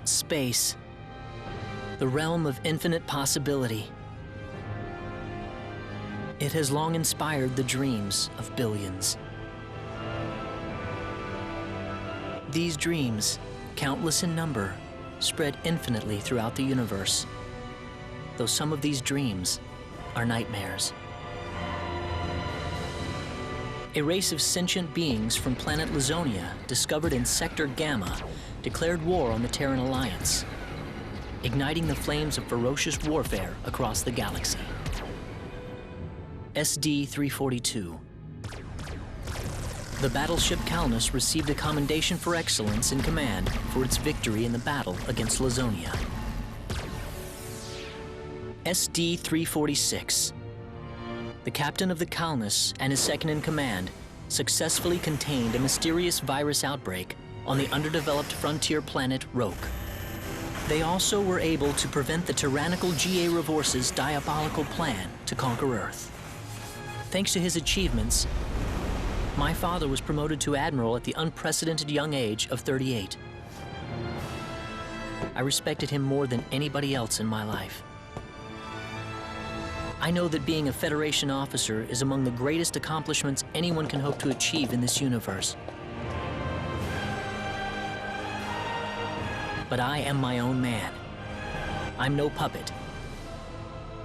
Space. The realm of infinite possibility. It has long inspired the dreams of billions. These dreams, countless in number, spread infinitely throughout the universe, though some of these dreams are nightmares. A race of sentient beings from planet Lazonia, discovered in Sector Gamma, declared war on the Terran Alliance, igniting the flames of ferocious warfare across the galaxy. SD-342. The battleship Calnus received a commendation for excellence in command for its victory in the battle against Lazonia. SD-346. The captain of the Calnus and his second-in-command successfully contained a mysterious virus outbreak on the underdeveloped frontier planet Roke. They also were able to prevent the tyrannical G.A. Revorce's diabolical plan to conquer Earth. Thanks to his achievements, my father was promoted to admiral at the unprecedented young age of 38. I respected him more than anybody else in my life. I know that being a Federation officer is among the greatest accomplishments anyone can hope to achieve in this universe. But I am my own man. I'm no puppet.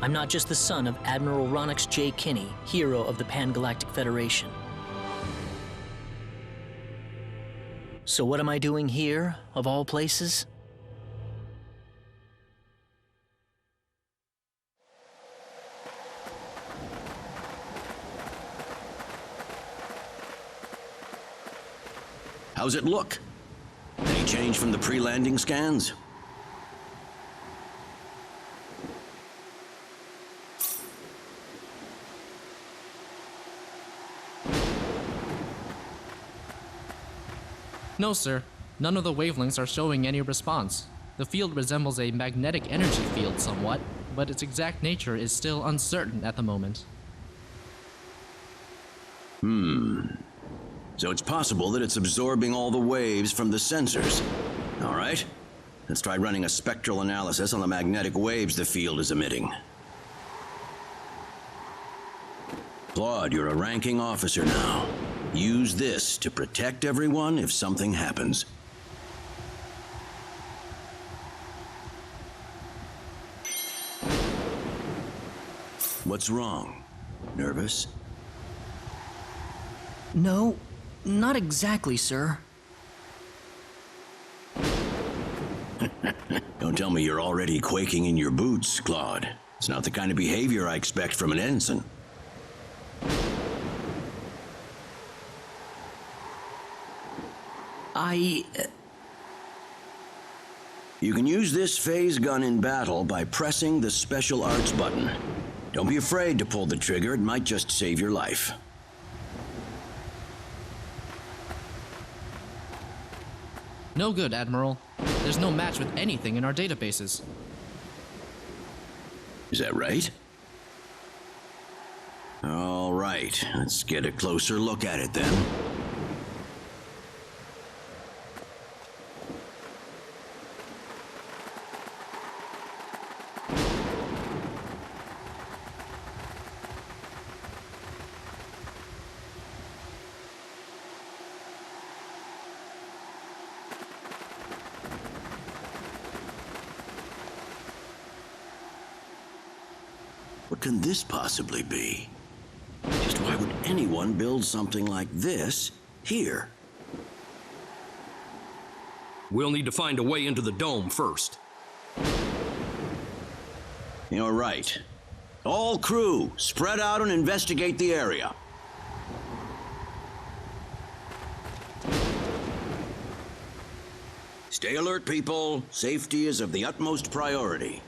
I'm not just the son of Admiral Ronix J. Kinney, hero of the Pan-Galactic Federation. So what am I doing here, of all places? How's it look? Any change from the pre-landing scans? No, sir. None of the wavelengths are showing any response. The field resembles a magnetic energy field somewhat, but its exact nature is still uncertain at the moment. So it's possible that it's absorbing all the waves from the sensors. All right, let's try running a spectral analysis on the magnetic waves the field is emitting. Claude, you're a ranking officer now. Use this to protect everyone if something happens. What's wrong? Nervous? No, not exactly, sir. Don't tell me you're already quaking in your boots, Claude. It's not the kind of behavior I expect from an ensign. You can use this phase gun in battle by pressing the special arts button. Don't be afraid to pull the trigger, it might just save your life. No good, Admiral. There's no match with anything in our databases. Is that right? All right, let's get a closer look at it then. What can this possibly be? Just why would anyone build something like this here? We'll need to find a way into the dome first. You're right. All crew, spread out and investigate the area. Stay alert, people. Safety is of the utmost priority.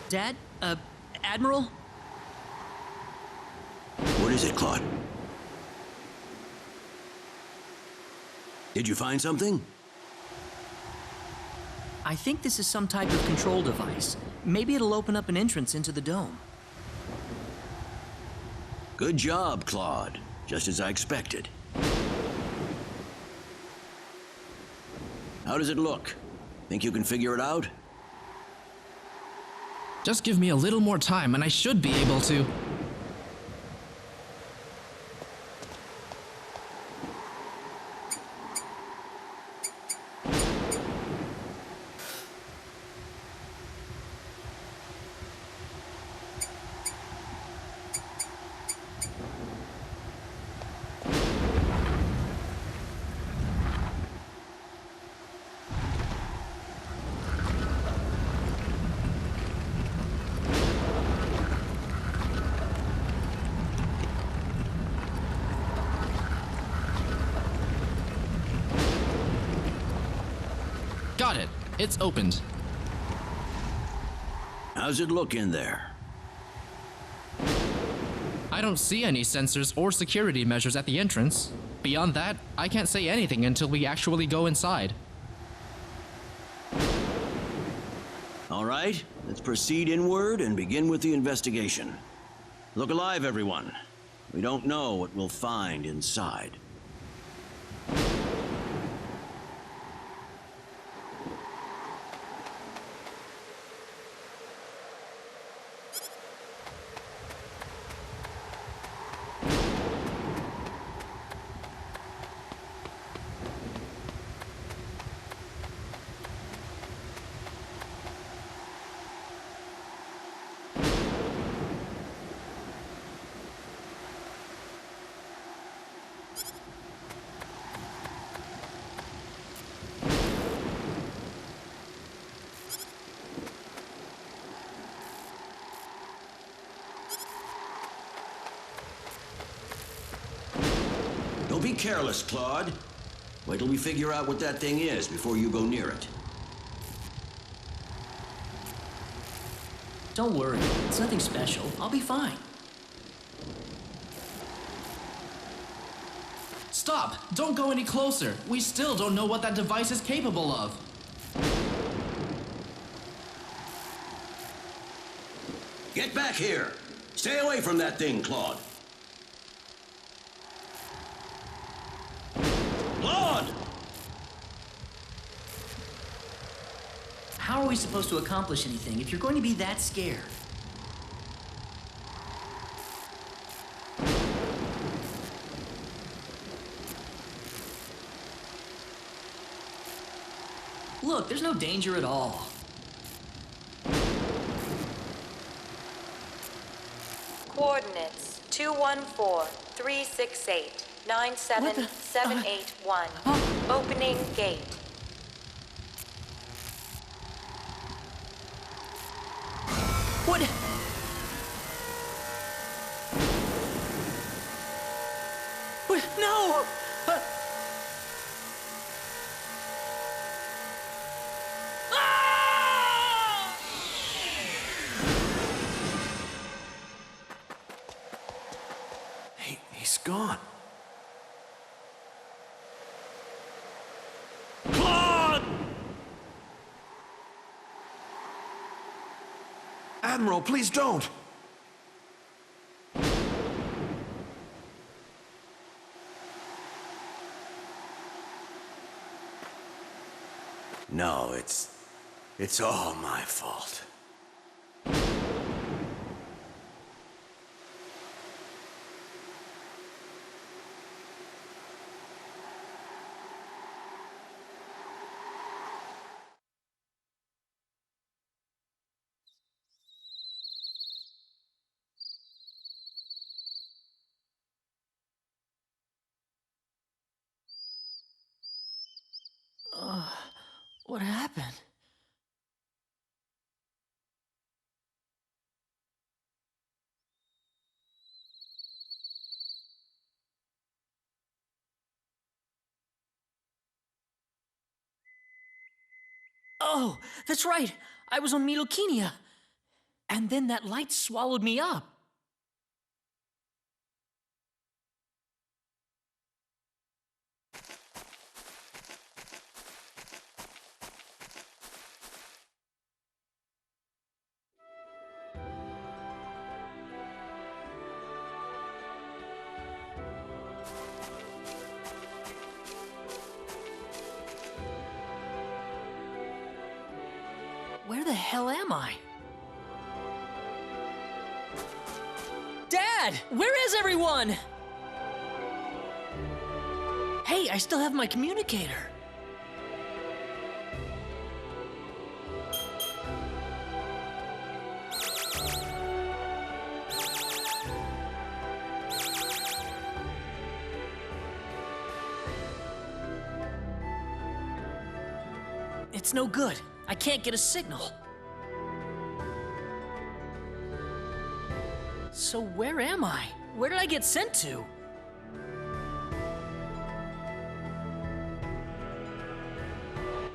Dad? Admiral? What is it, Claude? Did you find something? I think this is some type of control device. Maybe it'll open up an entrance into the dome. Good job, Claude. Just as I expected. How does it look? Think you can figure it out? Just give me a little more time and I should be able to. Got it. It's opened. How's it look in there? I don't see any sensors or security measures at the entrance. Beyond that, I can't say anything until we actually go inside. All right, let's proceed inward and begin with the investigation. Look alive, everyone. We don't know what we'll find inside. Don't be careless, Claude. Wait till we figure out what that thing is before you go near it. Don't worry, it's nothing special. I'll be fine. Stop! Don't go any closer! We still don't know what that device is capable of. Get back here! Stay away from that thing, Claude! Claude! How are we supposed to accomplish anything if you're going to be that scared? Look, there's no danger at all. Coordinates 214-368-97781. Opening gate. What? What? No! Ah! He's gone. Claude! Admiral, please don't! No, it's all my fault. What happened? Oh, that's right. I was on Milokenia. And then that light swallowed me up. Where the hell am I? Dad! Where is everyone? Hey, I still have my communicator. It's no good. I can't get a signal. So where am I? Where did I get sent to?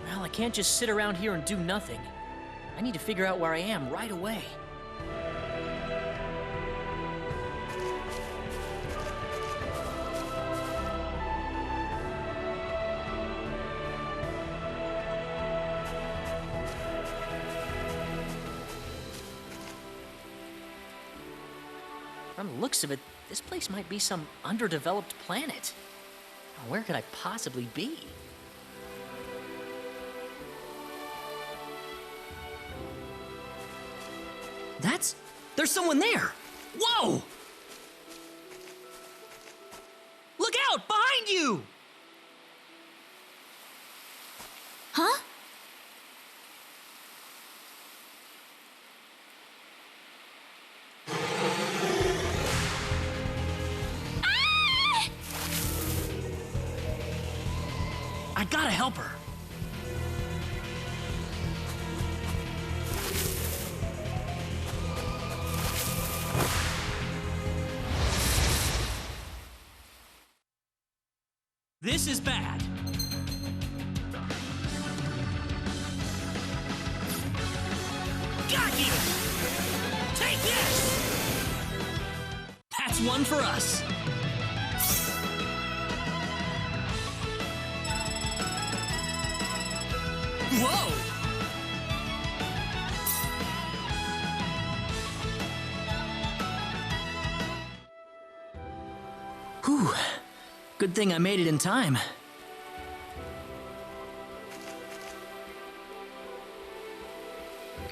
Well, I can't just sit around here and do nothing. I need to figure out where I am right away. From the looks of it, this place might be some underdeveloped planet. Now, where could I possibly be? There's someone there! Whoa! Look out! Behind you! Huh? I gotta help her. This is bad. Got you! Take this! That's one for us. Whoa! Whew. Good thing I made it in time.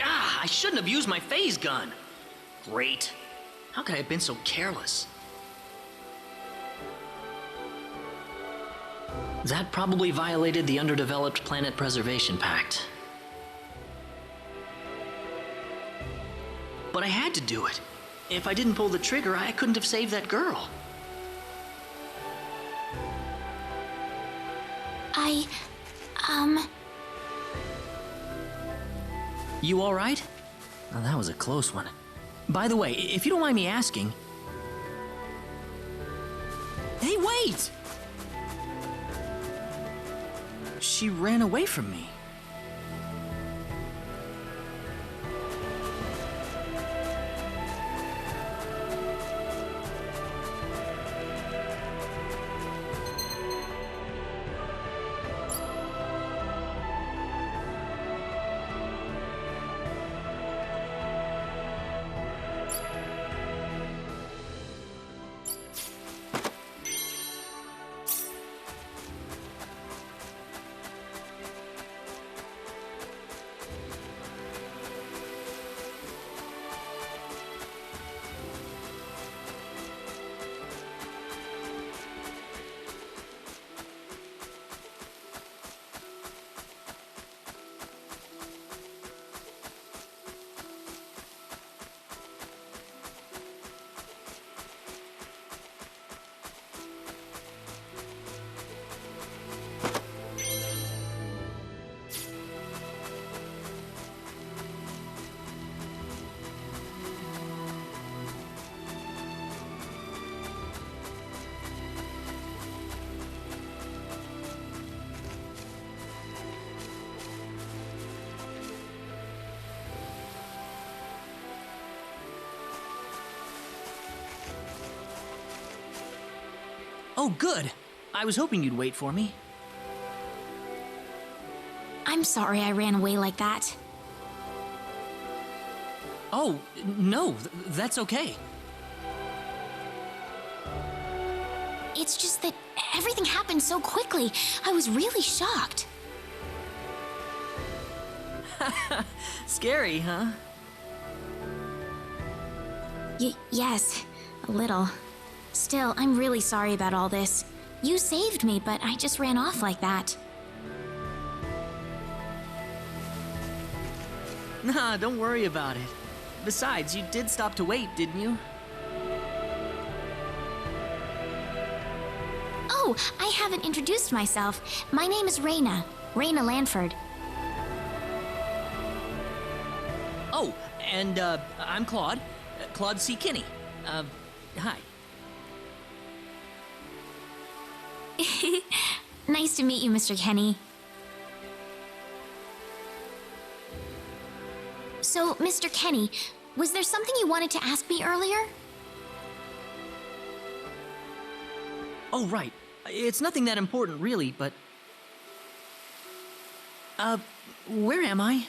I shouldn't have used my phase gun. Great. How could I have been so careless? That probably violated the Underdeveloped Planet Preservation Pact. But I had to do it. If I didn't pull the trigger, I couldn't have saved that girl. You all right? Oh, that was a close one. By the way, if you don't mind me asking... Hey, wait! She ran away from me. Oh, good. I was hoping you'd wait for me. I'm sorry I ran away like that. Oh, no, that's okay. It's just that everything happened so quickly. I was really shocked. Scary, huh? Yes, a little. Still, I'm really sorry about all this. You saved me, but I just ran off like that. Nah, don't worry about it. Besides, you did stop to wait, didn't you? Oh, I haven't introduced myself. My name is Raina. Raina Lanford. Oh, and, I'm Claude. Claude C. Kinney. Hi. Nice to meet you, Mr. Kenny. So, Mr. Kenny, was there something you wanted to ask me earlier? Oh, right. It's nothing that important, really, but... where am I?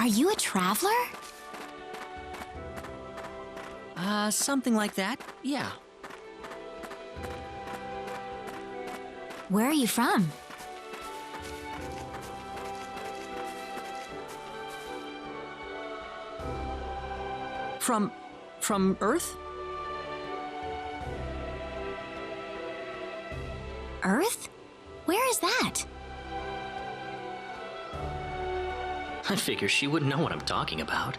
Are you a traveler? Something like that, yeah. Where are you from? From Earth? Earth? Where is that? I figure she wouldn't know what I'm talking about.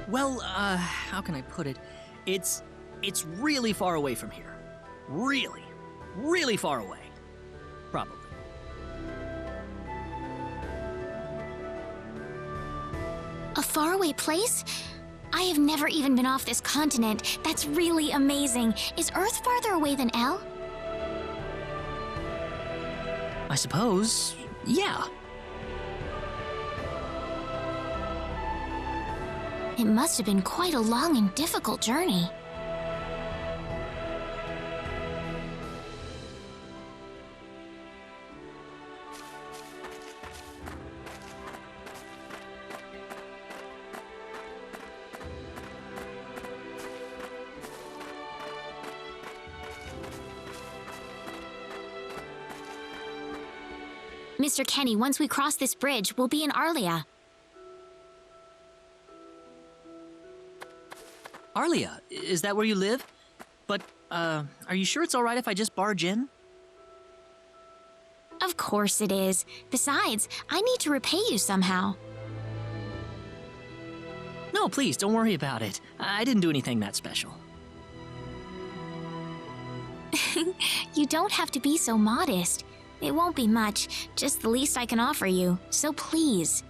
Well, how can I put it? It's really far away from here. Really, really far away. Probably. A faraway place? I have never even been off this continent. That's really amazing. Is Earth farther away than L? I suppose, yeah. It must have been quite a long and difficult journey. Mr. Kenny, once we cross this bridge, we'll be in Arlia. Arlia, is that where you live? But, are you sure it's alright if I just barge in? Of course it is. Besides, I need to repay you somehow. No, please, don't worry about it. I didn't do anything that special. You don't have to be so modest. It won't be much, just the least I can offer you, so please.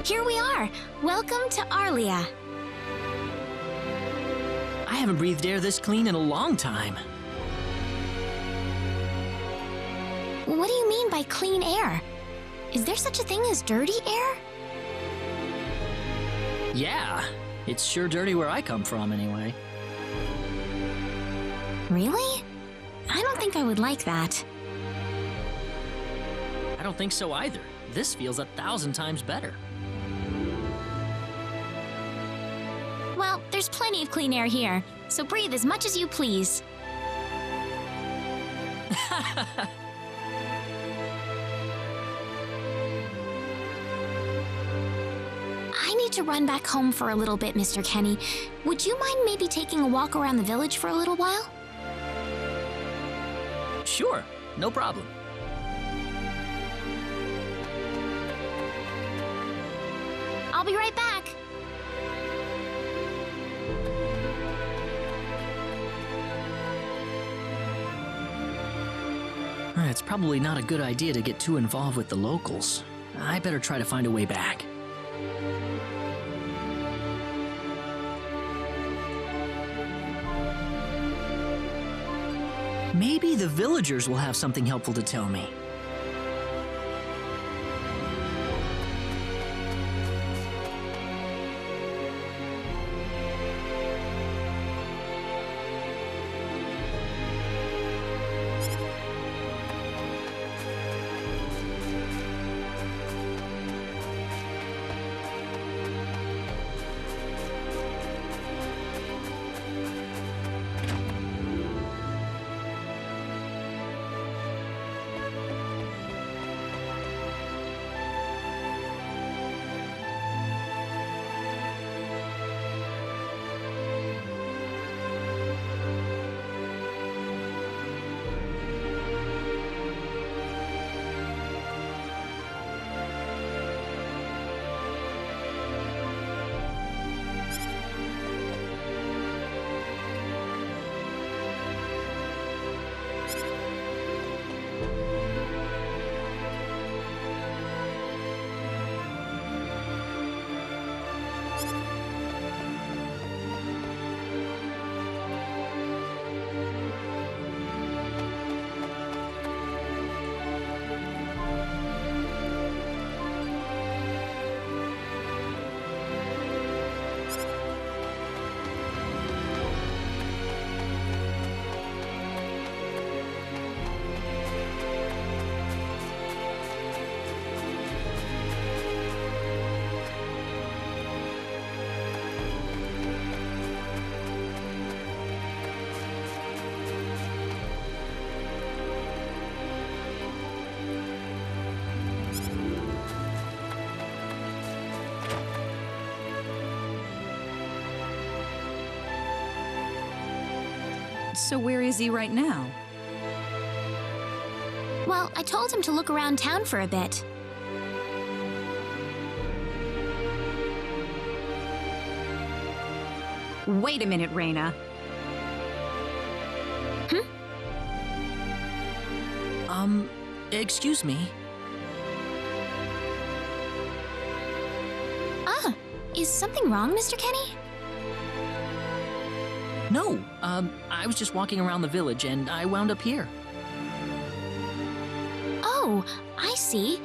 Here we are! Welcome to Arlia. I haven't breathed air this clean in a long time. What do you mean by clean air? Is there such a thing as dirty air? Yeah, it's sure dirty where I come from anyway. Really? I don't think I would like that. I don't think so either. This feels 1,000 times better. Well, there's plenty of clean air here, so breathe as much as you please. I need to run back home for a little bit, Mr. Kenny. Would you mind maybe taking a walk around the village for a little while? Sure, no problem. I'll be right back. It's probably not a good idea to get too involved with the locals. I better try to find a way back. Maybe the villagers will have something helpful to tell me. So where is he right now? Well, I told him to look around town for a bit. Wait a minute, Raina. Excuse me. Ah, is something wrong, Mr. Kenny? No, I was just walking around the village and I wound up here. Oh, I see.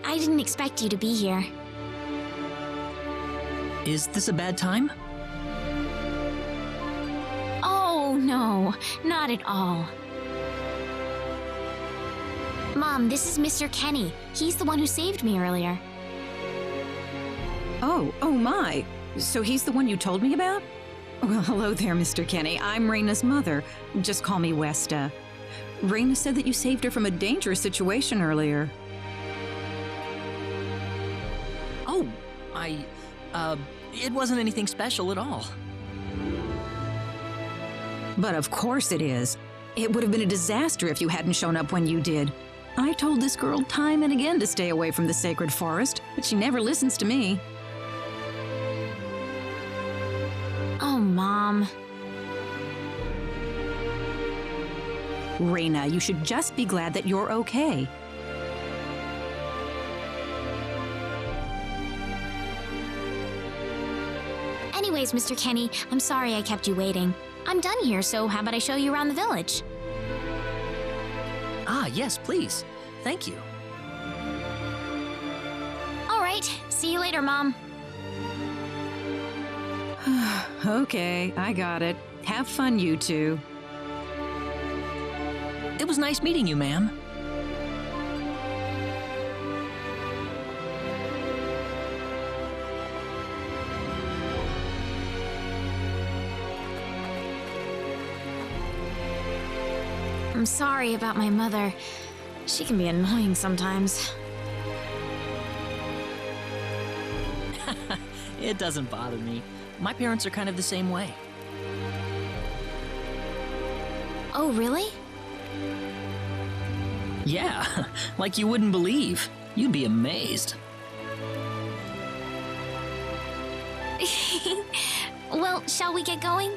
I didn't expect you to be here. Is this a bad time? Oh, no, not at all. Mom, this is Mr. Kenny. He's the one who saved me earlier. Oh my. So he's the one you told me about? Well, hello there, Mr. Kenny. I'm Raina's mother. Just call me Westa. Raina said that you saved her from a dangerous situation earlier. Oh, it wasn't anything special at all. But of course it is. It would have been a disaster if you hadn't shown up when you did. I told this girl time and again to stay away from the sacred forest, but she never listens to me. Oh, Mom. Raina, you should just be glad that you're okay. Anyways, Mr. Kenny, I'm sorry I kept you waiting. I'm done here, so how about I show you around the village? Ah, yes, please. Thank you. See you later, Mom. Okay, I got it. Have fun, you two. It was nice meeting you, ma'am. I'm sorry about my mother. She can be annoying sometimes. It doesn't bother me. My parents are kind of the same way. Oh, really? Yeah, like you wouldn't believe. You'd be amazed. Well, shall we get going?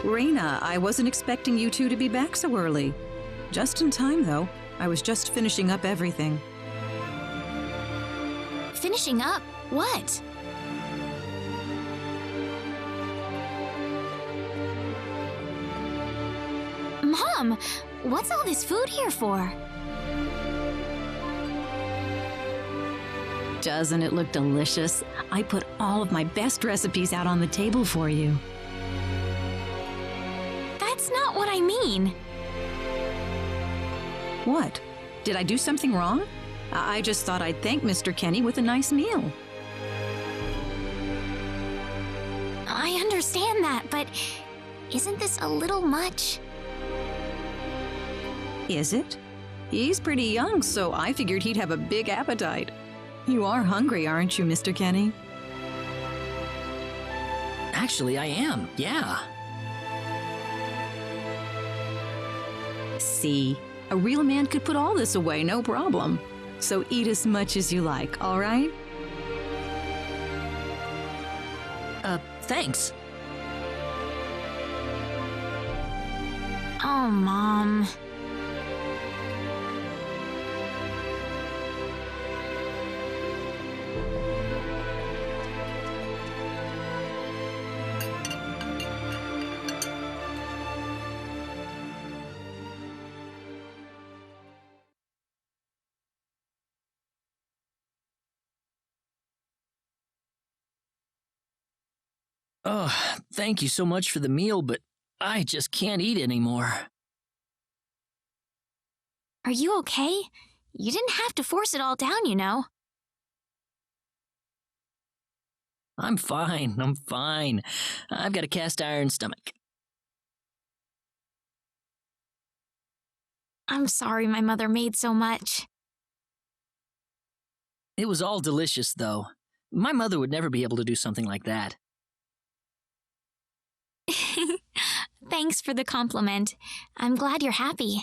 Raina, I wasn't expecting you two to be back so early. Just in time, though. I was just finishing up everything. Finishing up? What? Mom, what's all this food here for? Doesn't it look delicious? I put all of my best recipes out on the table for you. That's not what I mean. What? Did I do something wrong? I just thought I'd thank Mr. Kenny with a nice meal. I understand that, but isn't this a little much? Is it? He's pretty young, so I figured he'd have a big appetite. You are hungry, aren't you, Mr. Kenny? Actually, I am, yeah. See, a real man could put all this away, no problem. So eat as much as you like, all right? Thanks. Oh, Mom. Oh, thank you so much for the meal, but I just can't eat anymore. Are you okay? You didn't have to force it all down, you know. I'm fine. I've got a cast iron stomach. I'm sorry my mother made so much. It was all delicious, though. My mother would never be able to do something like that. Thanks for the compliment. I'm glad you're happy.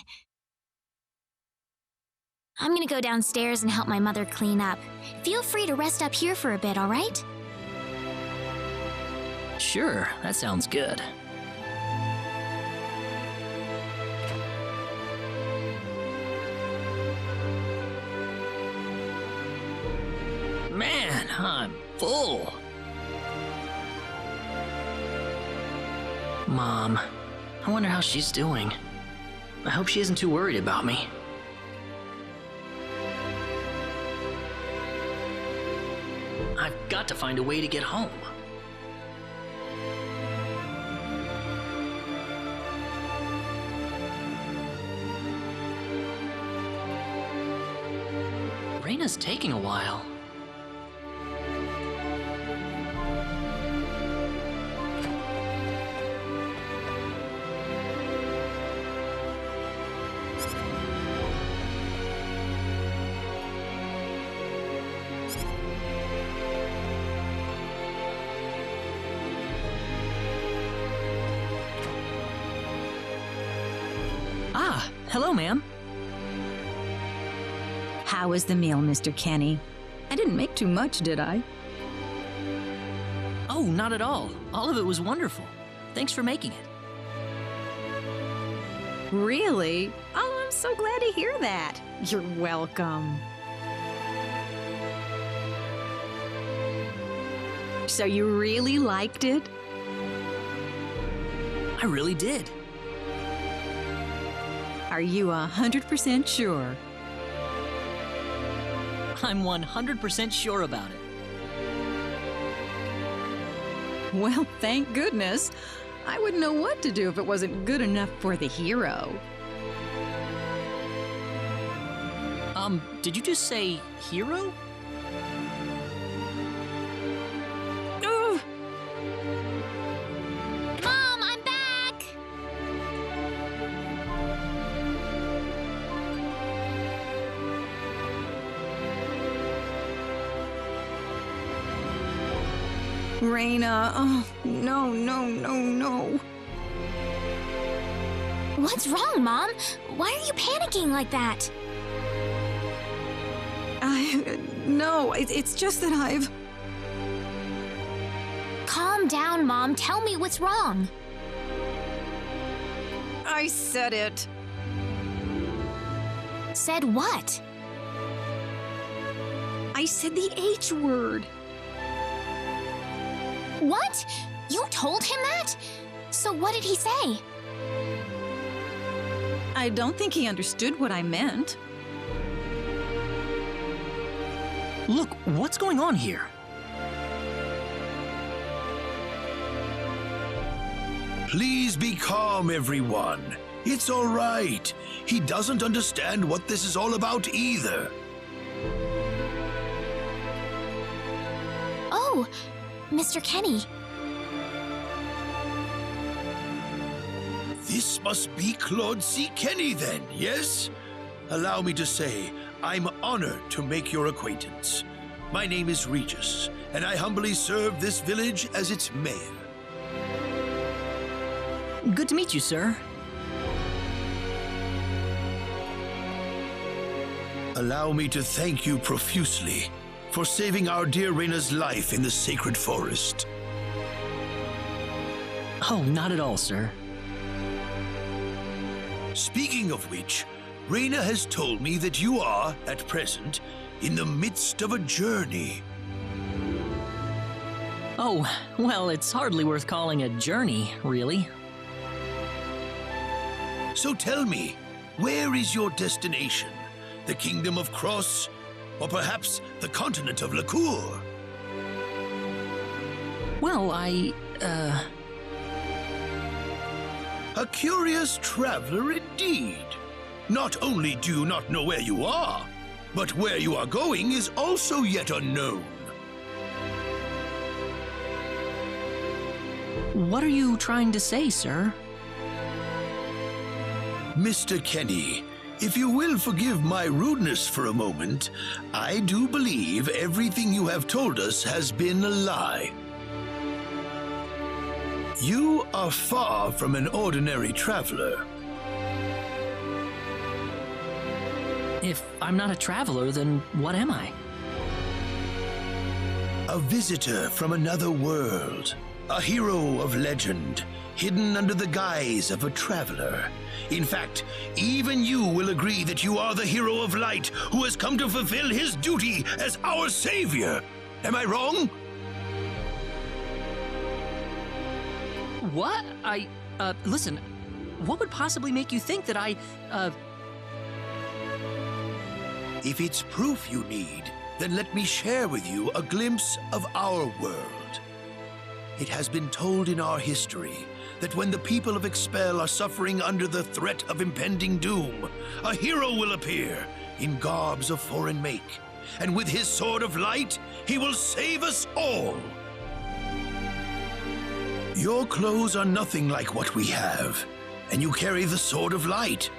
I'm gonna go downstairs and help my mother clean up. Feel free to rest up here for a bit, all right? Sure, that sounds good. Man, I'm full. Mom, I wonder how she's doing. I hope she isn't too worried about me. I've got to find a way to get home. Raina's taking a while. Ah, hello, ma'am. How was the meal, Mr. Kenny? I didn't make too much, did I? Oh, not at all. All of it was wonderful. Thanks for making it. Really? Oh, I'm so glad to hear that. You're welcome. So you really liked it? I really did. Are you 100% sure? I'm 100% sure about it. Well, thank goodness. I wouldn't know what to do if it wasn't good enough for the hero. Did you just say hero? Ugh. Mom, I'm back! Raina, oh, no. What's wrong, Mom? Why are you panicking like that? No, it's just that I've... Calm down, Mom. Tell me what's wrong. I said it. Said what? I said the H word. What? You told him that? So what did he say? I don't think he understood what I meant. Look, what's going on here? Please be calm, everyone. It's all right. He doesn't understand what this is all about either. Oh, Mr. Kenny. This must be Claude C. Kenny then, yes? Allow me to say, I'm honored to make your acquaintance. My name is Regis, and I humbly serve this village as its mayor. Good to meet you, sir. Allow me to thank you profusely for saving our dear Reina's life in the sacred forest. Oh, not at all, sir. Speaking of which, Reina has told me that you are, at present, in the midst of a journey. Oh, well, it's hardly worth calling a journey, really. So tell me, where is your destination? The Kingdom of Cross? Or perhaps the continent of Lacour? Well, A curious traveler indeed. Not only do you not know where you are, but where you are going is also yet unknown. What are you trying to say, sir? Mr. Kenny, if you will forgive my rudeness for a moment, I do believe everything you have told us has been a lie. You are far from an ordinary traveler. If I'm not a traveler, then what am I? A visitor from another world. A hero of legend, hidden under the guise of a traveler. In fact, even you will agree that you are the hero of light who has come to fulfill his duty as our savior. Am I wrong? What? Listen, what would possibly make you think that If it's proof you need, then let me share with you a glimpse of our world. It has been told in our history that when the people of Expel are suffering under the threat of impending doom, a hero will appear in garbs of foreign make, and with his sword of light, he will save us all. Your clothes are nothing like what we have, and you carry the sword of light.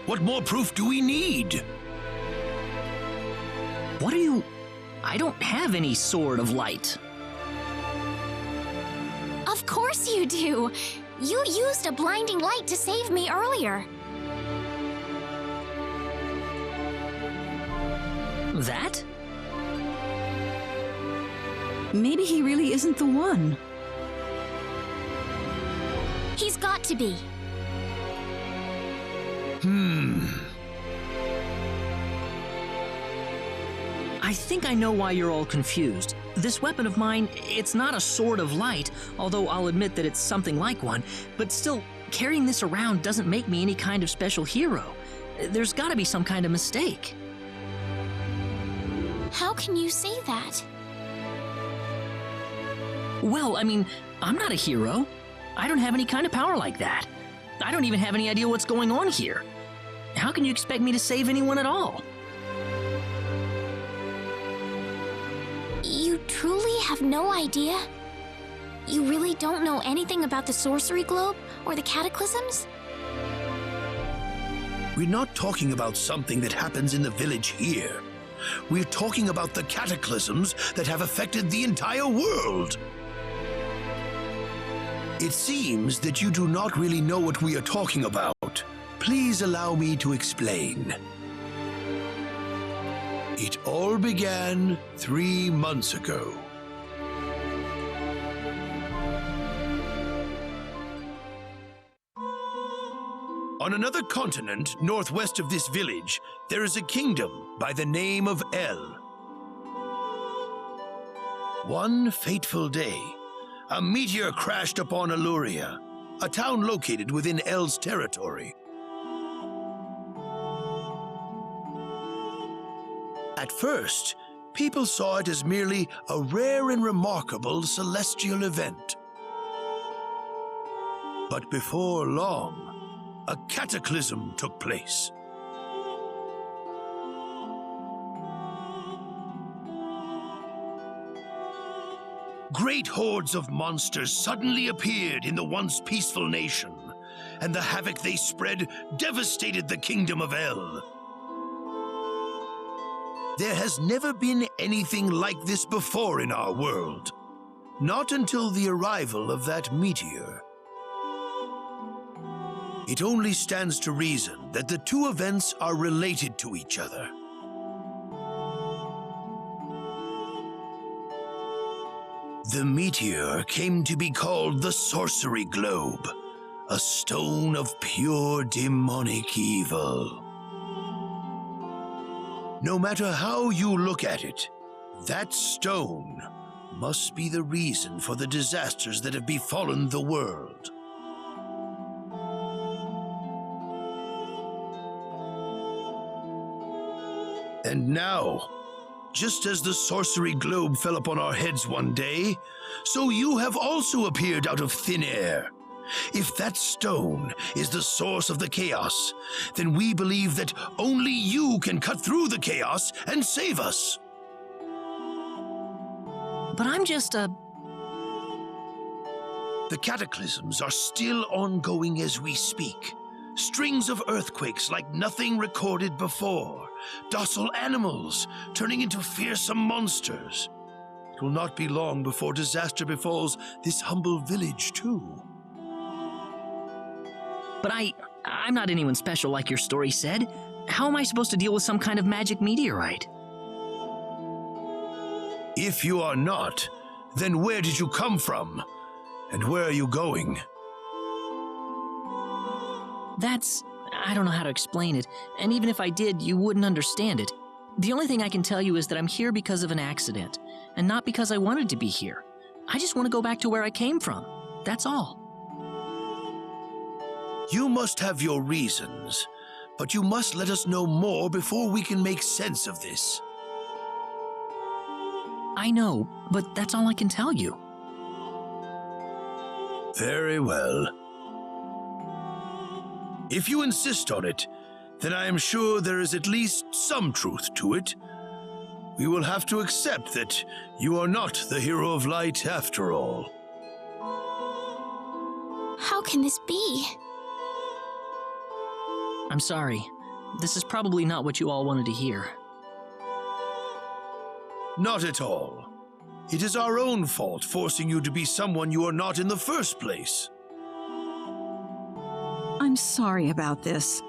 What more proof do we need? What are you... I don't have any sword of light. Of course you do. You used a blinding light to save me earlier. That? Maybe he really isn't the one. He's got to be. I think I know why you're all confused. This weapon of mine, it's not a sword of light, although I'll admit that it's something like one, but still, carrying this around doesn't make me any kind of special hero. There's gotta be some kind of mistake. How can you say that? Well, I mean, I'm not a hero. I don't have any kind of power like that. I don't even have any idea what's going on here. How can you expect me to save anyone at all? You truly have no idea? You really don't know anything about the sorcery globe or the cataclysms? We're not talking about something that happens in the village here. We're talking about the cataclysms that have affected the entire world. It seems that you do not really know what we are talking about. Please allow me to explain. It all began 3 months ago. On another continent, northwest of this village, there is a kingdom by the name of El. One fateful day, a meteor crashed upon Aluria, a town located within El's territory. At first, people saw it as merely a rare and remarkable celestial event. But before long, a cataclysm took place. Great hordes of monsters suddenly appeared in the once peaceful nation, and the havoc they spread devastated the kingdom of El. There has never been anything like this before in our world. Not until the arrival of that meteor. It only stands to reason that the two events are related to each other. The meteor came to be called the Sorcery Globe, a stone of pure demonic evil. No matter how you look at it, that stone must be the reason for the disasters that have befallen the world. And now, just as the sorcery globe fell upon our heads one day, so you have also appeared out of thin air. If that stone is the source of the chaos, then we believe that only you can cut through the chaos and save us. But I'm just a... The cataclysms are still ongoing as we speak. Strings of earthquakes like nothing recorded before. Docile animals turning into fearsome monsters. It will not be long before disaster befalls this humble village, too. But I'm not anyone special like your story said. How am I supposed to deal with some kind of magic meteorite? If you are not, then where did you come from? And where are you going? I don't know how to explain it, and even if I did, you wouldn't understand it. The only thing I can tell you is that I'm here because of an accident, and not because I wanted to be here. I just want to go back to where I came from. That's all. You must have your reasons, but you must let us know more before we can make sense of this. I know, but that's all I can tell you. Very well. If you insist on it, then I am sure there is at least some truth to it. We will have to accept that you are not the hero of light after all. How can this be? I'm sorry. This is probably not what you all wanted to hear. Not at all. It is our own fault forcing you to be someone you are not in the first place. I'm sorry about this.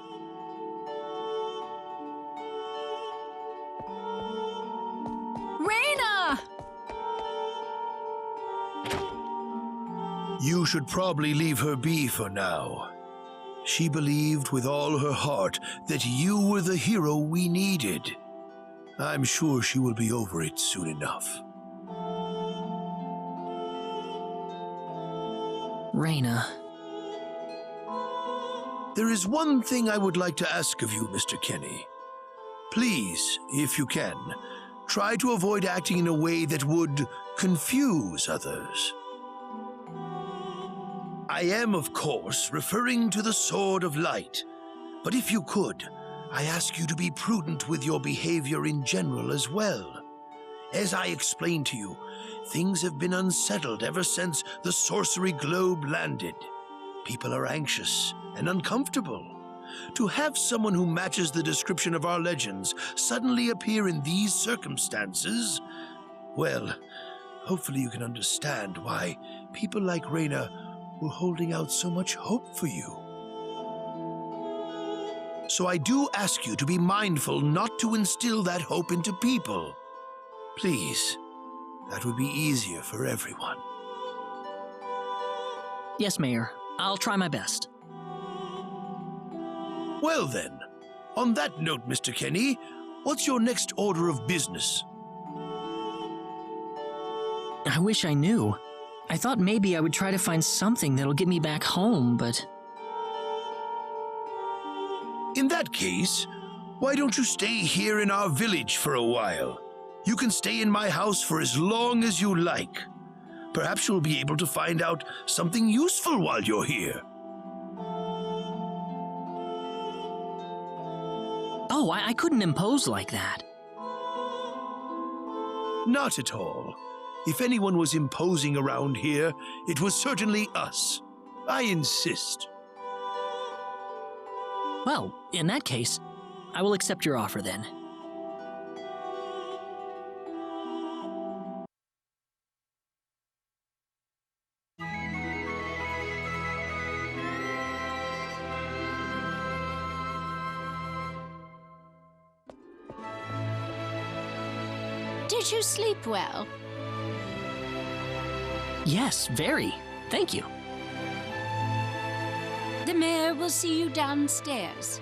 Raina! You should probably leave her be for now. She believed with all her heart that you were the hero we needed. I'm sure she will be over it soon enough. Raina. There is one thing I would like to ask of you, Mr. Kenny. Please, if you can, try to avoid acting in a way that would confuse others. I am, of course, referring to the Sword of Light, but if you could, I ask you to be prudent with your behavior in general as well. As I explained to you, things have been unsettled ever since the Sorcery Globe landed. People are anxious and uncomfortable. To have someone who matches the description of our legends suddenly appear in these circumstances, well, hopefully you can understand why people like Raina were holding out so much hope for you. So I do ask you to be mindful not to instill that hope into people. Please, that would be easier for everyone. Yes, Mayor. I'll try my best. Well then, on that note, Mr. Kenny, what's your next order of business? I wish I knew. I thought maybe I would try to find something that'll get me back home, but... In that case, why don't you stay here in our village for a while? You can stay in my house for as long as you like. Perhaps you'll be able to find out something useful while you're here. Oh, I couldn't impose like that. Not at all. If anyone was imposing around here, it was certainly us. I insist. Well, in that case, I will accept your offer then. Did you sleep well? Yes, very. Thank you. The mayor will see you downstairs.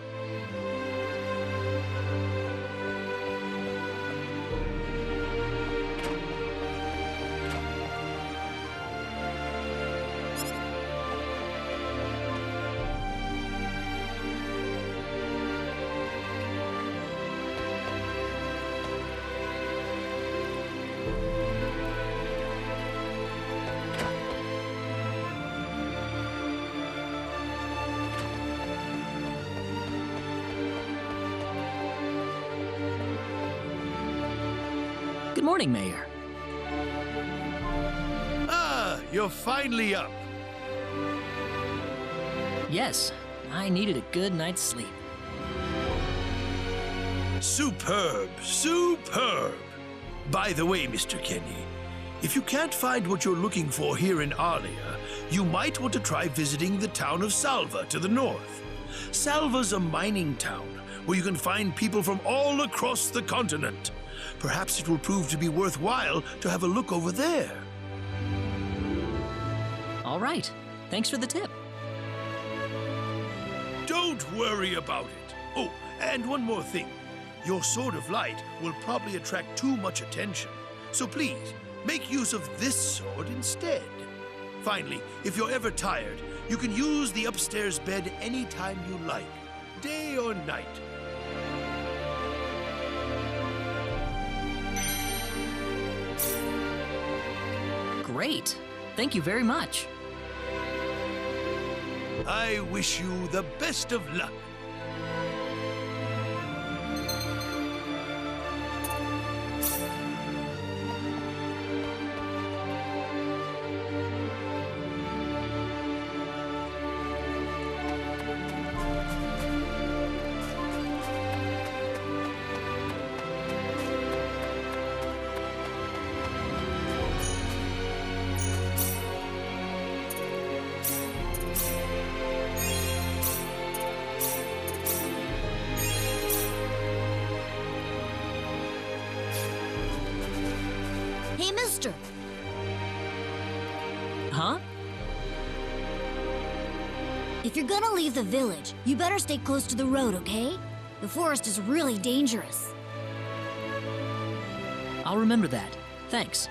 Good morning, Mayor. Ah, you're finally up. Yes, I needed a good night's sleep. Superb, superb. By the way, Mr. Kenny, if you can't find what you're looking for here in Alia, you might want to try visiting the town of Salva to the north. Salva's a mining town where you can find people from all across the continent. Perhaps it will prove to be worthwhile to have a look over there. All right. Thanks for the tip. Don't worry about it. Oh, and one more thing. Your sword of light will probably attract too much attention. So please, make use of this sword instead. Finally, if you're ever tired, you can use the upstairs bed anytime you like, day or night. Great. Thank you very much. I wish you the best of luck. Hey, mister. Huh? If you're gonna leave the village, you better stay close to the road, okay? The forest is really dangerous. I'll remember that. Thanks.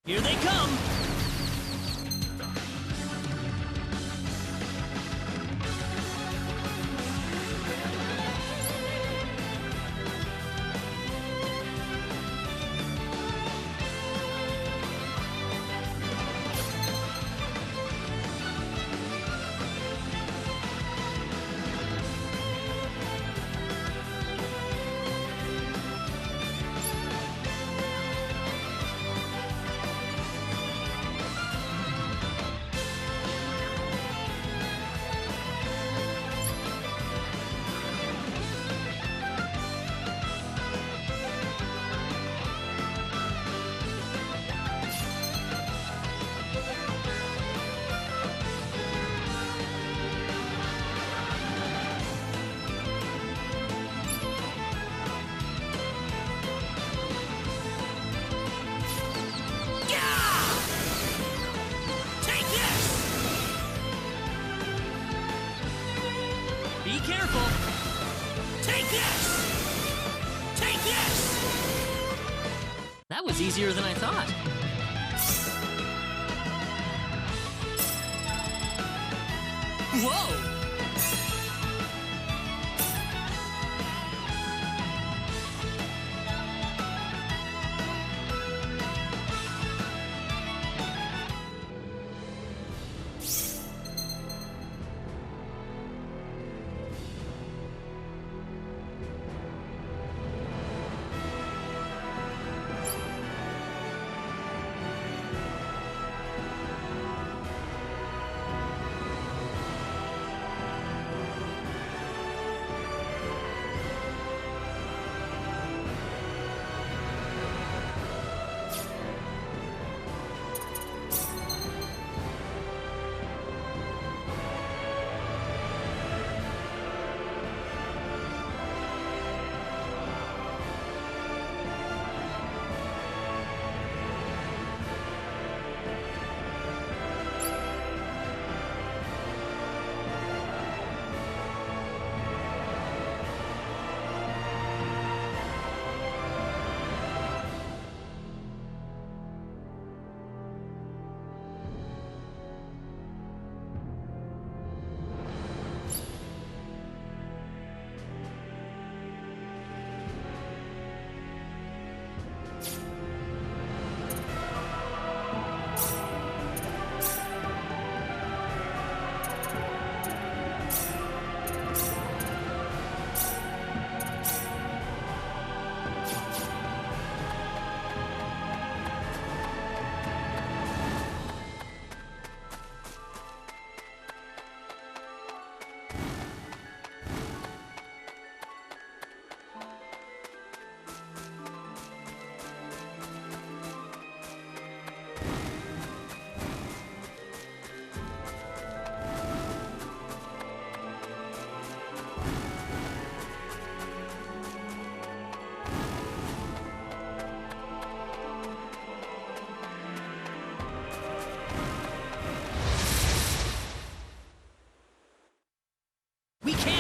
Here they come! Be careful! Take this! Take this! That was easier than I thought. Whoa!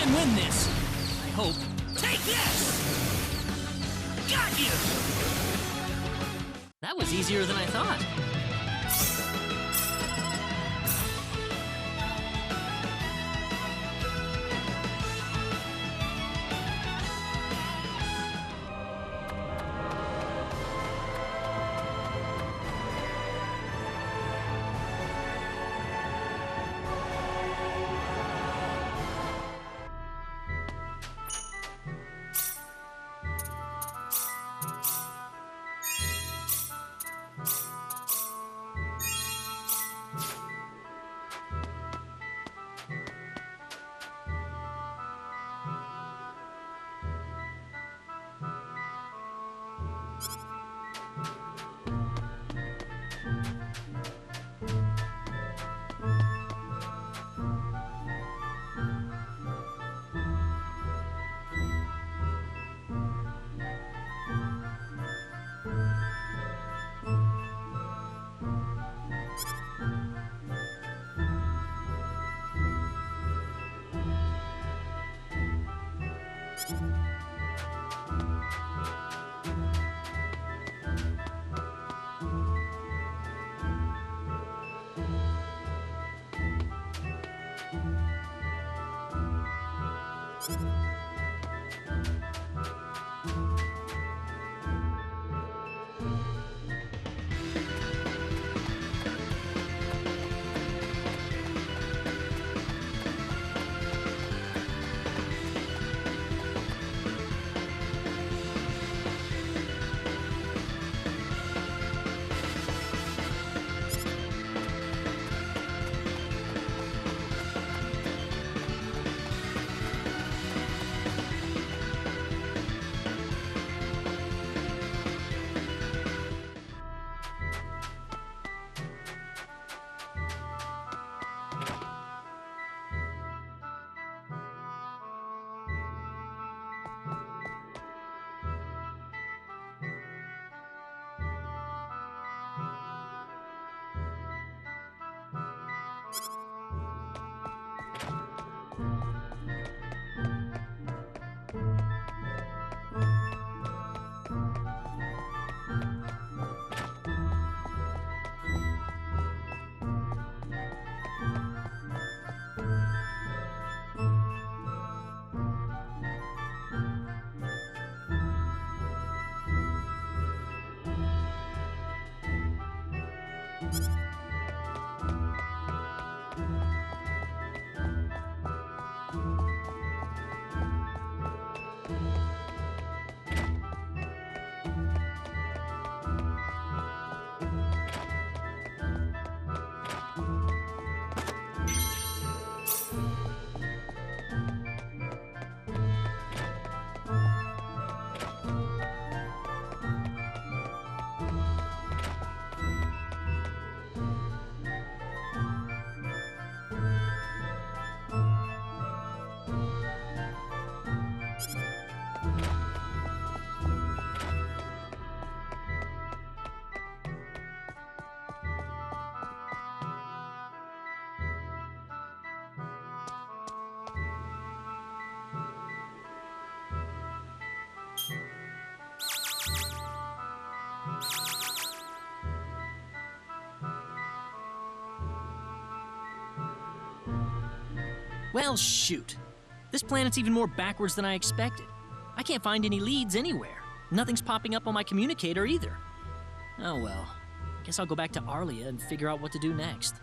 Win this! I hope. Take this! Got you! That was easier than I thought. Well, shoot. This planet's even more backwards than I expected. I can't find any leads anywhere. Nothing's popping up on my communicator either. Oh well. Guess I'll go back to Arlia and figure out what to do next.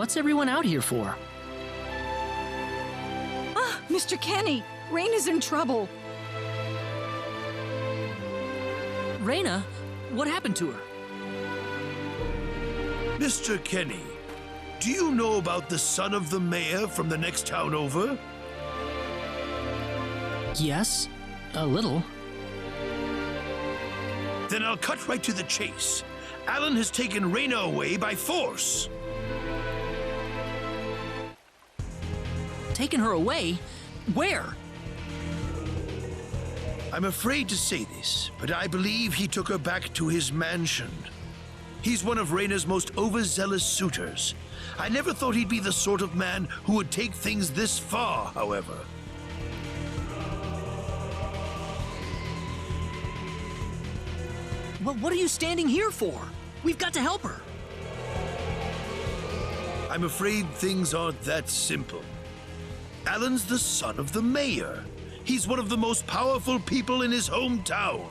What's everyone out here for? Ah, Mr. Kenny, Rain is in trouble. Raina? What happened to her? Mr. Kenny, do you know about the son of the mayor from the next town over? Yes, a little. Then I'll cut right to the chase. Alan has taken Raina away by force. Taken her away? Where? I'm afraid to say this, but I believe he took her back to his mansion. He's one of Reyna's most overzealous suitors. I never thought he'd be the sort of man who would take things this far, however. Well, what are you standing here for? We've got to help her. I'm afraid things aren't that simple. Alan's the son of the mayor. He's one of the most powerful people in his hometown.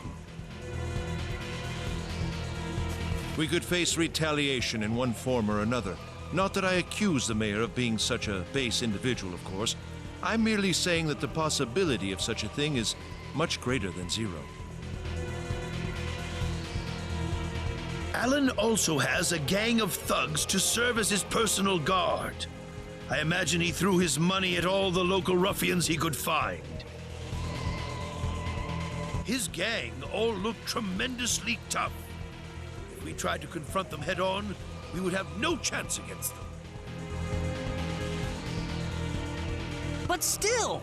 We could face retaliation in one form or another. Not that I accuse the mayor of being such a base individual, of course. I'm merely saying that the possibility of such a thing is much greater than zero. Alan also has a gang of thugs to serve as his personal guard. I imagine he threw his money at all the local ruffians he could find. His gang all look tremendously tough. If we tried to confront them head-on, we would have no chance against them. But still!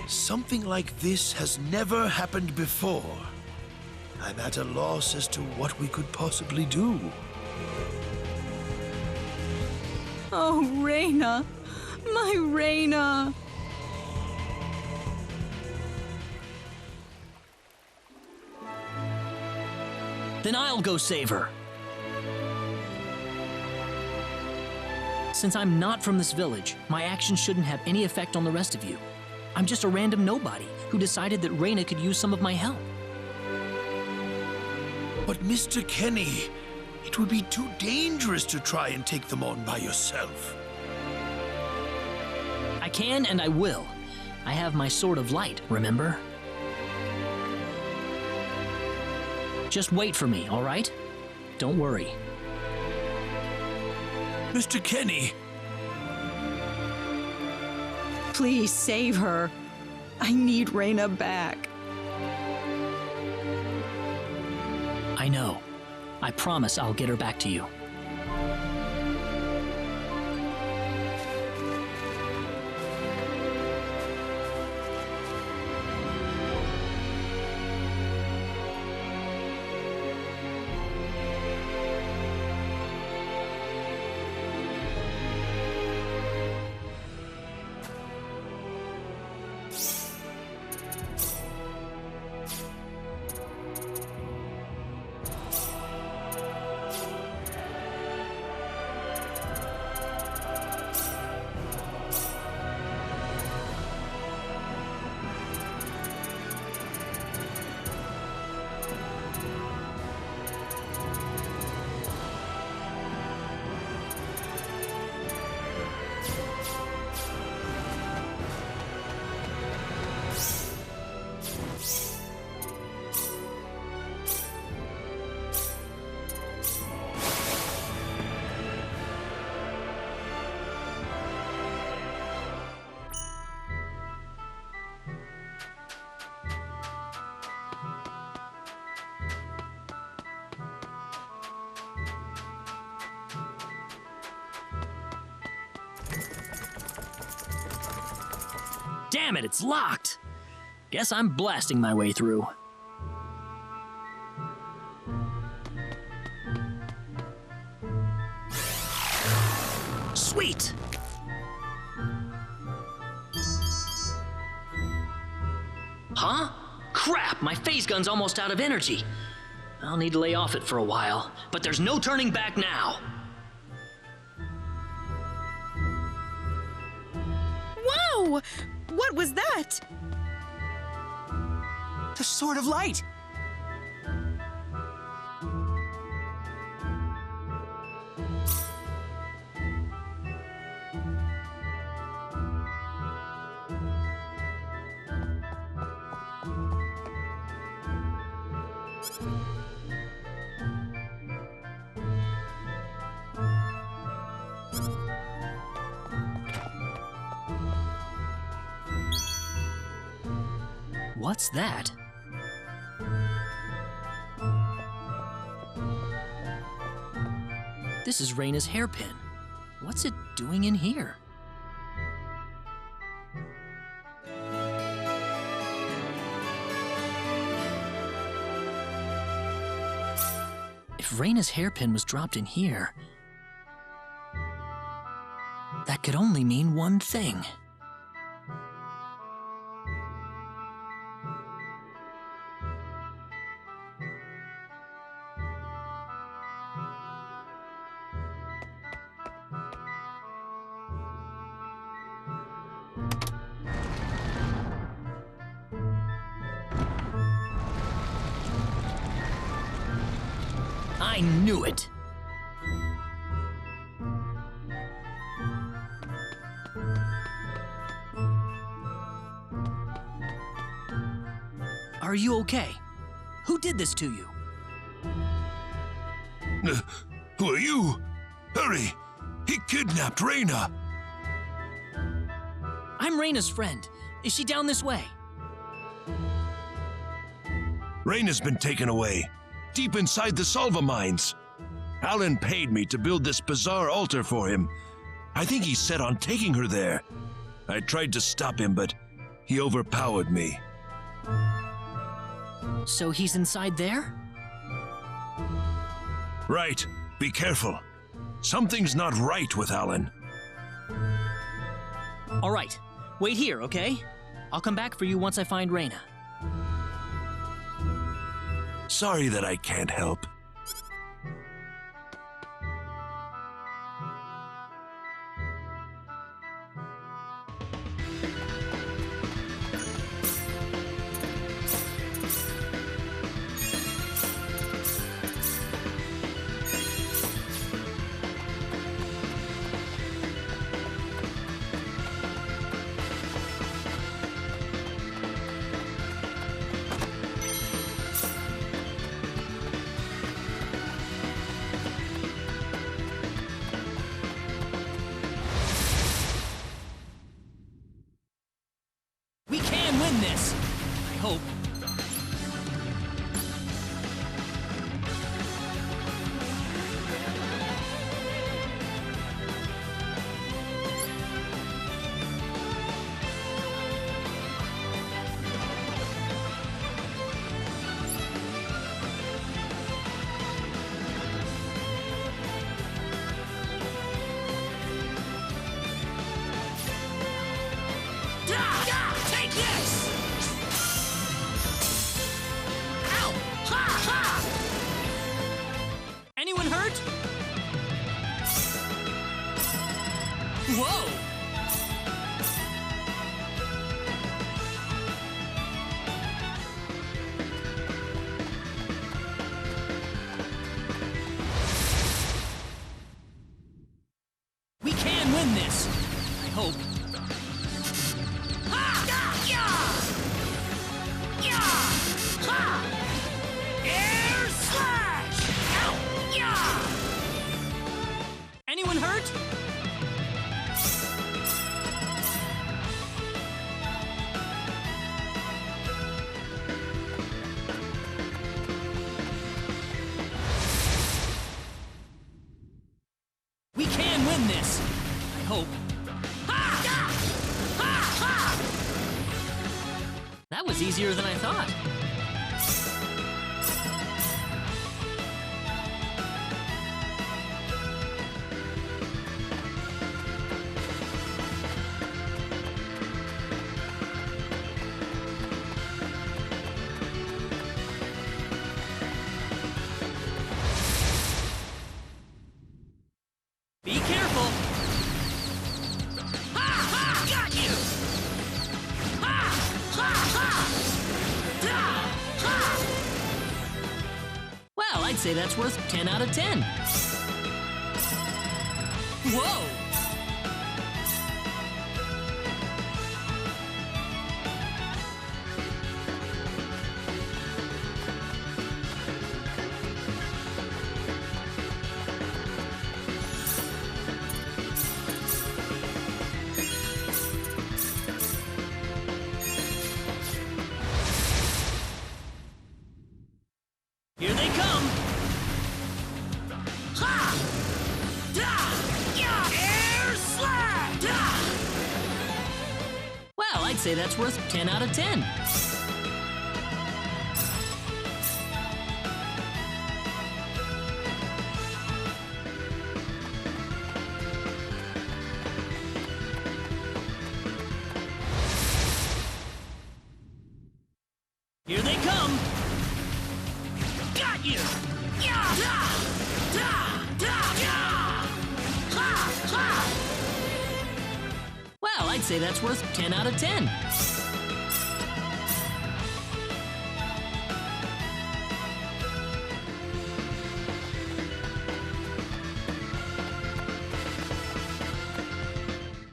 Something like this has never happened before. I'm at a loss as to what we could possibly do. Oh, Reyna. My Reyna. Then I'll go save her. Since I'm not from this village, my actions shouldn't have any effect on the rest of you. I'm just a random nobody who decided that Reyna could use some of my help. But Mr. Kenny, it would be too dangerous to try and take them on by yourself. I can and I will. I have my sword of light, remember? Just wait for me, all right? Don't worry. Mr. Kenny! Please save her. I need Reyna back. I know. I promise I'll get her back to you. Damn it, it's locked! Guess I'm blasting my way through. Sweet! Huh? Crap, my phase gun's almost out of energy. I'll need to lay off it for a while, but there's no turning back now. Whoa! What was that? The Sword of Light! What's that? This is Reyna's hairpin. What's it doing in here? If Reyna's hairpin was dropped in here, that could only mean one thing. I knew it! Are you okay? Who did this to you? Who are you? Hurry! He kidnapped Reyna! I'm Reyna's friend. Is she down this way? Reyna's been taken away, deep inside the Salva mines. Alan paid me to build this bizarre altar for him. I think he's set on taking her there. I tried to stop him, but he overpowered me. So he's inside there? Right. Be careful. Something's not right with Alan. All right. Wait here, okay? I'll come back for you once I find Reyna. Sorry that I can't help. We can win this! I hope. Take this! Ow! Ha! Ha! Anyone hurt? Whoa! We can win this! I hope. Air slash! Ow! Yeah! Anyone hurt? We can win this! I hope. That was easier than I thought. Be careful! Ha! Ha! Got you! Ha! Ha! Ha! Da! Ha! Well, I'd say that's worth 10 out of 10. Whoa! Here they come! Ha! Da! Yeah! Air slap! Da! Well, I'd say that's worth 10 out of 10. Here they come! Got you! Yeah! Da! Da! Da! Yeah! Ha! Ha! Well, I'd say that's worth 10 out of 10.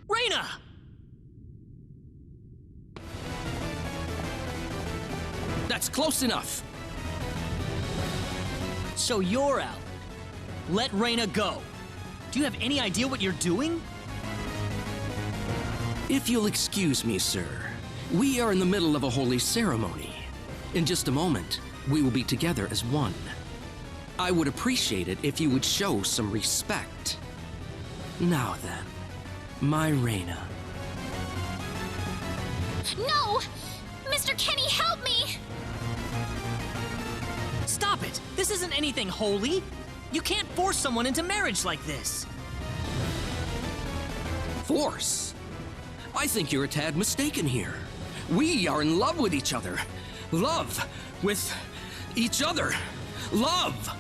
Reina! That's close enough. So you're out. Let Reina go. Do you have any idea what you're doing? If you'll excuse me, sir, we are in the middle of a holy ceremony. In just a moment, we will be together as one. I would appreciate it if you would show some respect. Now then, my Reina. No! Mr. Kenny, help me! Stop it! This isn't anything holy! You can't force someone into marriage like this! Force? I think you're a tad mistaken here. We are in love with each other. Love with each other. Love!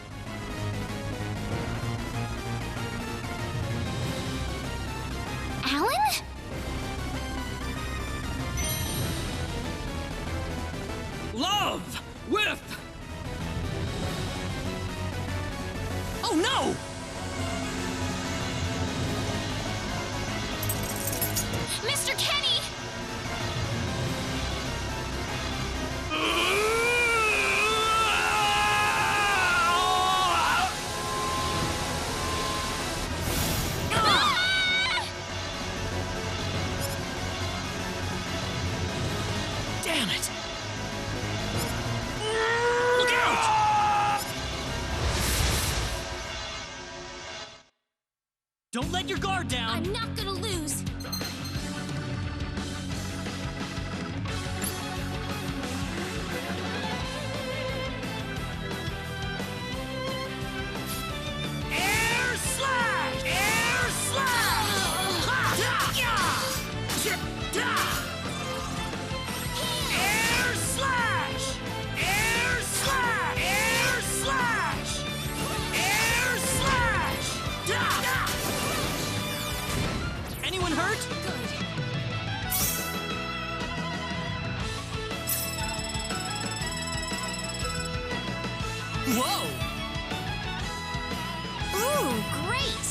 Alan? Love with... Oh no! Mr. Kenny! Damn it! Look out! Don't let your guard down! I'm not gonna lose! Air slash! Air slash! Ha! Da! Yeah! Zip! Da! Air slash! Air slash! Air slash! Air slash! Da! Da! Anyone hurt? Whoa! Ooh, great!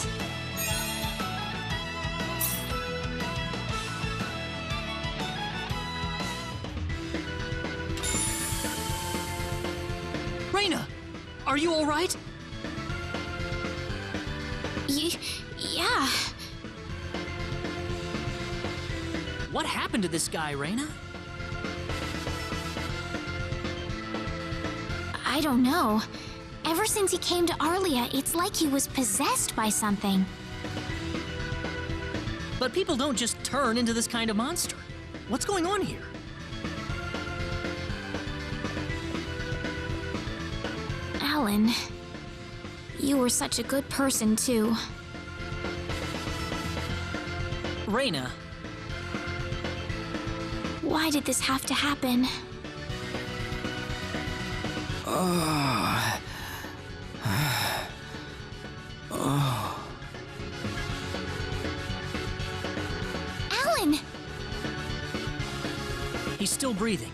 Reina! Are you alright? Yeah. What happened to this guy, Reina? I don't know. Ever since he came to Arlia, it's like he was possessed by something. But people don't just turn into this kind of monster. What's going on here? Alan, you were such a good person, too. Reina, Why did this have to happen? Alan! he's still breathing.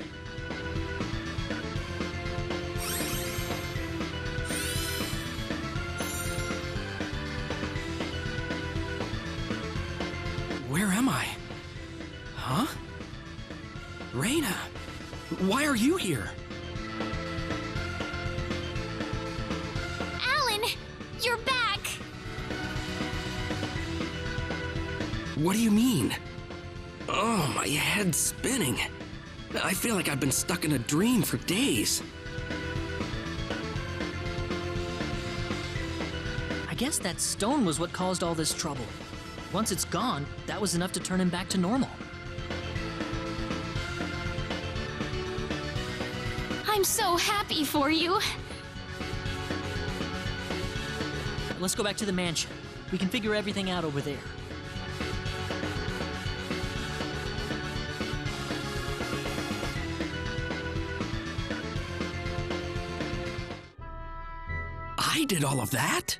Where am I? Huh? Reina, why are you here? Alan! You're back! What do you mean? Oh, my head's spinning. I feel like I've been stuck in a dream for days. I guess that stone was what caused all this trouble. Once it's gone, that was enough to turn him back to normal. I'm so happy for you. Let's go back to the mansion. We can figure everything out over there. I did all of that?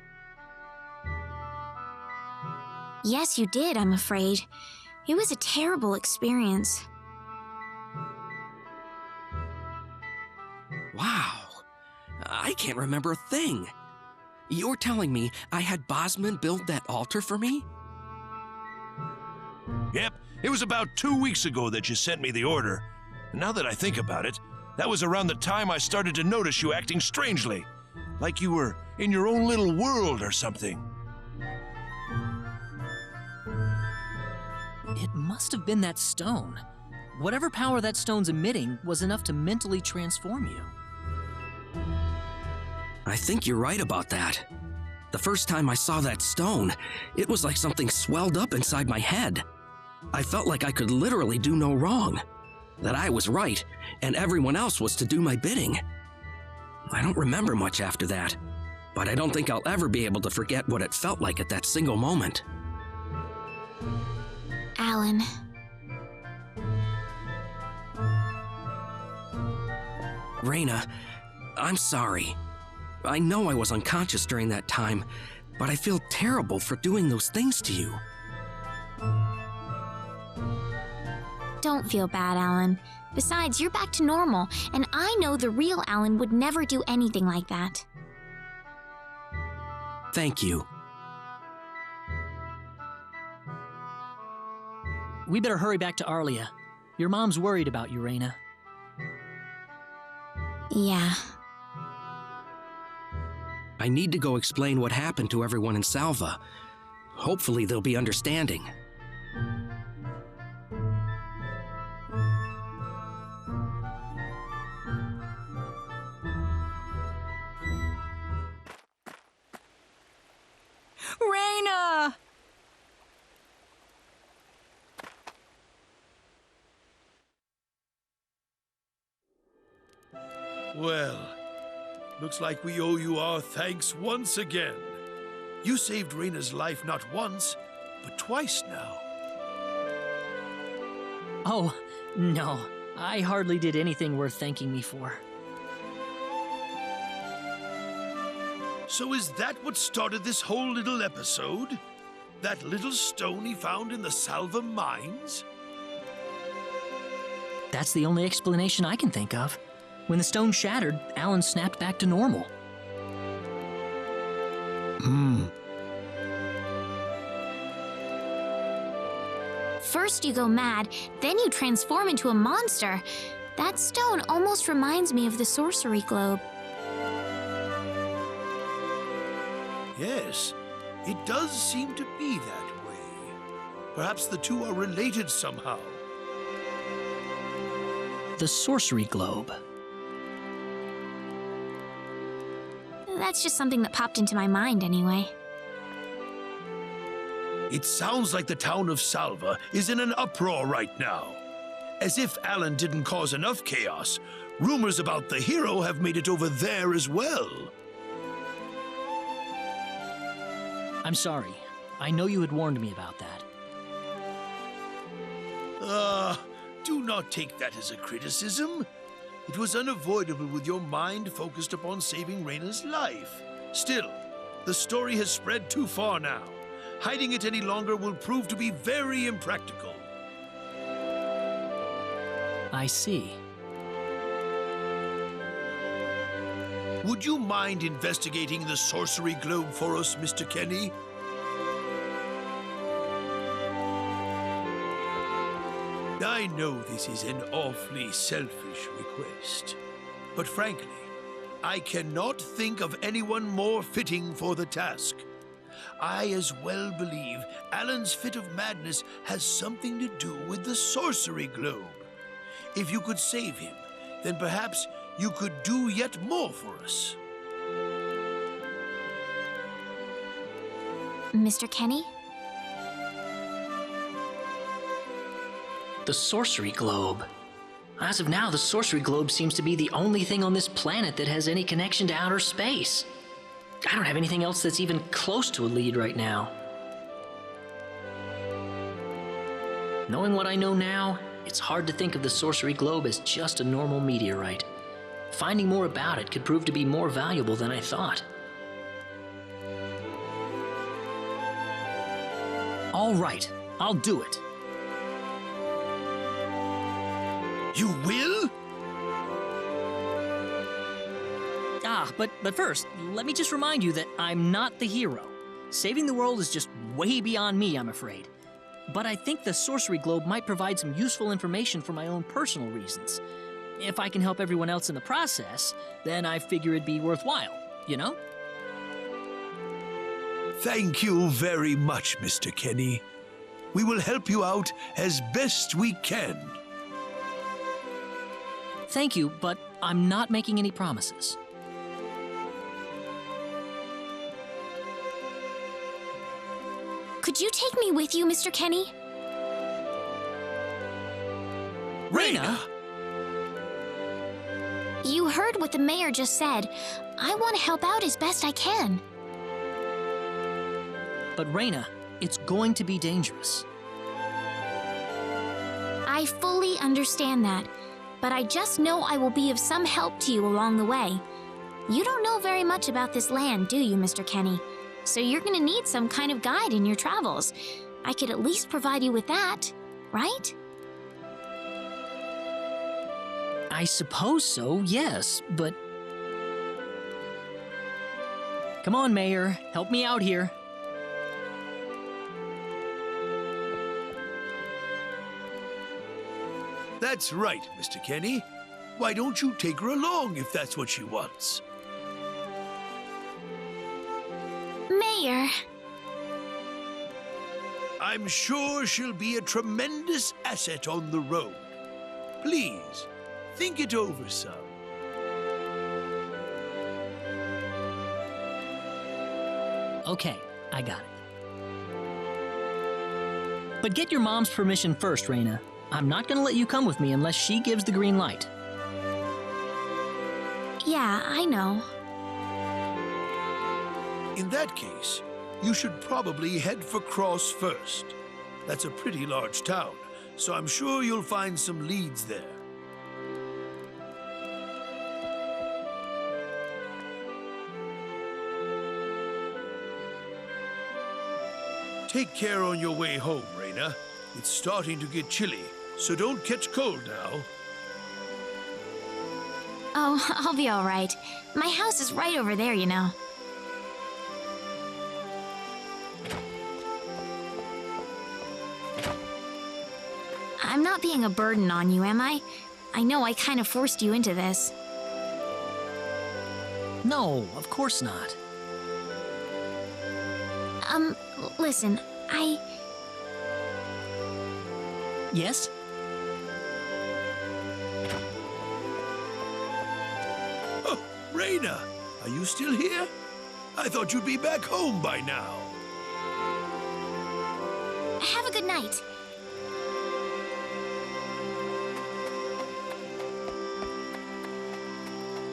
Yes, you did, I'm afraid. It was a terrible experience. Wow. I can't remember a thing. You're telling me I had Bosman build that altar for me? Yep, it was about 2 weeks ago that you sent me the order. And now that I think about it, that was around the time I started to notice you acting strangely. Like you were in your own little world or something. It must have been that stone. Whatever power that stone's emitting was enough to mentally transform you. I think you're right about that. The first time I saw that stone, it was like something swelled up inside my head. I felt like I could literally do no wrong. That I was right, and everyone else was to do my bidding. I don't remember much after that, but I don't think I'll ever be able to forget what it felt like at that single moment. Alan. Reyna, I'm sorry. I know I was unconscious during that time, but I feel terrible for doing those things to you. Don't feel bad, Alan. Besides, you're back to normal, and I know the real Alan would never do anything like that. Thank you. We better hurry back to Arlia. Your mom's worried about you, Reyna. Yeah. I need to go explain what happened to everyone in Salva. Hopefully they'll be understanding. Reyna! Well, looks like we owe you our thanks once again. You saved Reyna's life not once, but twice now. Oh, no. I hardly did anything worth thanking me for. So is that what started this whole little episode? That little stone he found in the Salva mines? That's the only explanation I can think of. When the stone shattered, Alan snapped back to normal. First you go mad, then you transform into a monster. That stone almost reminds me of the sorcery globe. Yes, it does seem to be that way. Perhaps the two are related somehow. The sorcery globe. That's just something that popped into my mind anyway. It sounds like the town of Salva is in an uproar right now. As if Alan didn't cause enough chaos, rumors about the hero have made it over there as well. I'm sorry. I know you had warned me about that. Do not take that as a criticism. It was unavoidable with your mind focused upon saving Reyna's life. Still, the story has spread too far now. Hiding it any longer will prove to be very impractical. I see. Would you mind investigating the sorcery globe for us, Mr. Kenny? I know this is an awfully selfish request, but frankly, I cannot think of anyone more fitting for the task. I as well believe Alan's fit of madness has something to do with the sorcery globe. If you could save him, then perhaps you could do yet more for us. Mr. Kenny? The sorcery globe. As of now, the sorcery globe seems to be the only thing on this planet that has any connection to outer space. I don't have anything else that's even close to a lead right now. Knowing what I know now, it's hard to think of the sorcery globe as just a normal meteorite. Finding more about it could prove to be more valuable than I thought. All right, I'll do it. You will? But first, let me just remind you that I'm not the hero. Saving the world is just way beyond me, I'm afraid. But I think the sorcery globe might provide some useful information for my own personal reasons. If I can help everyone else in the process, then I figure it'd be worthwhile, you know? Thank you very much, Mr. Kenny. We will help you out as best we can. Thank you, but I'm not making any promises. Could you take me with you, Mr. Kenny? Raina! You heard what the mayor just said. I want to help out as best I can. But Raina, it's going to be dangerous. I fully understand that, but I just know I will be of some help to you along the way. You don't know very much about this land, do you, Mr. Kenny? So you're gonna need some kind of guide in your travels. I could at least provide you with that, right? I suppose so, yes, but... Come on, Mayor, help me out here. That's right, Mr. Kenny. Why don't you take her along if that's what she wants? Mayor. I'm sure she'll be a tremendous asset on the road. Please, think it over some. Okay, I got it. But get your mom's permission first, Raina. I'm not gonna let you come with me unless she gives the green light. Yeah, I know. In that case, you should probably head for Cross first. That's a pretty large town, so I'm sure you'll find some leads there. Take care on your way home, Raina. It's starting to get chilly, so don't catch cold now. Oh, I'll be all right. My house is right over there, you know. I'm not being a burden on you, am I? I know I kind of forced you into this. No, of course not. Listen, Yes? Oh, Raina, are you still here? I thought you'd be back home by now. Have a good night.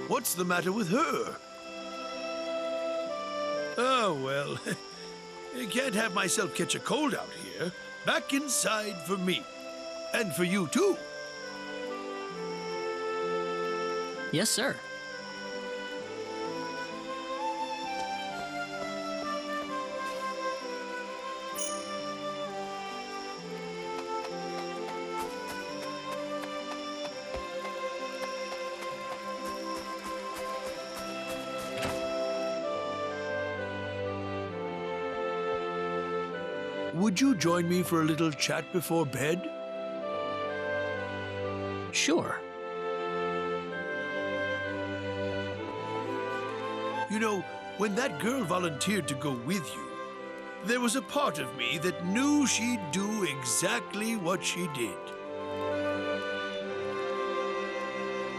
What's the matter with her? Oh, well, I can't have myself catch a cold out here. Back inside for me. And for you, too. Yes, sir. Would you join me for a little chat before bed? Sure. You know, when that girl volunteered to go with you, there was a part of me that knew she'd do exactly what she did.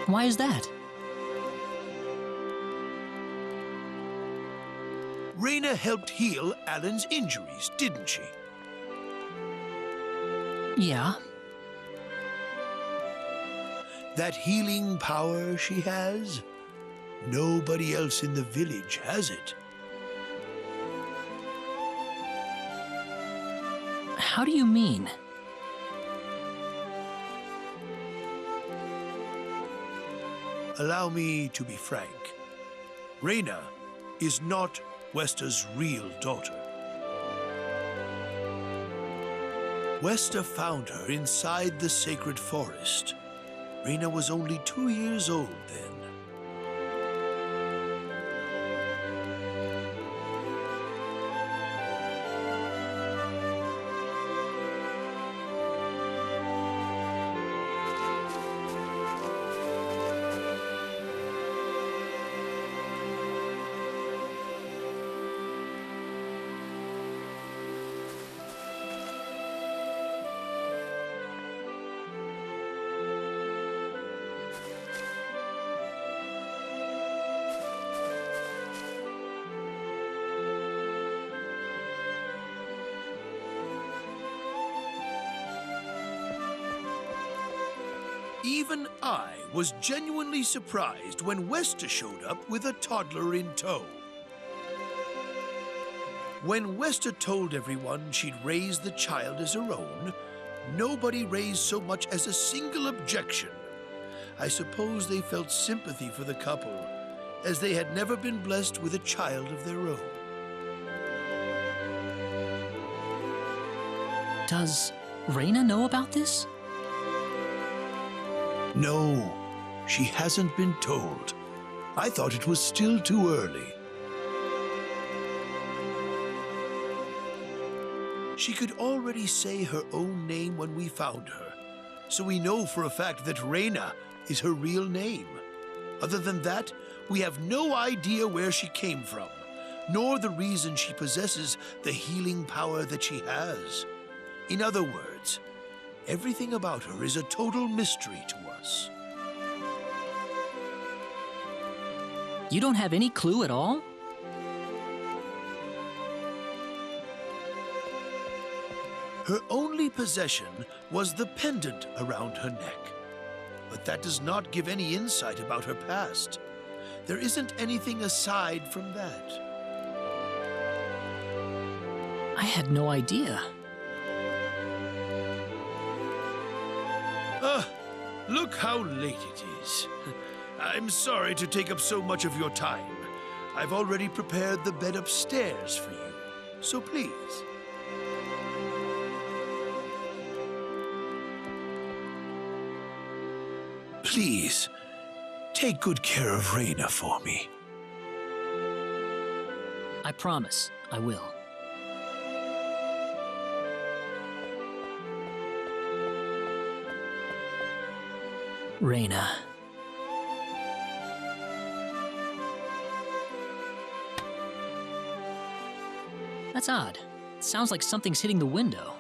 Why is that? Raina helped heal Alan's injuries, didn't she? Yeah. That healing power she has, nobody else in the village has it. How do you mean? Allow me to be frank. Raina is not Wester's real daughter. Westa found her inside the sacred forest. Reyna was only 2 years old then. Even I was genuinely surprised when Westa showed up with a toddler in tow. When Westa told everyone she'd raised the child as her own, nobody raised so much as a single objection. I suppose they felt sympathy for the couple, as they had never been blessed with a child of their own. Does Reyna know about this? No, she hasn't been told. I thought it was still too early. She could already say her own name when we found her, so we know for a fact that Reyna is her real name. Other than that, we have no idea where she came from, nor the reason she possesses the healing power that she has. In other words, everything about her is a total mystery to us. You don't have any clue at all? Her only possession was the pendant around her neck. But that does not give any insight about her past. There isn't anything aside from that. I had no idea. Look how late it is. I'm sorry to take up so much of your time. I've already prepared the bed upstairs for you, so please. Please, take good care of Reyna for me. I promise, I will. Reyna. That's odd. It sounds like something's hitting the window.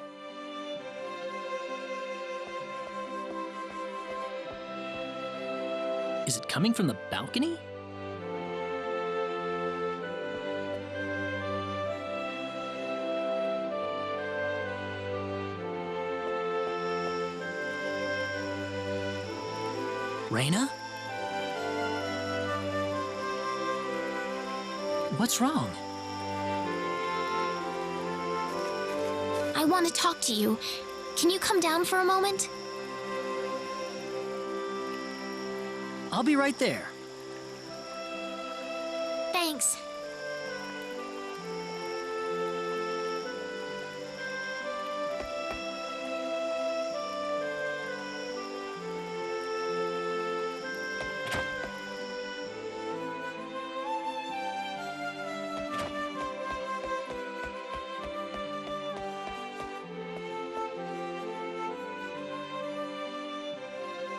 Is it coming from the balcony? Reyna? What's wrong? I want to talk to you. Can you come down for a moment? I'll be right there. Thanks.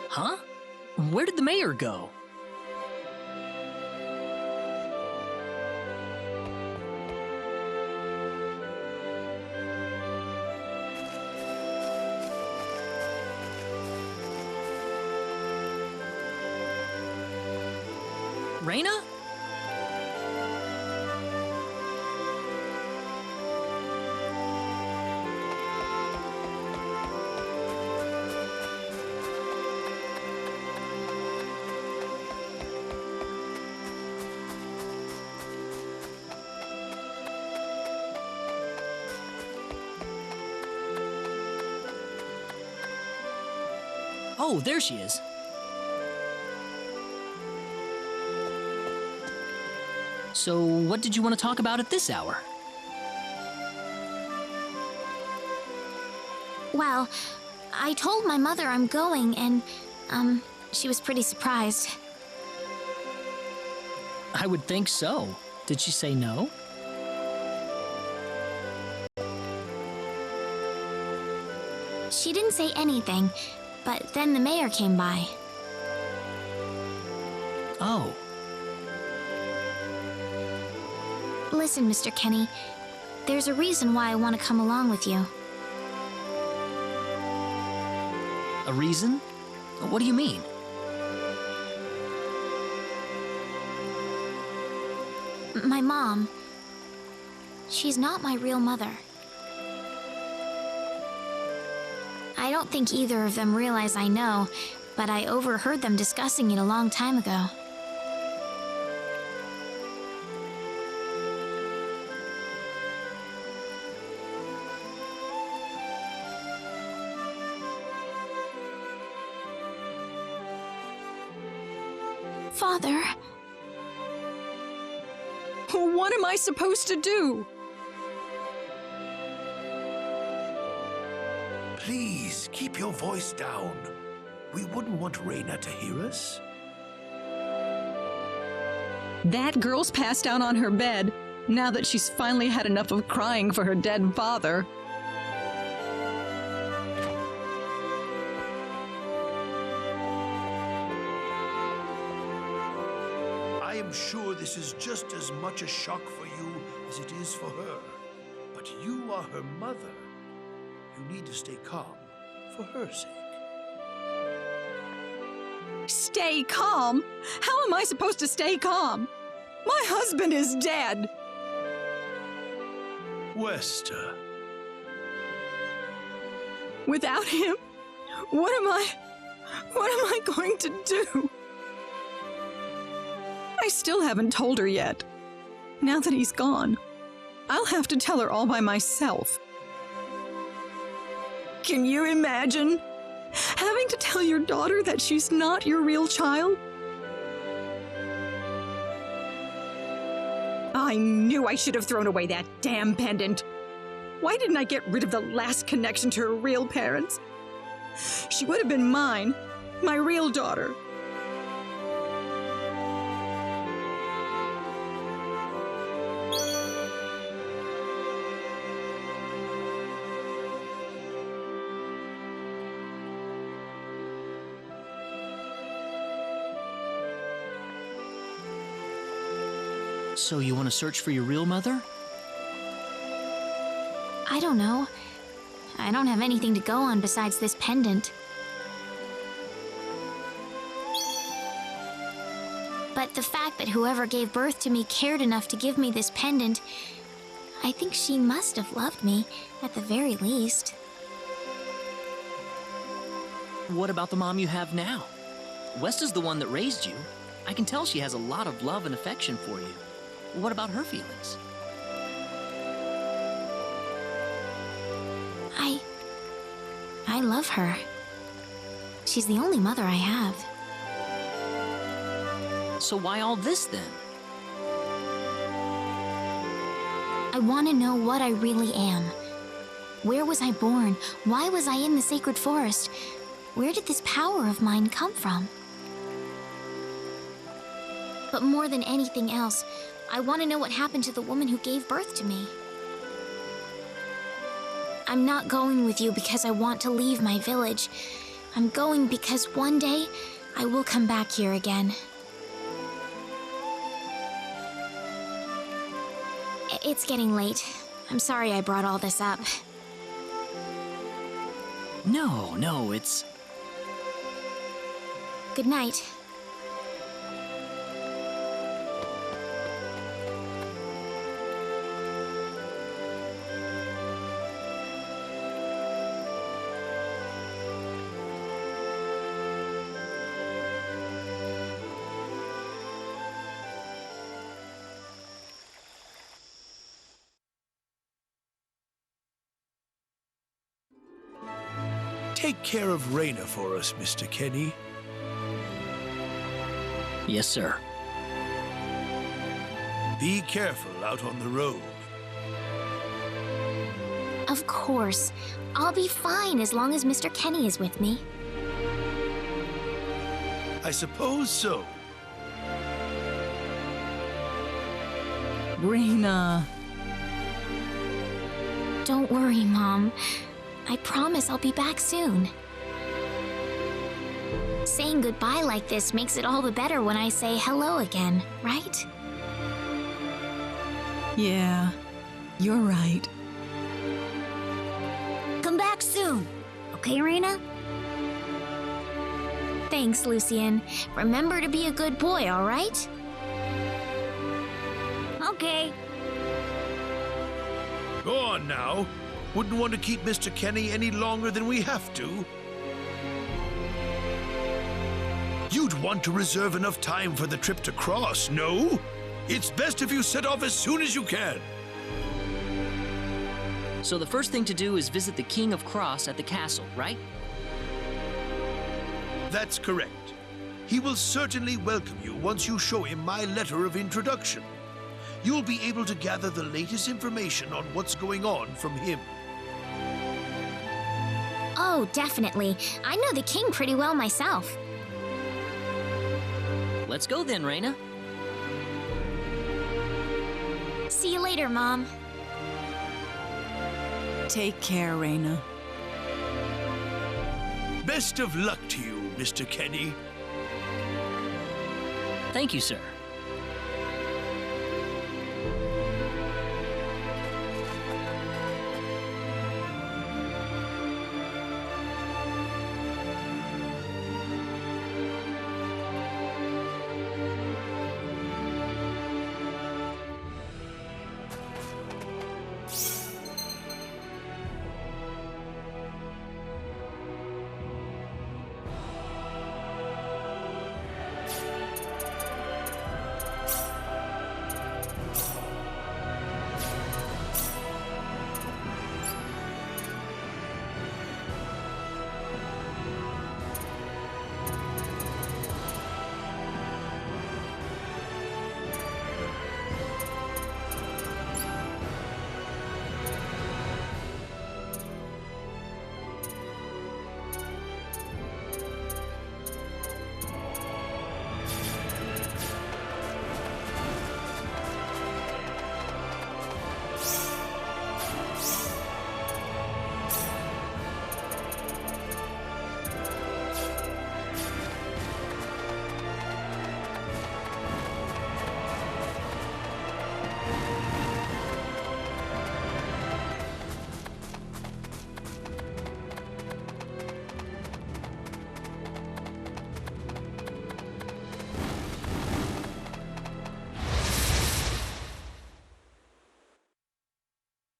Huh? Where did the mayor go? Reyna? Oh, there she is. So, what did you want to talk about at this hour? Well, I told my mother I'm going, and, she was pretty surprised. I would think so. Did she say no? She didn't say anything, but then the mayor came by. Oh. Listen, Mr. Kenny, there's a reason why I want to come along with you. A reason? What do you mean? My mom, she's not my real mother. I don't think either of them realize I know, but I overheard them discussing it a long time ago. Father. What am I supposed to do? Please, keep your voice down. We wouldn't want Raina to hear us. That girl's passed out on her bed, now that she's finally had enough of crying for her dead father. I am sure this is just as much a shock for you as it is for her. But you are her mother. You need to stay calm for her sake. Stay calm? How am I supposed to stay calm? My husband is dead. Westa. Without him, what am I going to do? I still haven't told her yet. Now that he's gone, I'll have to tell her all by myself. Can you imagine having to tell your daughter that she's not your real child? I knew I should have thrown away that damn pendant. Why didn't I get rid of the last connection to her real parents? She would have been mine, my real daughter. So you want to search for your real mother? I don't know. I don't have anything to go on besides this pendant. But the fact that whoever gave birth to me cared enough to give me this pendant, I think she must have loved me, at the very least. What about the mom you have now? Westa's the one that raised you. I can tell she has a lot of love and affection for you. What about her feelings? I love her. She's the only mother I have. So why all this then? I want to know what I really am. Where was I born? Why was I in the sacred forest? Where did this power of mine come from? But more than anything else, I want to know what happened to the woman who gave birth to me. I'm not going with you because I want to leave my village. I'm going because one day I will come back here again. It's getting late. I'm sorry I brought all this up. No, it's... Good night. Take care of Raina for us, Mr. Kenny. Yes, sir. Be careful out on the road. Of course. I'll be fine as long as Mr. Kenny is with me. I suppose so. Raina. Don't worry, Mom. I promise I'll be back soon. Saying goodbye like this makes it all the better when I say hello again, right? Yeah, you're right. Come back soon. Okay, Raina? Thanks, Lucien. Remember to be a good boy, all right? Okay. Go on now. Wouldn't want to keep Mr. Kenny any longer than we have to. You'd want to reserve enough time for the trip to Cross, no? It's best if you set off as soon as you can. So the first thing to do is visit the King of Cross at the castle, right? That's correct. He will certainly welcome you once you show him my letter of introduction. You'll be able to gather the latest information on what's going on from him. Oh, definitely. I know the king pretty well myself. Let's go then, Raina. See you later, Mom. Take care, Raina. Best of luck to you, Mr. Kenny. Thank you, sir.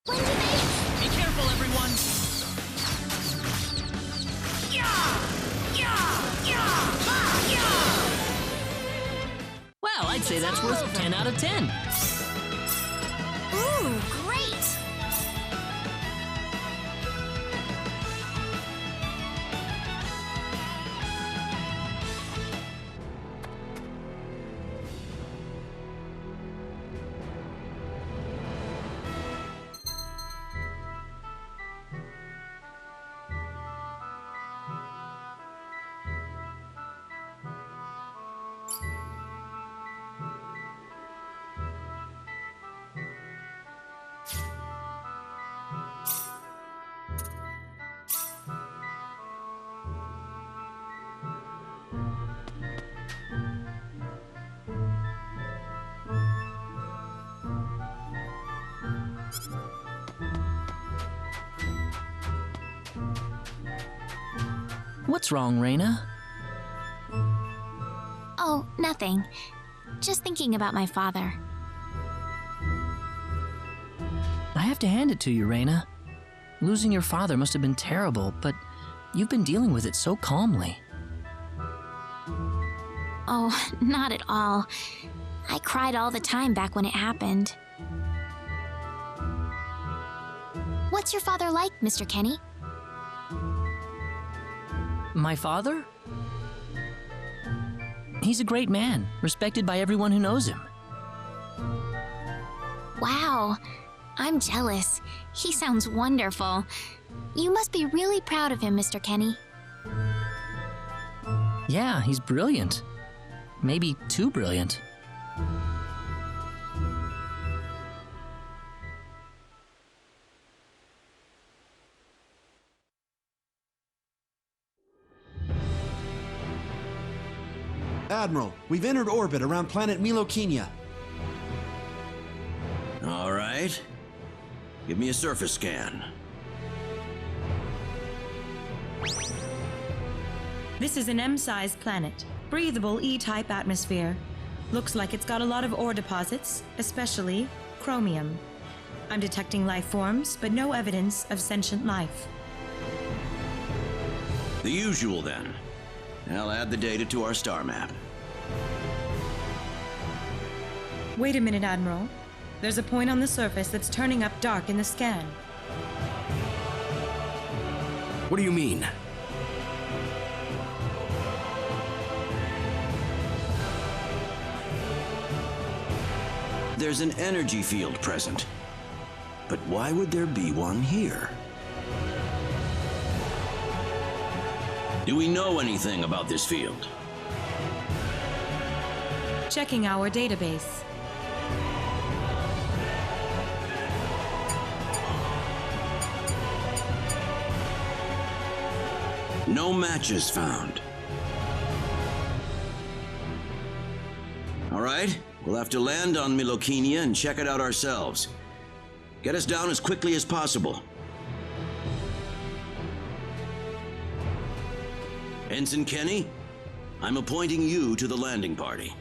Be careful, everyone! Well, I'd say that's worth 10 out of 10. Ooh, great! What's wrong, Raina? Oh, nothing. Just thinking about my father. I have to hand it to you, Raina. Losing your father must have been terrible, but you've been dealing with it so calmly. Oh, not at all. I cried all the time back when it happened. What's your father like, Mr. Kenny? My father? He's a great man, respected by everyone who knows him. Wow. I'm jealous. He sounds wonderful. You must be really proud of him, Mr. Kenny. Yeah, he's brilliant. Maybe too brilliant. Admiral, we've entered orbit around planet Milokenia. All right. Give me a surface scan. This is an M-sized planet. Breathable E-type atmosphere. Looks like it's got a lot of ore deposits, especially chromium. I'm detecting life forms, but no evidence of sentient life. The usual, then. I'll add the data to our star map. Wait a minute, Admiral. There's a point on the surface that's turning up dark in the scan. What do you mean? There's an energy field present. But why would there be one here? Do we know anything about this field? Checking our database. No matches found. All right, we'll have to land on Milokenia and check it out ourselves. Get us down as quickly as possible. Ensign Kenny, I'm appointing you to the landing party.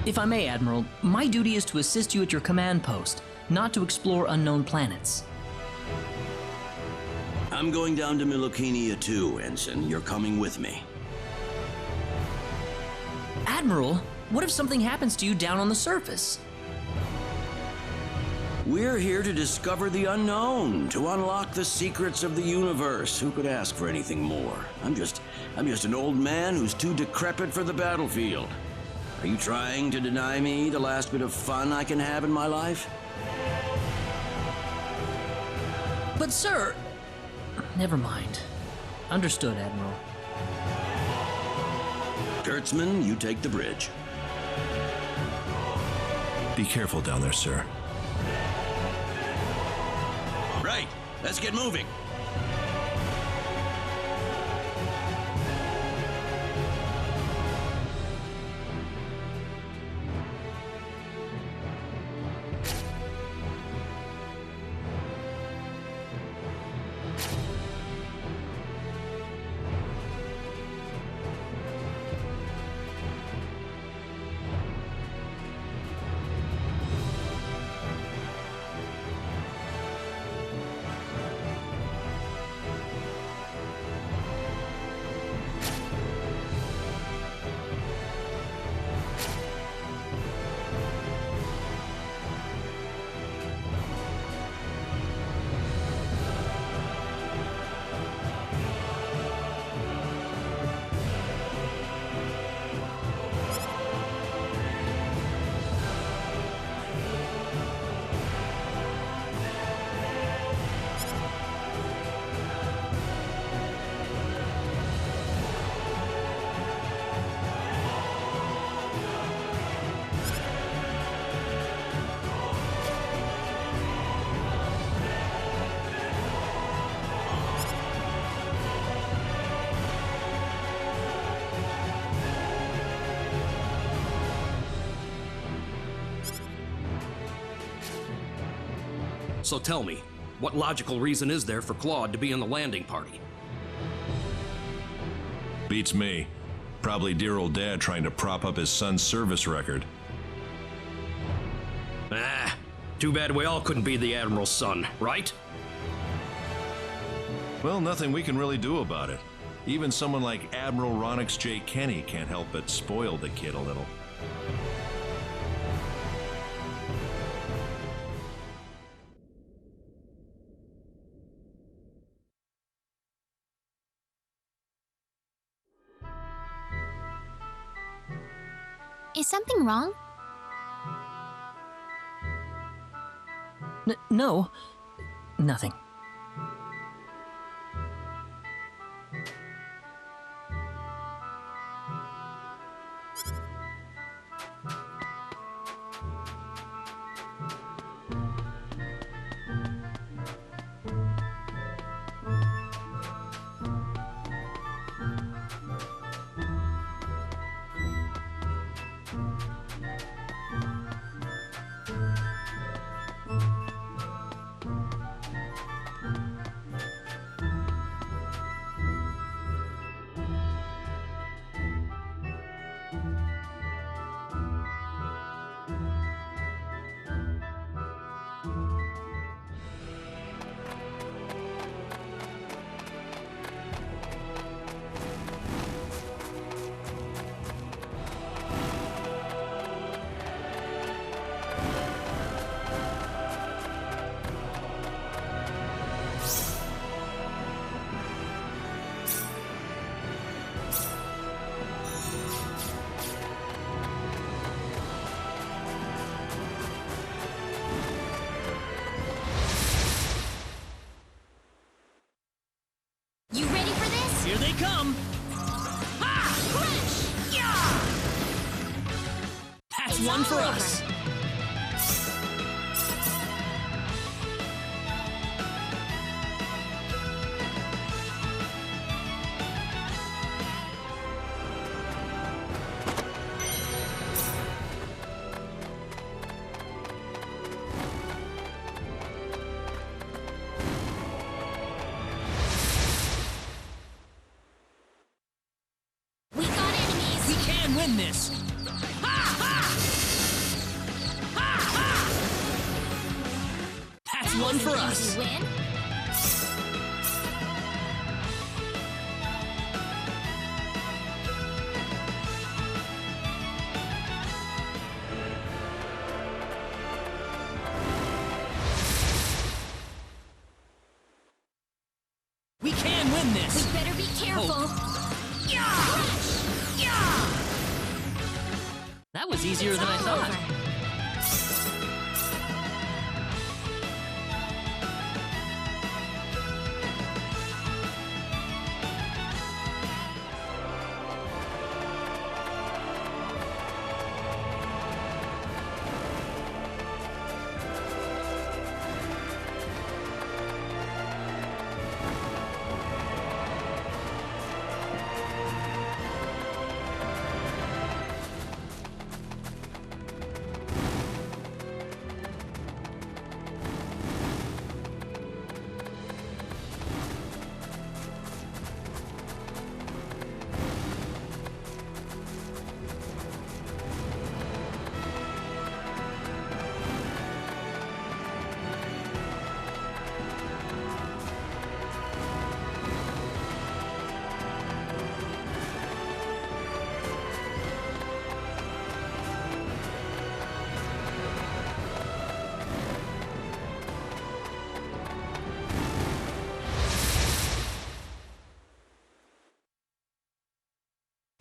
If I may, Admiral, my duty is to assist you at your command post, not to explore unknown planets. I'm going down to Milokenia too, Ensign. You're coming with me. Admiral, what if something happens to you down on the surface? We're here to discover the unknown, to unlock the secrets of the universe. Who could ask for anything more? I'm just an old man who's too decrepit for the battlefield. Are you trying to deny me the last bit of fun I can have in my life? But sir... Never mind. Understood, Admiral. Kurtzman, you take the bridge. Be careful down there, sir. Right, let's get moving. So tell me, what logical reason is there for Claude to be in the landing party? Beats me. Probably dear old dad trying to prop up his son's service record. Ah, too bad we all couldn't be the Admiral's son, right? Well, nothing we can really do about it. Even someone like Admiral Ronix J. Kenny can't help but spoil the kid a little. Is something wrong? No. Nothing. You ready for this? Here they come! That's one for us! We got enemies! We can win this! That's one for us! You win? We can win this! We better be careful! That was easier than I thought.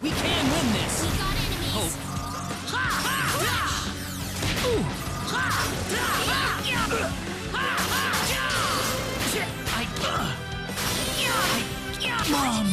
We can win this! We got enemies! Mom!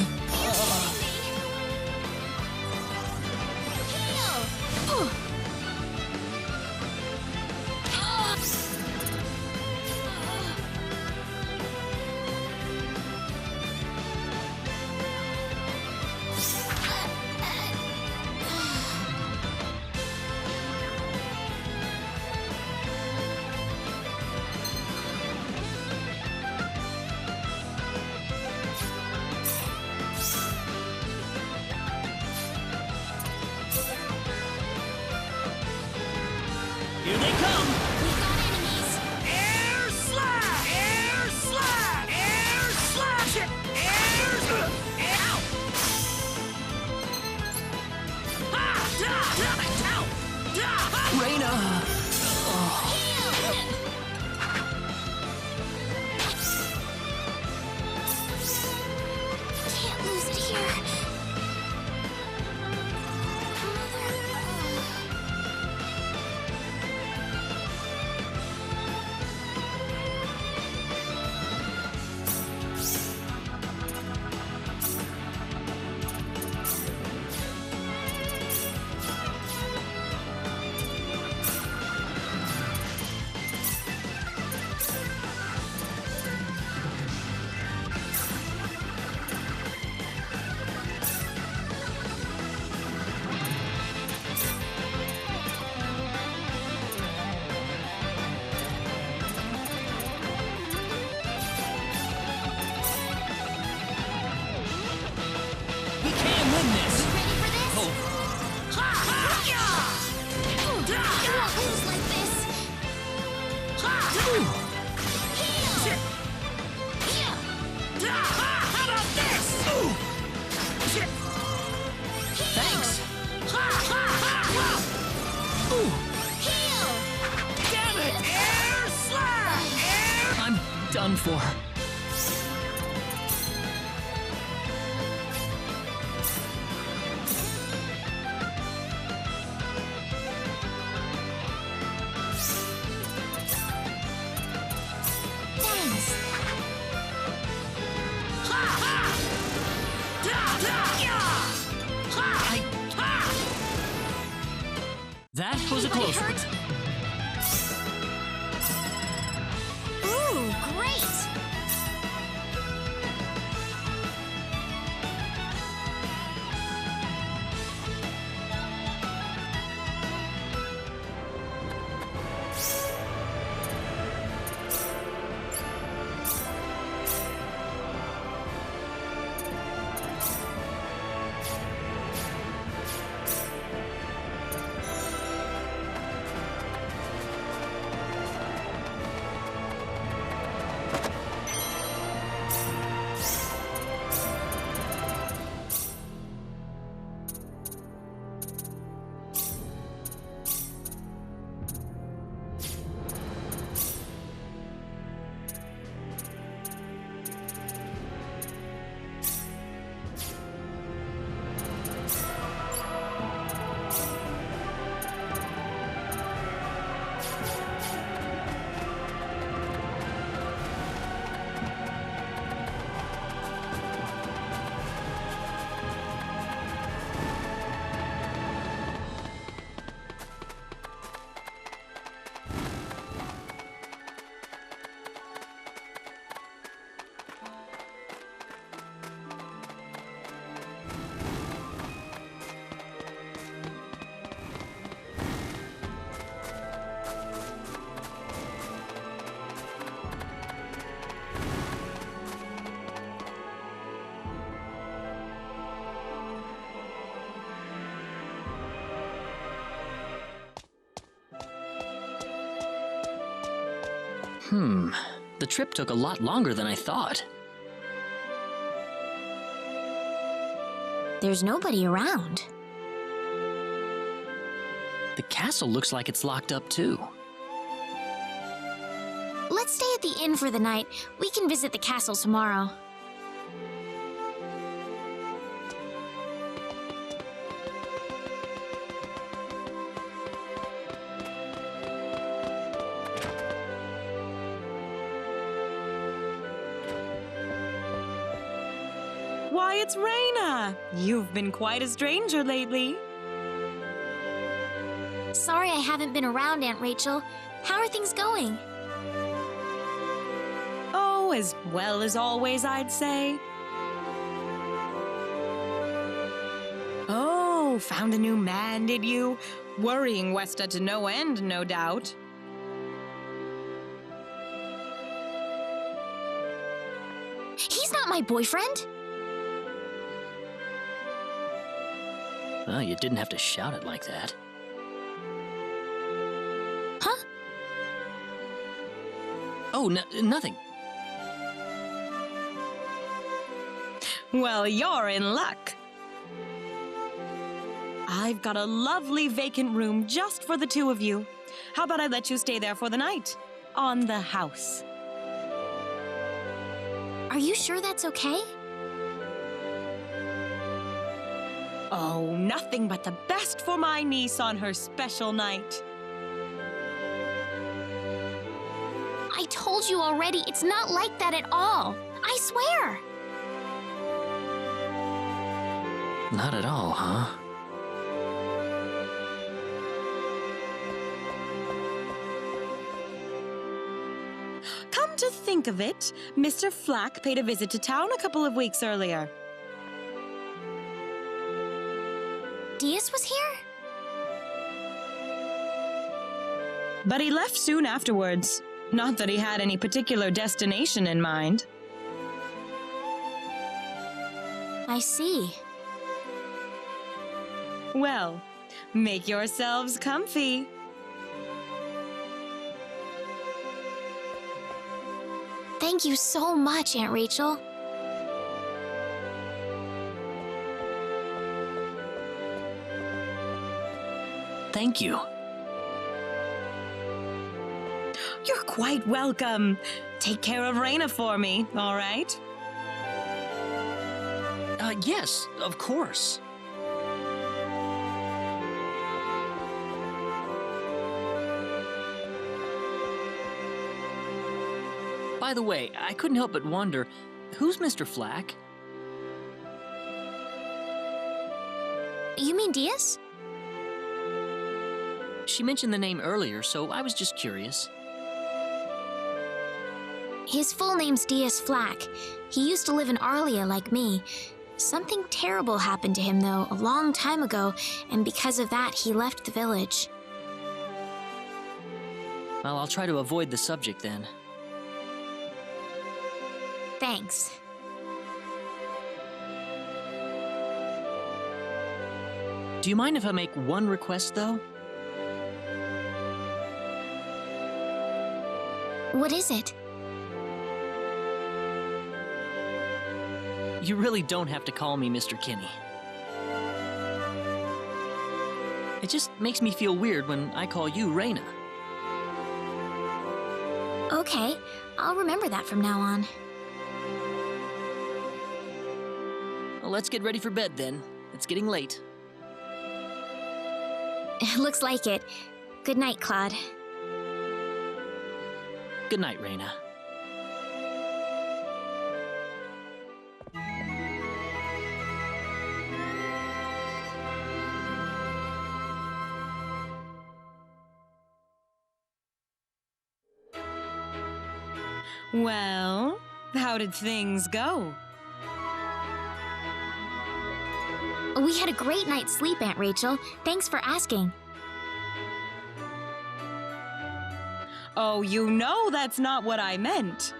Here they come! We got enemies! Air slash! Air slash! Air slash! Air ow! Ha! Da! Ow! Da! Reyna! Can't lose it here. done for. That was a close one. Ooh, great! The trip took a lot longer than I thought. There's nobody around. The castle looks like it's locked up too. Let's stay at the inn for the night. We can visit the castle tomorrow. Why, it's Raina! You've been quite a stranger lately. Sorry I haven't been around, Aunt Rachel. How are things going? Oh, as well as always, I'd say. Oh, found a new man, did you? Worrying Westa to no end, no doubt. He's not my boyfriend. Well, you didn't have to shout it like that. Huh? Oh, nothing. Well, you're in luck. I've got a lovely vacant room just for the two of you. How about I let you stay there for the night? On the house. Are you sure that's okay? Oh, nothing but the best for my niece on her special night. I told you already, it's not like that at all. I swear. Not at all, huh? Come to think of it, Mr. Flack paid a visit to town a couple of weeks earlier. Diaz was here? But he left soon afterwards. Not that he had any particular destination in mind. I see. Well, make yourselves comfy. Thank you so much, Aunt Rachel. Thank you. You're quite welcome. Take care of Raina for me, all right? Yes, of course. By the way, I couldn't help but wonder, who's Mr. Flack? You mean Diaz? She mentioned the name earlier, so I was just curious. His full name's Diaz Flack. He used to live in Arlia like me. Something terrible happened to him, though, a long time ago, and because of that, he left the village. Well, I'll try to avoid the subject then. Thanks. Do you mind if I make one request, though? What is it? You really don't have to call me Mr. Kinney. It just makes me feel weird when I call you Raina. Okay, I'll remember that from now on. Well, let's get ready for bed then. It's getting late. Looks like it. Good night, Claude. Good night, Raina. Well, how did things go? We had a great night's sleep, Aunt Rachel. Thanks for asking. Oh, you know that's not what I meant.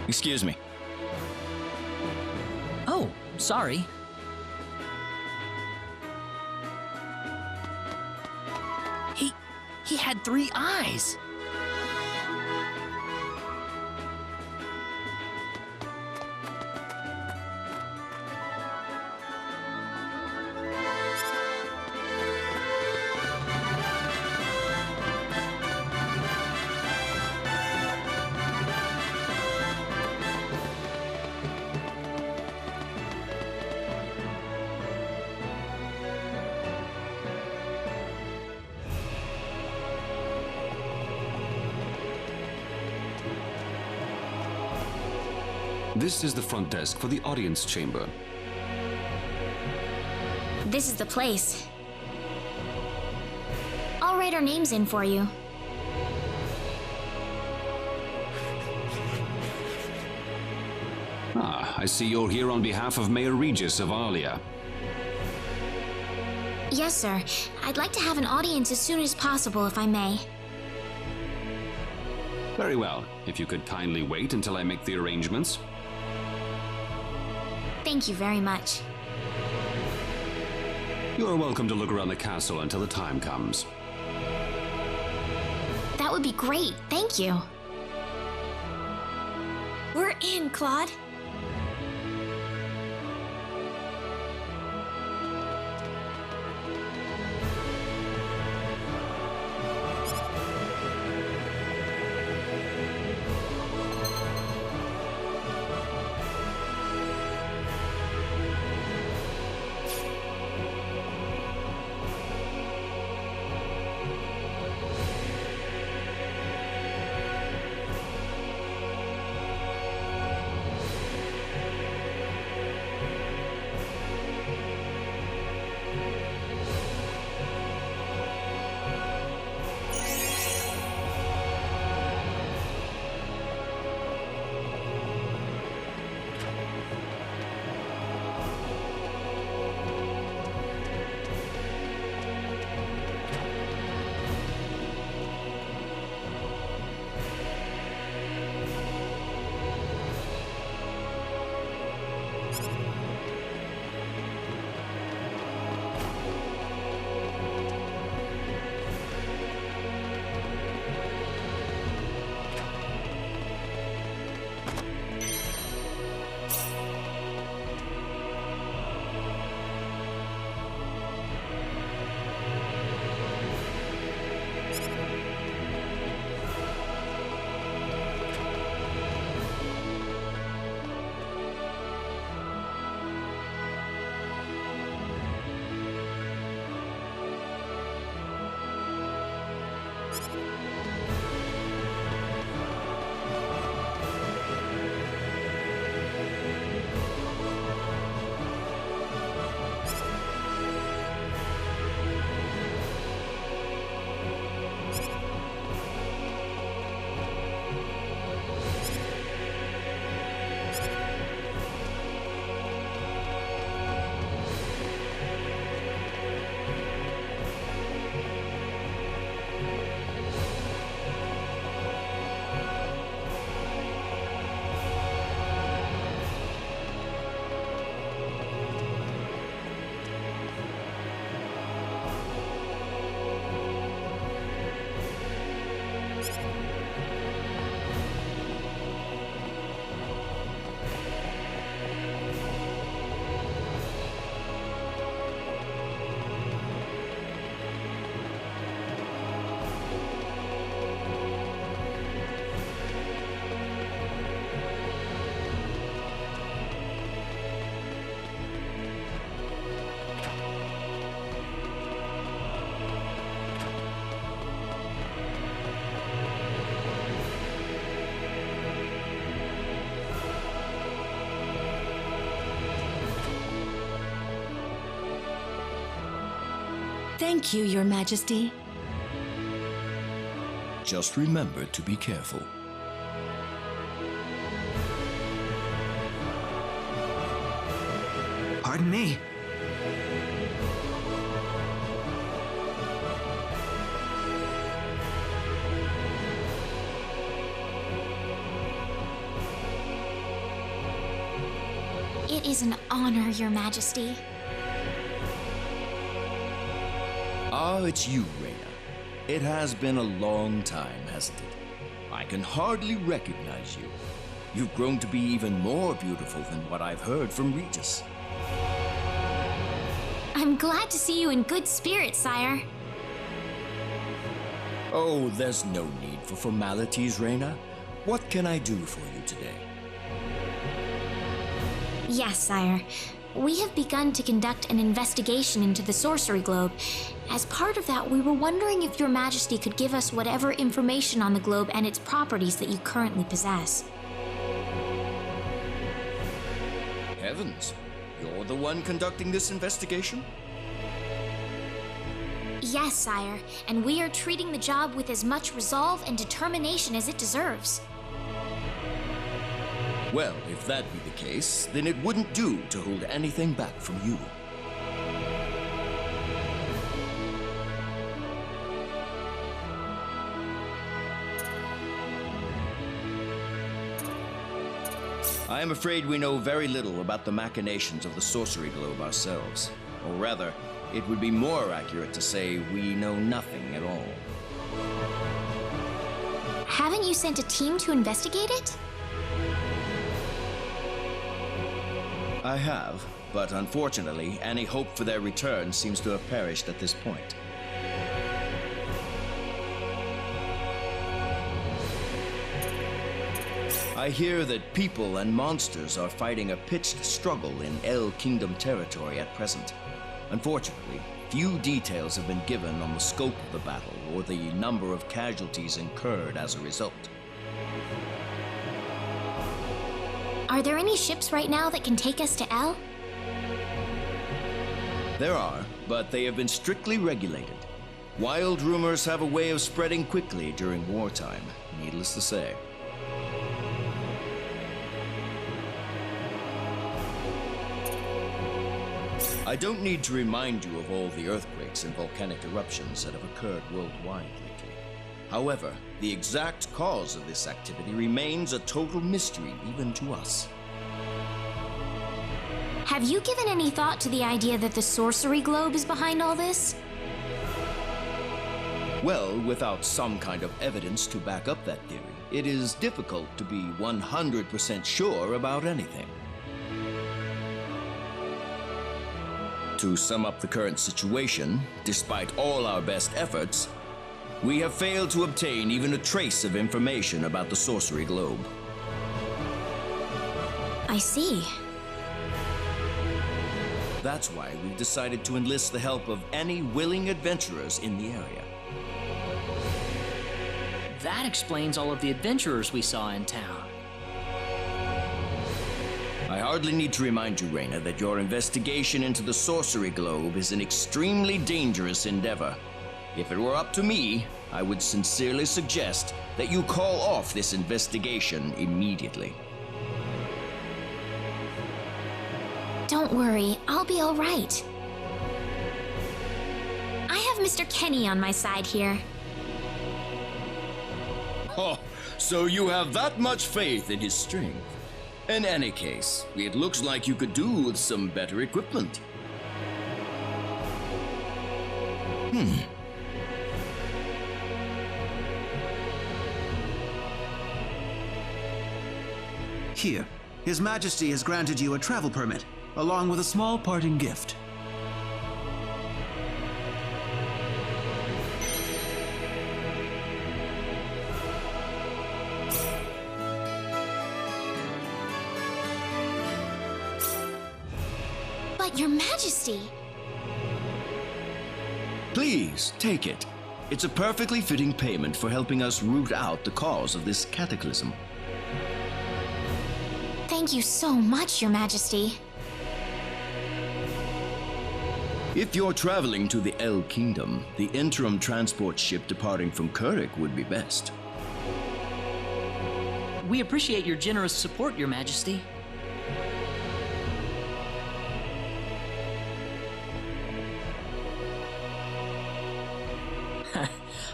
Excuse me. Oh, sorry. He had 3 eyes. This is the front desk for the audience chamber. This is the place. I'll write our names in for you. Ah, I see you're here on behalf of Mayor Regis of Alia. Yes, sir. I'd like to have an audience as soon as possible, if I may. Very well. If you could kindly wait until I make the arrangements. Thank you very much. You're welcome to look around the castle until the time comes. That would be great. Thank you. We're in, Claude. Thank you, Your Majesty. Just remember to be careful. Pardon me. It is an honor, Your Majesty. Ah, it's you, Reyna. It has been a long time, hasn't it? I can hardly recognize you. You've grown to be even more beautiful than what I've heard from Regis. I'm glad to see you in good spirits, sire. Oh, there's no need for formalities, Reyna. What can I do for you today? Yes, sire. We have begun to conduct an investigation into the sorcery globe. As part of that, we were wondering if Your Majesty could give us whatever information on the globe and its properties that you currently possess. heavens. You're the one conducting this investigation? Yes, sire, and we are treating the job with as much resolve and determination as it deserves. Well, if that be the case, then it wouldn't do to hold anything back from you. I am afraid we know very little about the machinations of the sorcery globe ourselves. Or rather, it would be more accurate to say we know nothing at all. Haven't you sent a team to investigate it? I have, but unfortunately, any hope for their return seems to have perished at this point. I hear that people and monsters are fighting a pitched struggle in El Kingdom territory at present. Unfortunately, few details have been given on the scope of the battle or the number of casualties incurred as a result. Are there any ships right now that can take us to El? There are, but they have been strictly regulated. Wild rumors have a way of spreading quickly during wartime, needless to say. I don't need to remind you of all the earthquakes and volcanic eruptions that have occurred worldwide lately. However, the exact cause of this activity remains a total mystery even to us. Have you given any thought to the idea that the sorcery globe is behind all this? Well, without some kind of evidence to back up that theory, it is difficult to be 100% sure about anything. To sum up the current situation, despite all our best efforts, we have failed to obtain even a trace of information about the sorcery globe. I see. That's why we've decided to enlist the help of any willing adventurers in the area. That explains all of the adventurers we saw in town. I hardly need to remind you, Reyna, that your investigation into the sorcery globe is an extremely dangerous endeavor. If it were up to me, I would sincerely suggest that you call off this investigation immediately. Don't worry, I'll be all right. I have Mr. Kenny on my side here. Oh, so you have that much faith in his strength? In any case, it looks like you could do with some better equipment. Here, His Majesty has granted you a travel permit, along with a small parting gift. But Your Majesty! Please, take it. It's a perfectly fitting payment for helping us root out the cause of this cataclysm. Thank you so much, Your Majesty. If you're traveling to the El Kingdom, the interim transport ship departing from Kurik would be best. We appreciate your generous support, Your Majesty.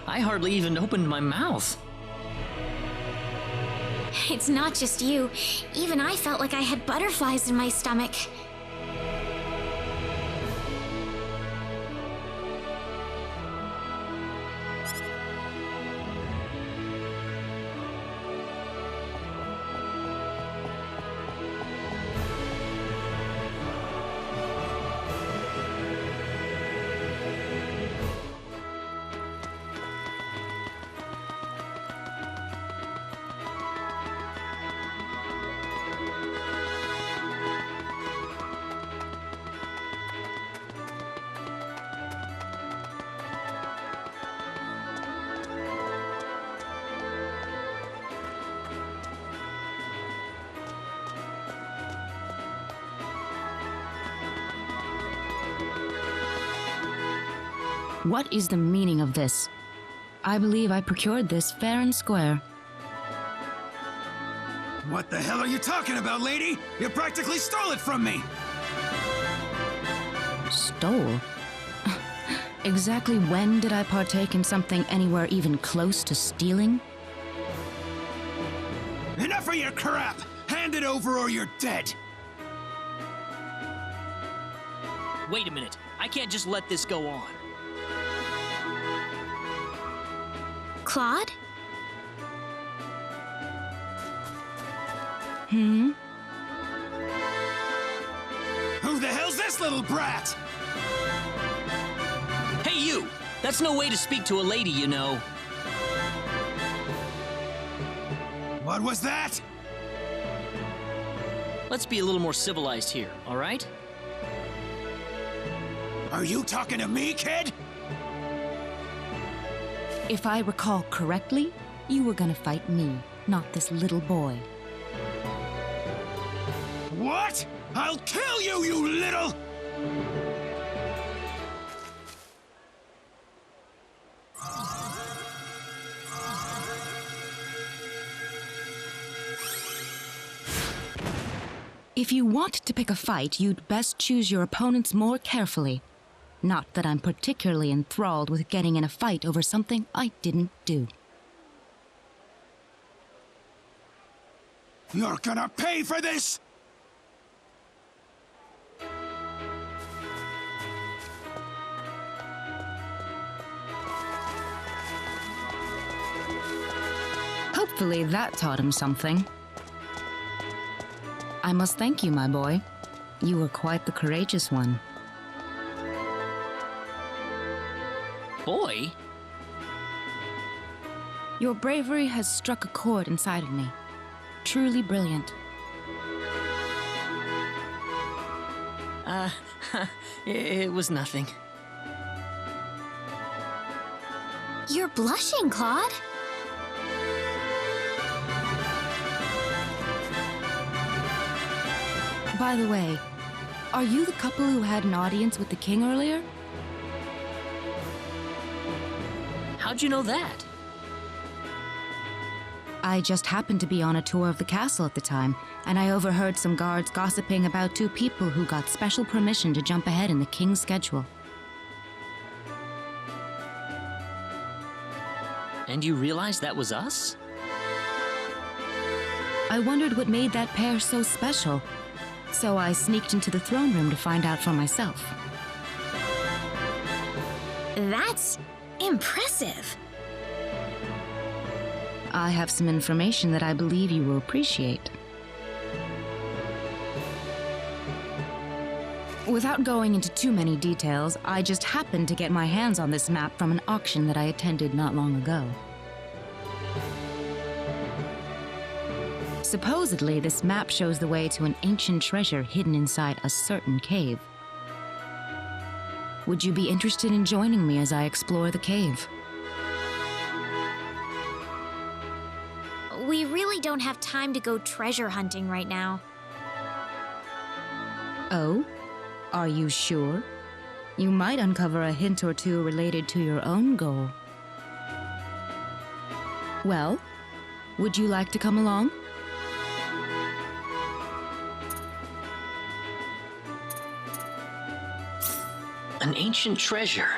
I hardly even opened my mouth. It's not just you. Even I felt like I had butterflies in my stomach. What is the meaning of this? I believe I procured this fair and square. What the hell are you talking about, lady? You practically stole it from me! Stole? Exactly when did I partake in something anywhere even close to stealing? Enough of your crap! Hand it over or you're dead! Wait a minute. I can't just let this go on. Claude? Hmm? Who the hell's this little brat? Hey, you! That's no way to speak to a lady, you know. What was that? Let's be a little more civilized here, all right? Are you talking to me, kid? If I recall correctly, you were gonna fight me, not this little boy. What? I'll kill you, you little... If you want to pick a fight, you'd best choose your opponents more carefully. Not that I'm particularly enthralled with getting in a fight over something I didn't do. You're gonna pay for this! Hopefully that taught him something. I must thank you, my boy. You were quite the courageous one. Boy? Your bravery has struck a chord inside of me. Truly brilliant. It was nothing. You're blushing, Claude. By the way, are you the couple who had an audience with the king earlier? How'd you know that? I just happened to be on a tour of the castle at the time, and I overheard some guards gossiping about two people who got special permission to jump ahead in the king's schedule. And you realized that was us? I wondered what made that pair so special, so I sneaked into the throne room to find out for myself. That's impressive. I have some information that I believe you will appreciate. Without going into too many details, I just happened to get my hands on this map from an auction that I attended not long ago. Supposedly, this map shows the way to an ancient treasure hidden inside a certain cave. Would you be interested in joining me as I explore the cave? We really don't have time to go treasure hunting right now. Oh? Are you sure? You might uncover a hint or two related to your own goal. Well, would you like to come along? An ancient treasure.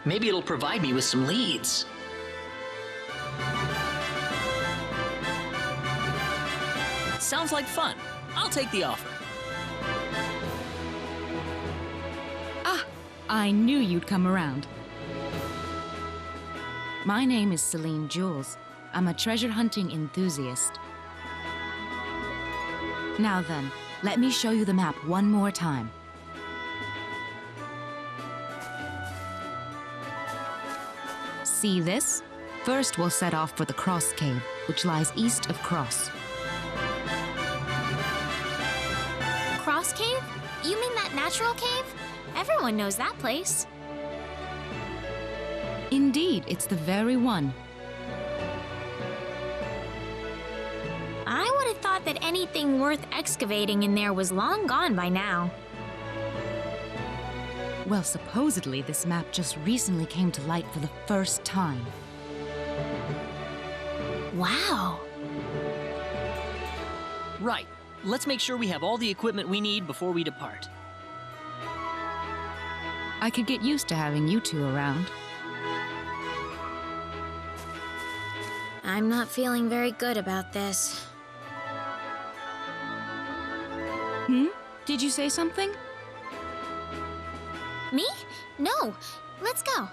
Maybe it'll provide me with some leads. Sounds like fun. I'll take the offer. Ah, I knew you'd come around. My name is Celine Jules. I'm a treasure hunting enthusiast. Now then, let me show you the map one more time. See this? First, we'll set off for the Cross Cave, which lies east of Cross. Cross Cave? You mean that natural cave? Everyone knows that place. Indeed, it's the very one. I would have thought that anything worth excavating in there was long gone by now. Well, supposedly this map just recently came to light for the first time. Wow. Right. Let's make sure we have all the equipment we need before we depart. I could get used to having you two around. I'm not feeling very good about this. Did you say something? Me? No. Let's go.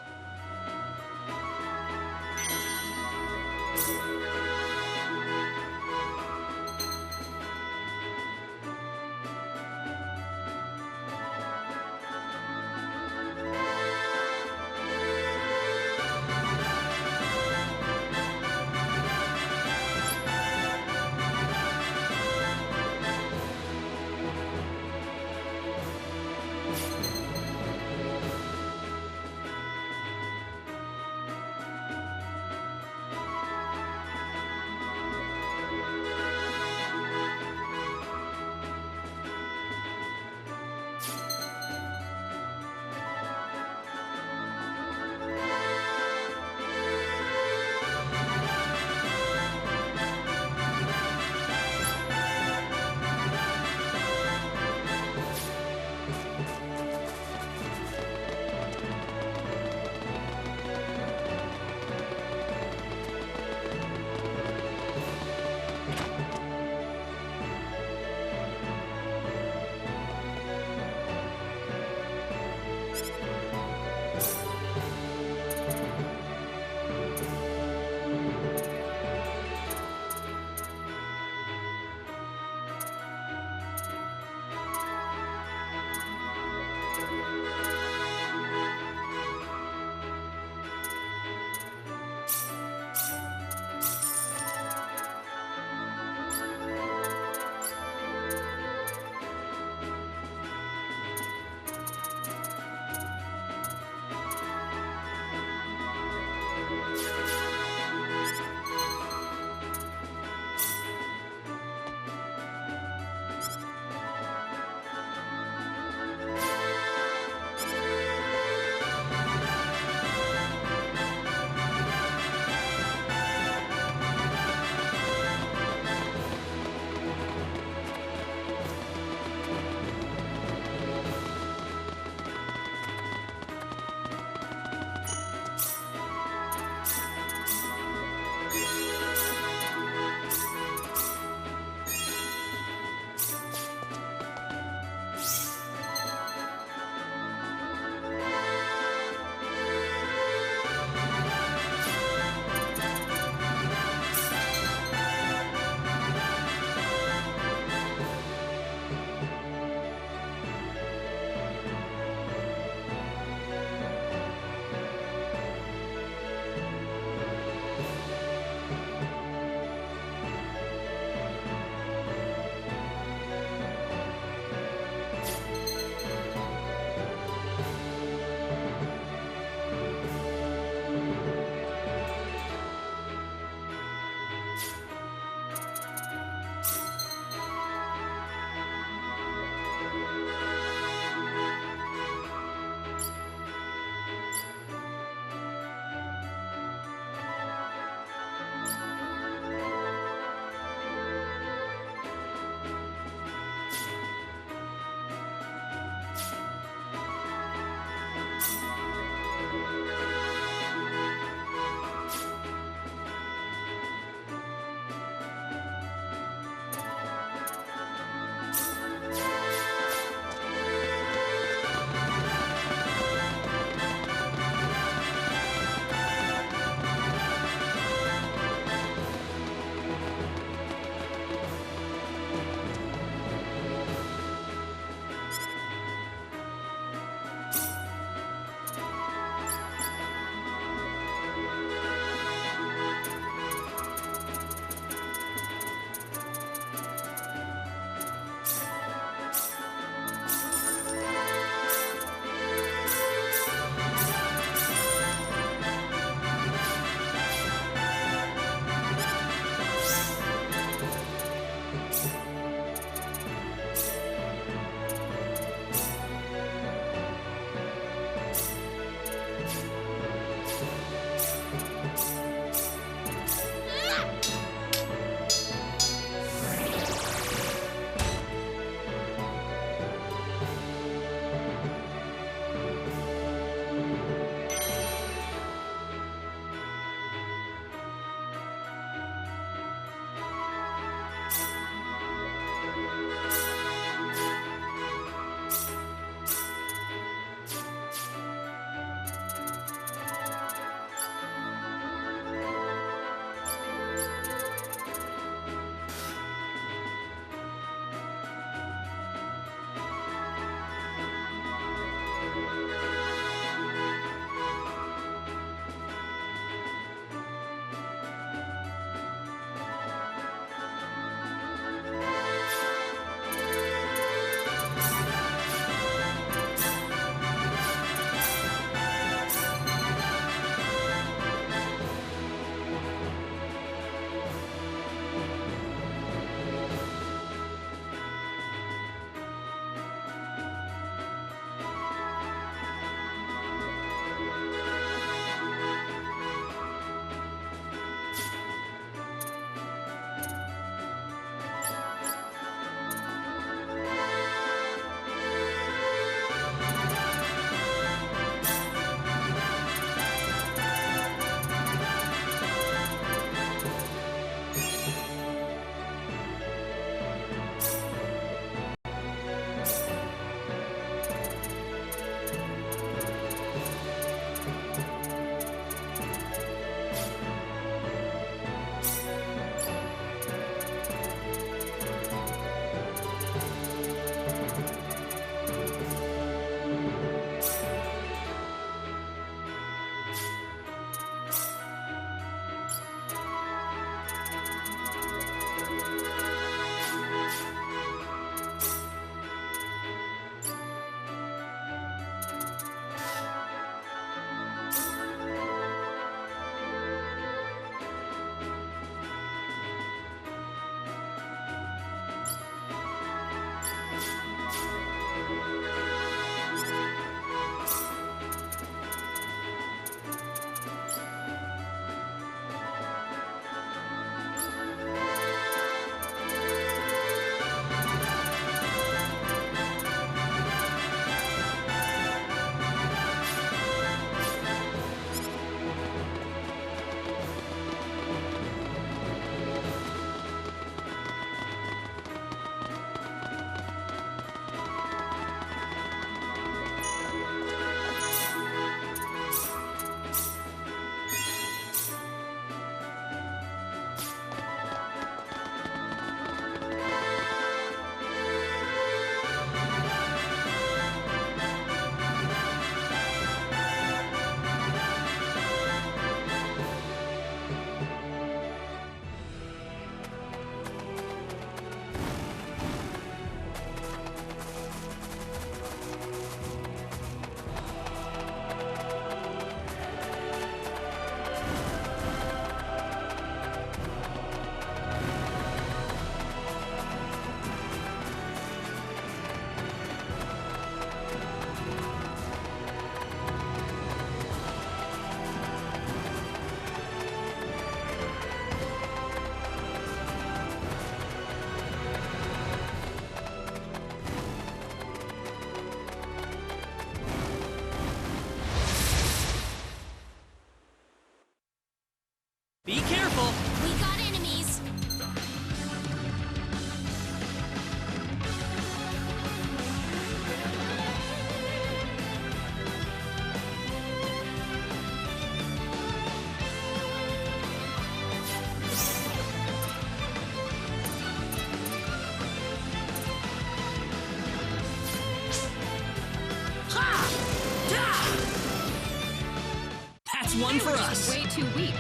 one for us. Way too weak.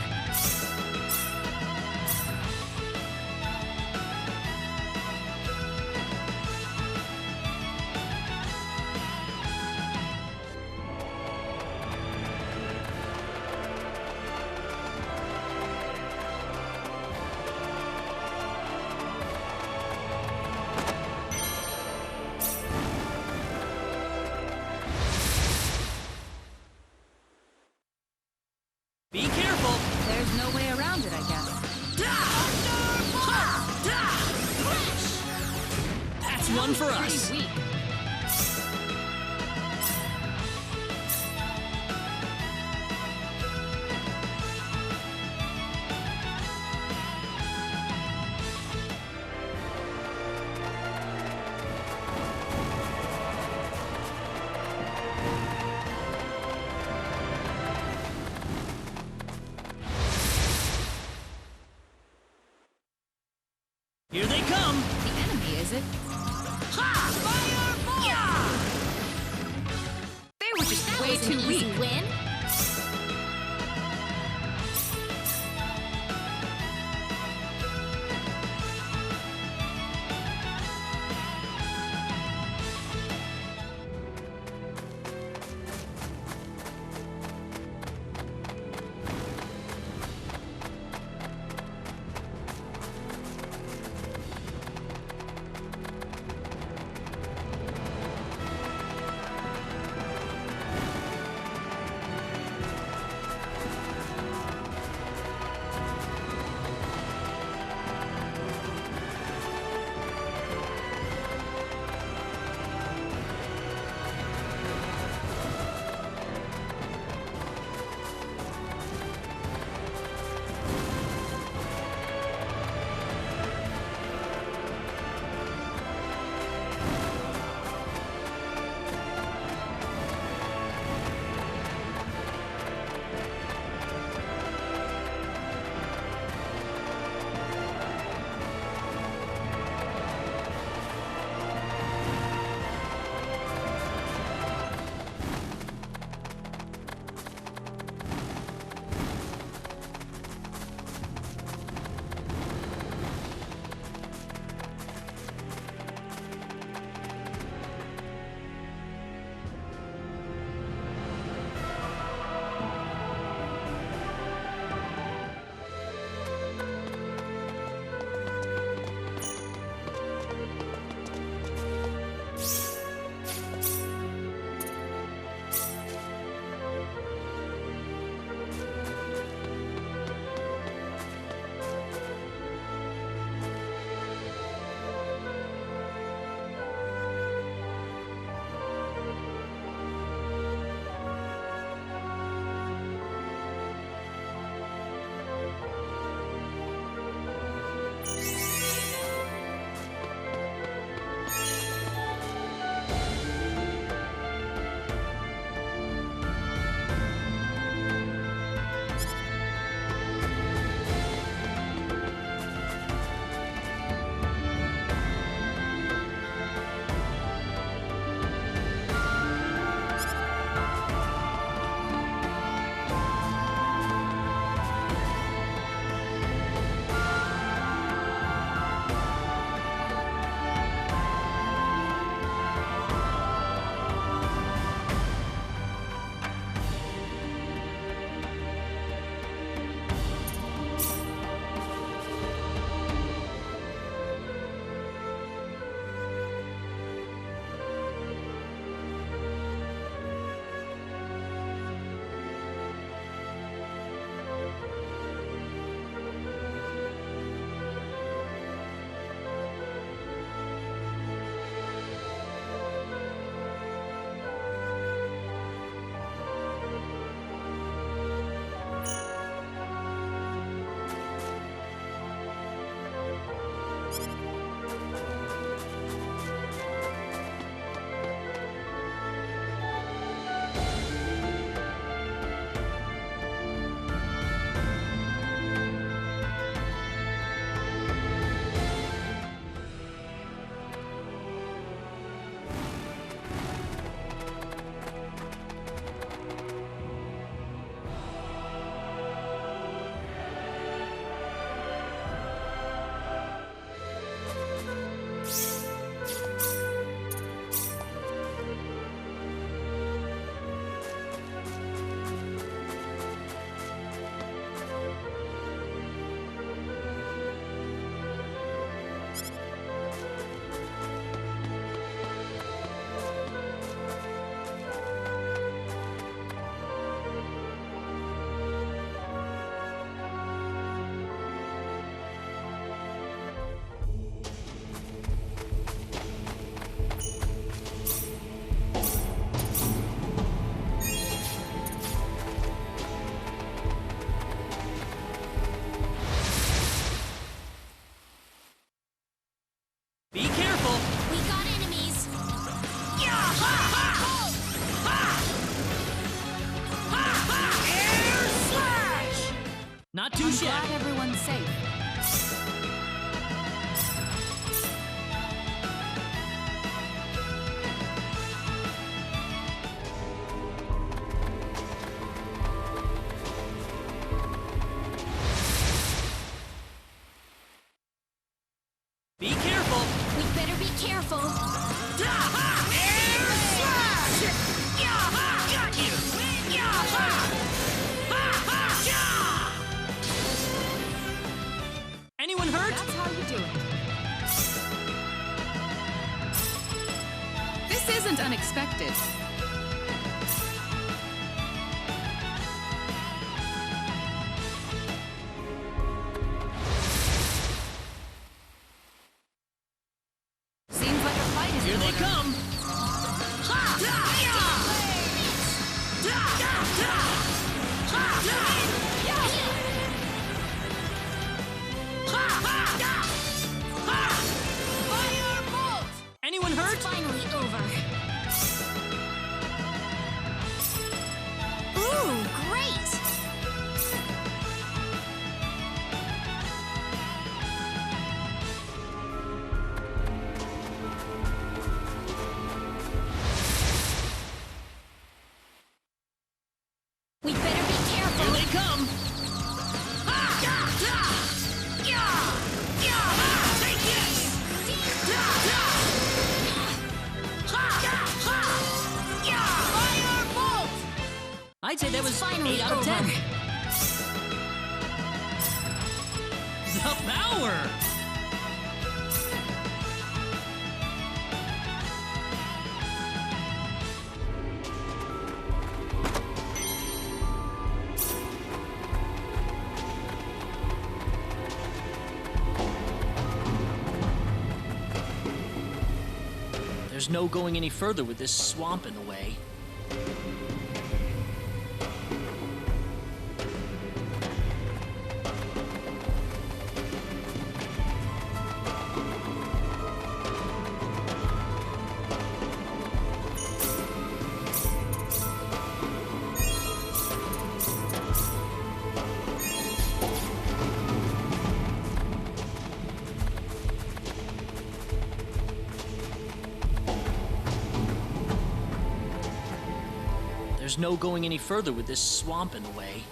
Be careful! There's no way around it, I guess. That's one for us. Pretty weak. Here they come! The enemy, is it? They were just way too weak. Win? Not too shabby. I'm glad everyone's safe. Be careful. We better be careful. Air slash! Got you! Anyone hurt? That's how you do it. This isn't unexpected. Seems like a fight is Here they come. Anyone hurt? It's finally over. Ooh, great! We better be careful. Here they come. Take this! Firebolt! I'd say that was Finally 8 out of over. 10. The power! There's no going any further with this swamp in the way. There's no going any further with this swamp in the way.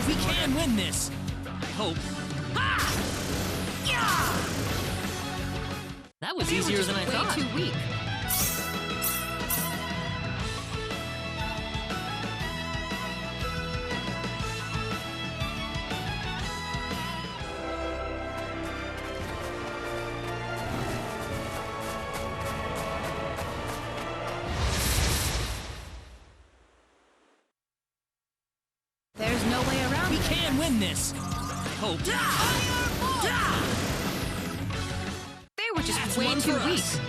We can win this. I hope. That was easier than I thought. Way too weak. win this. I hope. They were just That's way one too for weak. us.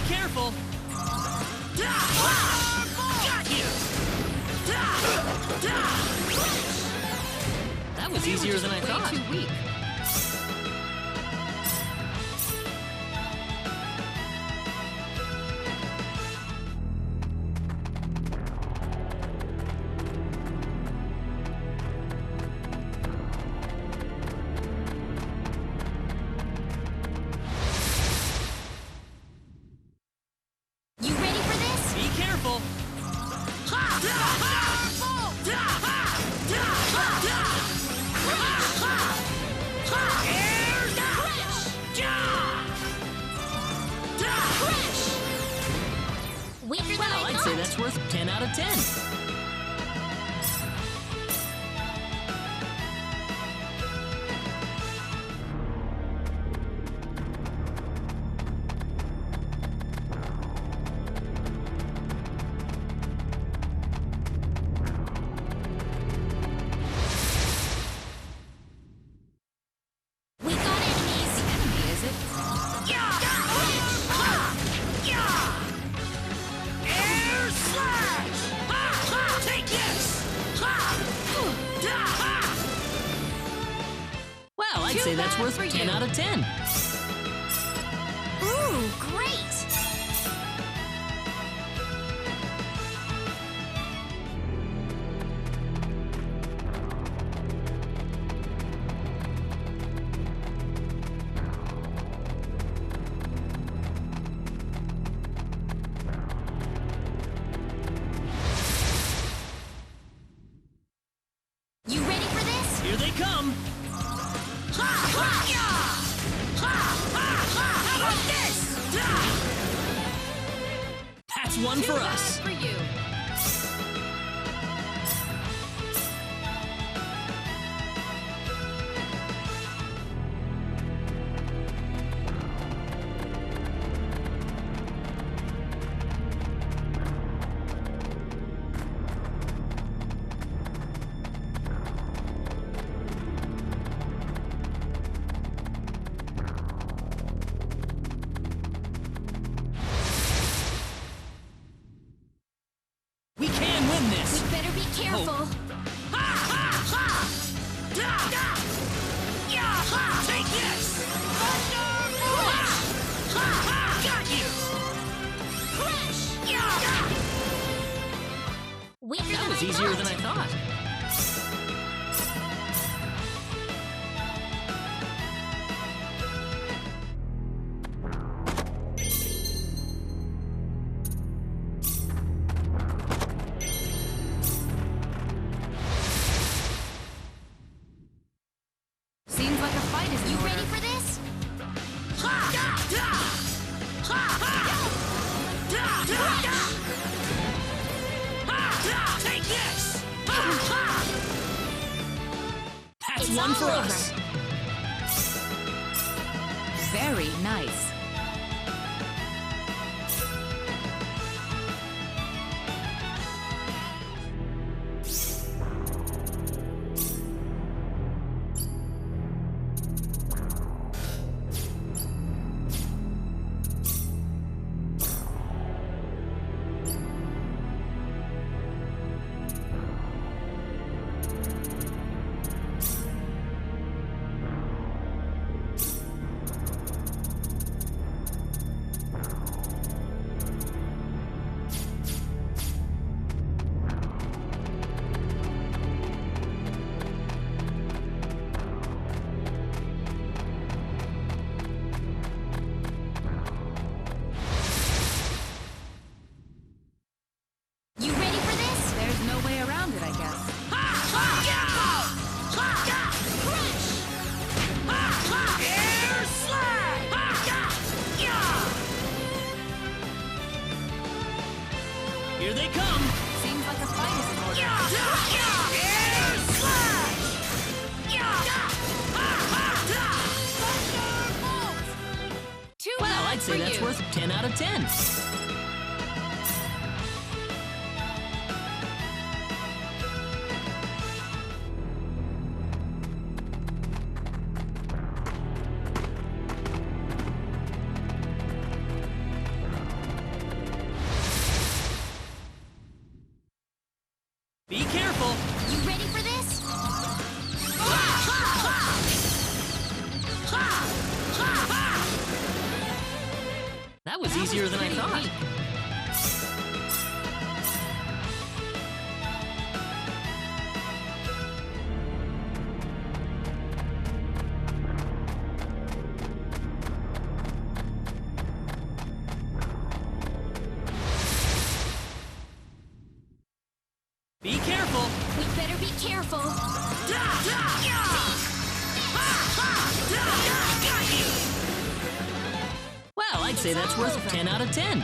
Careful! Got you! That was easier than I thought. Way too weak. I'd say that's worth 10 out of 10. I'd say that's worth 10 out of 10. Ooh, great! You ready for this? Here they come! How about this? That's one for us. For you. than I thought. Seems like a fight is in You order. ready for this? Take this! That's It's one all for over. us. Very nice. You ready for this? There's no way around it, I guess. Air slide! Here they come. Seems like a fight is in order. Air slash! Too Well, bad I'd say for that's you. worth 10 out of 10. Be careful. You ready for this? That was easier than I thought. Be careful. We better be careful. Well, I'd say that's worth 10 out of 10.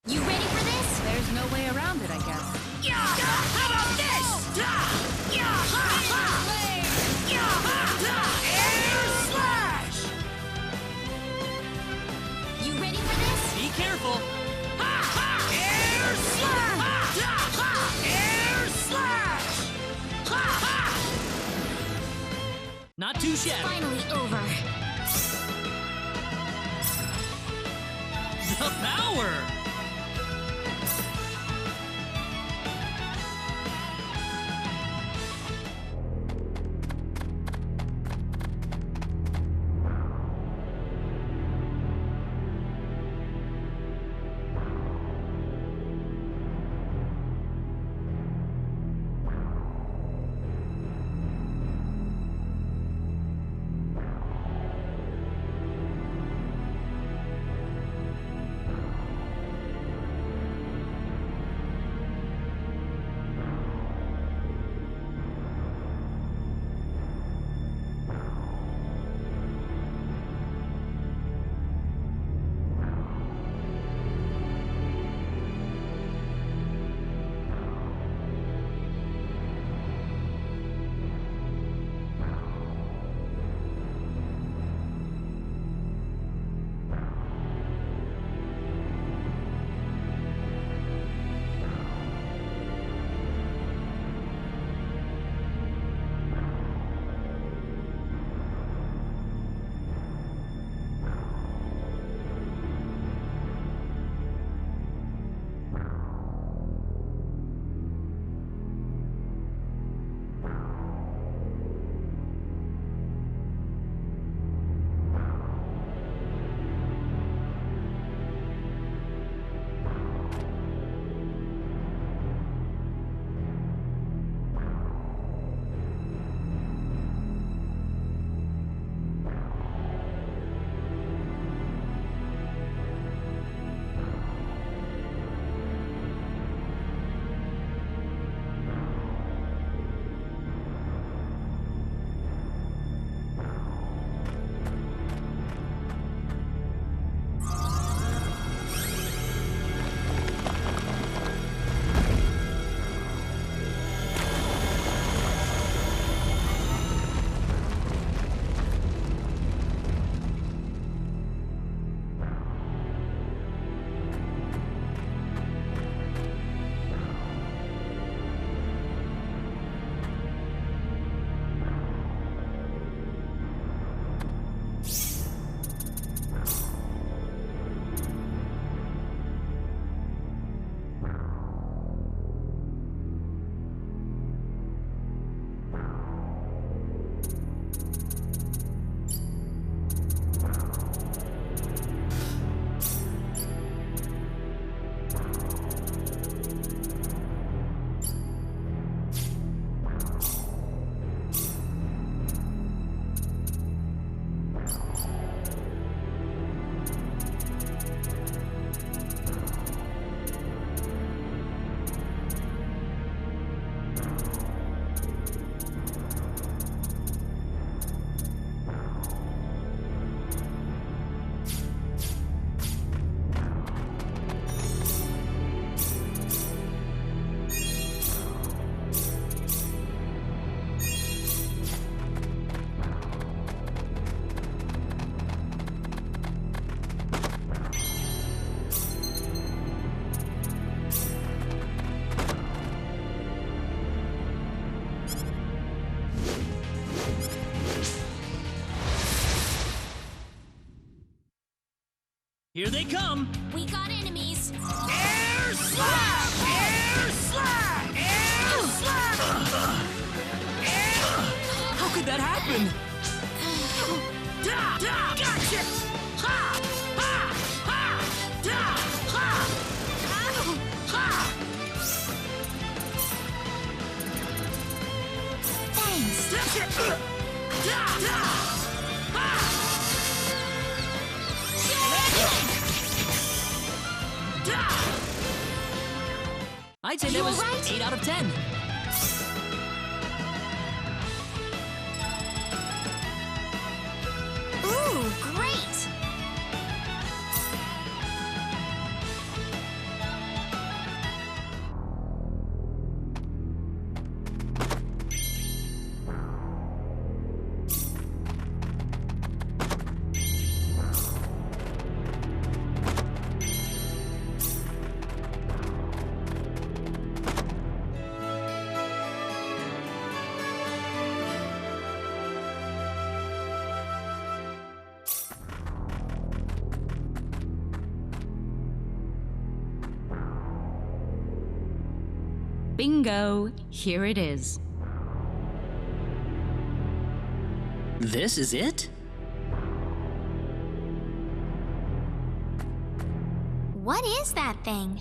You ready for this? There's no way around it, I guess. How about this? Air slash! You ready for this? Be careful. Air slash! Air slash! Not too shabby. Finally over. The power. Here they come! We got enemies! Air slap! Air slap! Air slap! How could that happen? Da! Da! Gotcha! Ha! Ha! Ha! Da! Ha! Ha! Thanks! Da! Da! Ha! I'd say that was right? 8 out of 10. Ooh, great! Bingo! Here it is. This is it? What is that thing?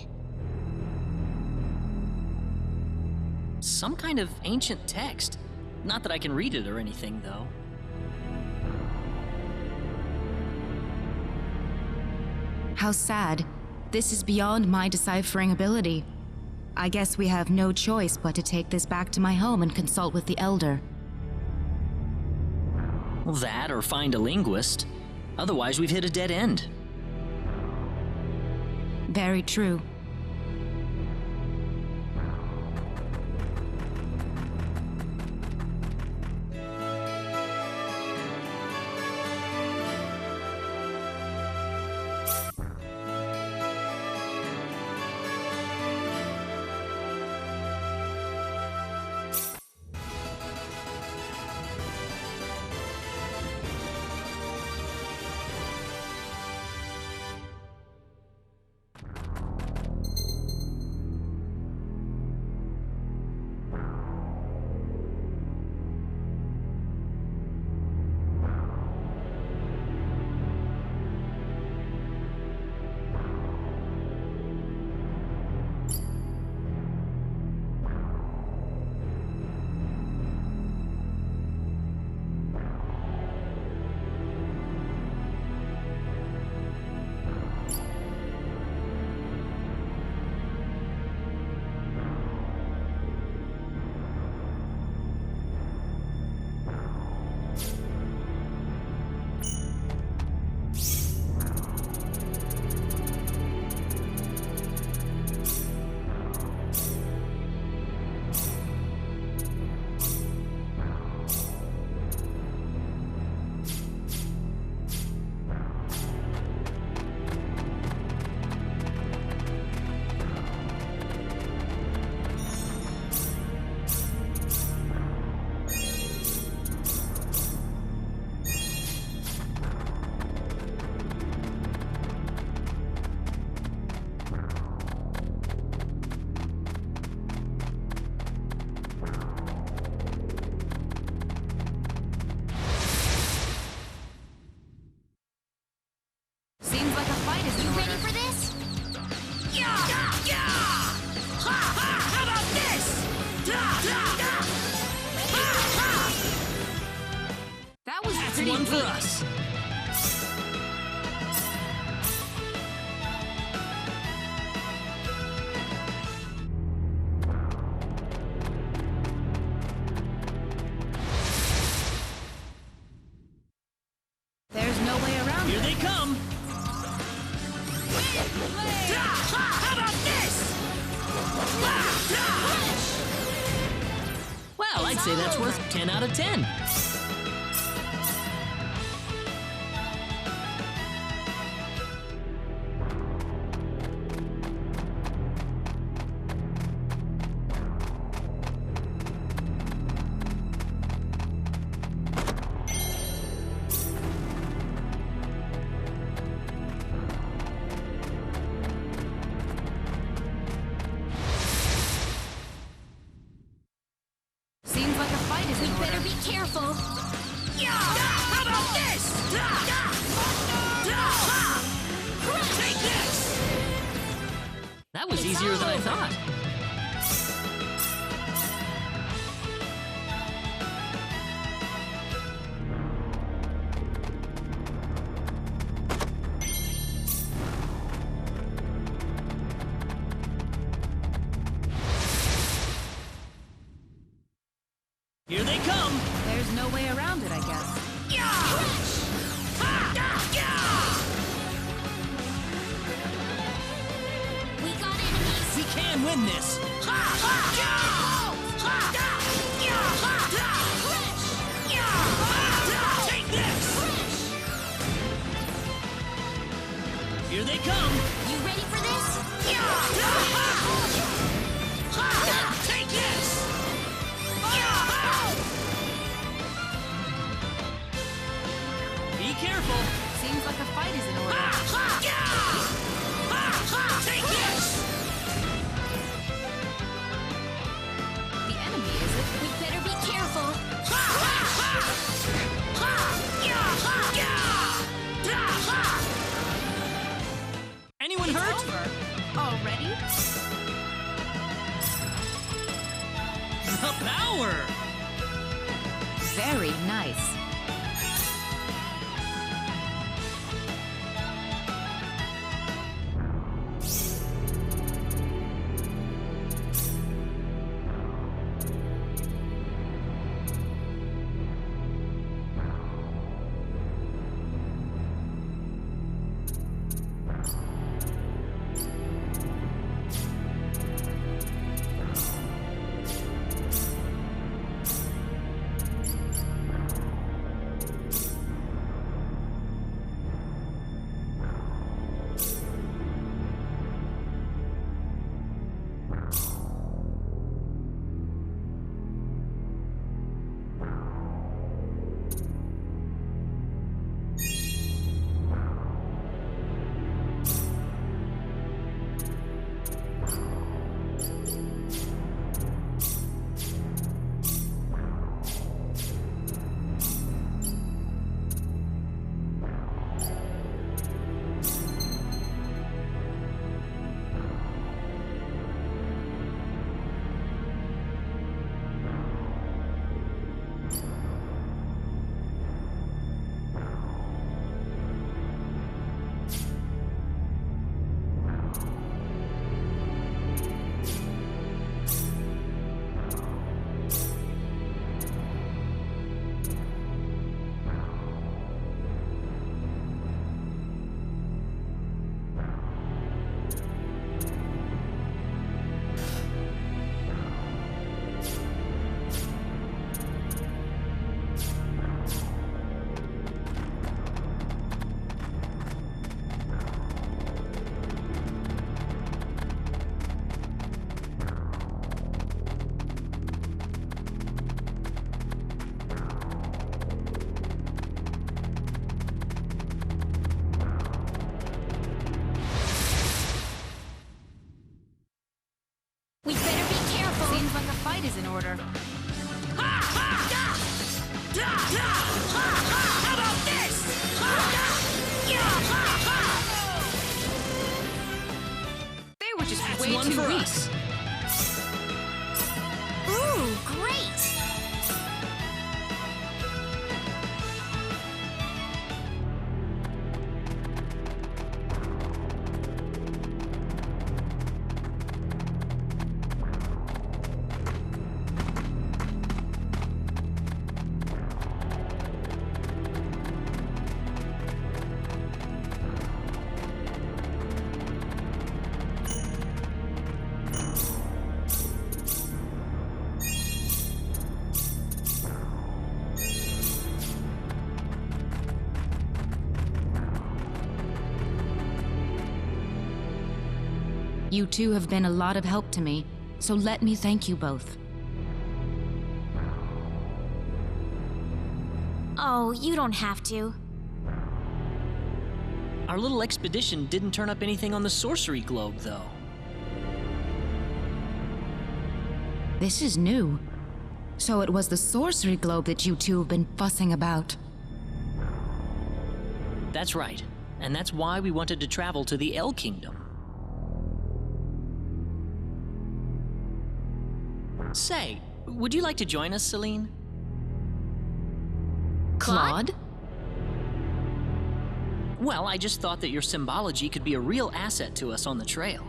Some kind of ancient text. Not that I can read it or anything, though. How sad. This is beyond my deciphering ability. I guess we have no choice but to take this back to my home and consult with the Elder. That or find a linguist. Otherwise, we've hit a dead end. Very true. One for us. There's no way around Here it. they come. How about this? Well, I'd say that's worth 10 out of 10. better be careful. Yeah! How about this? Take this! That was easier than I thought. Here they come! There's no way around it, I guess. We got enemies. We can win this! Take this! Here they come! You ready for this? Take this! Be careful! Seems like a fight is in order. Take this! The enemy is it? We better be careful. Anyone hurt? Over. Already? The power! Very nice. is in order. How about this? They were just That's way one too for weak. us. Ooh, great! You two have been a lot of help to me, so let me thank you both. Oh, you don't have to. Our little expedition didn't turn up anything on the sorcery globe, though. This is new. So it was the sorcery globe that you two have been fussing about. That's right. And that's why we wanted to travel to the El Kingdom. Say, would you like to join us, Celine? Claude? Well, I just thought that your symbology could be a real asset to us on the trail.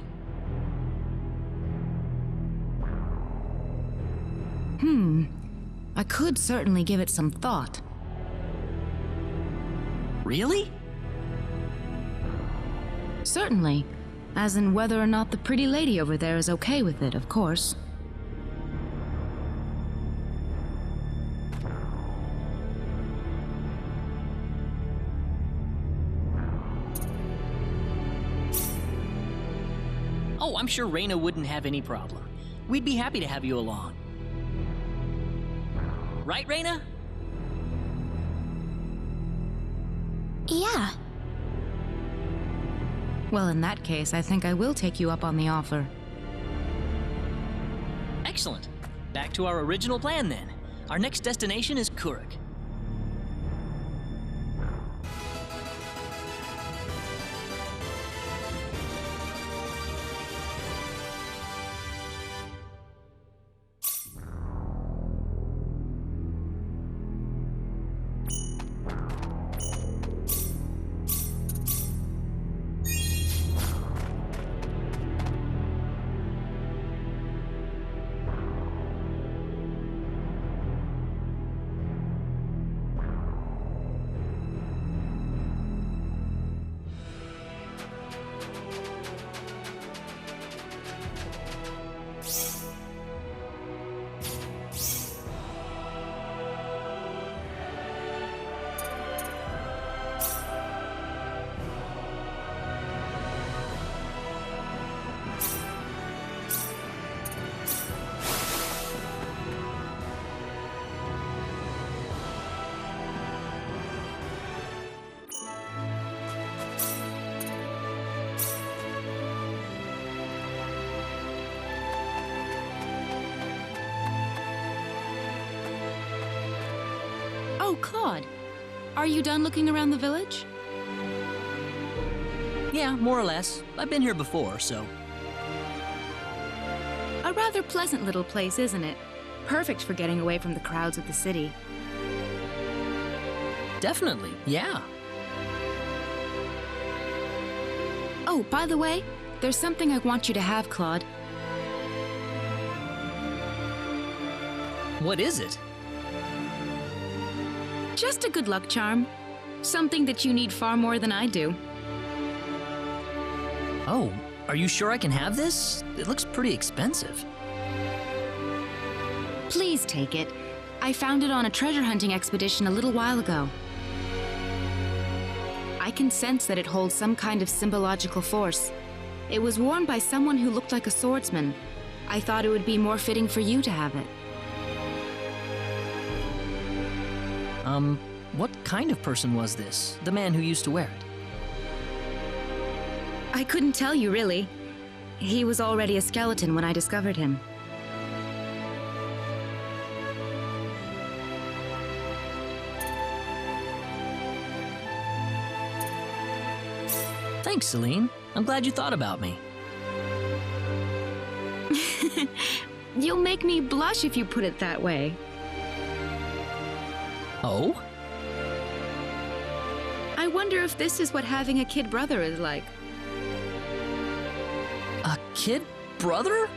I could certainly give it some thought. Really? Certainly. As in whether or not the pretty lady over there is okay with it, of course. Oh, I'm sure Raina wouldn't have any problem. We'd be happy to have you along. Right, Raina? Yeah. Well, in that case, I think I will take you up on the offer. Excellent. Back to our original plan, then. Our next destination is Kurik. Oh, Claude. Are you done looking around the village? Yeah, more or less. I've been here before, so... A rather pleasant little place, isn't it? Perfect for getting away from the crowds of the city. Definitely, yeah. Oh, by the way, there's something I want you to have, Claude. What is it? Just a good luck charm. Something that you need far more than I do. Oh, are you sure I can have this? It looks pretty expensive. Please take it. I found it on a treasure hunting expedition a little while ago. I can sense that it holds some kind of symbological force. It was worn by someone who looked like a swordsman. I thought it would be more fitting for you to have it. What kind of person was this? The man who used to wear it? I couldn't tell you, really. He was already a skeleton when I discovered him. Thanks, Celine. I'm glad you thought about me. You'll make me blush if you put it that way. Oh? I wonder if this is what having a kid brother is like. A kid brother?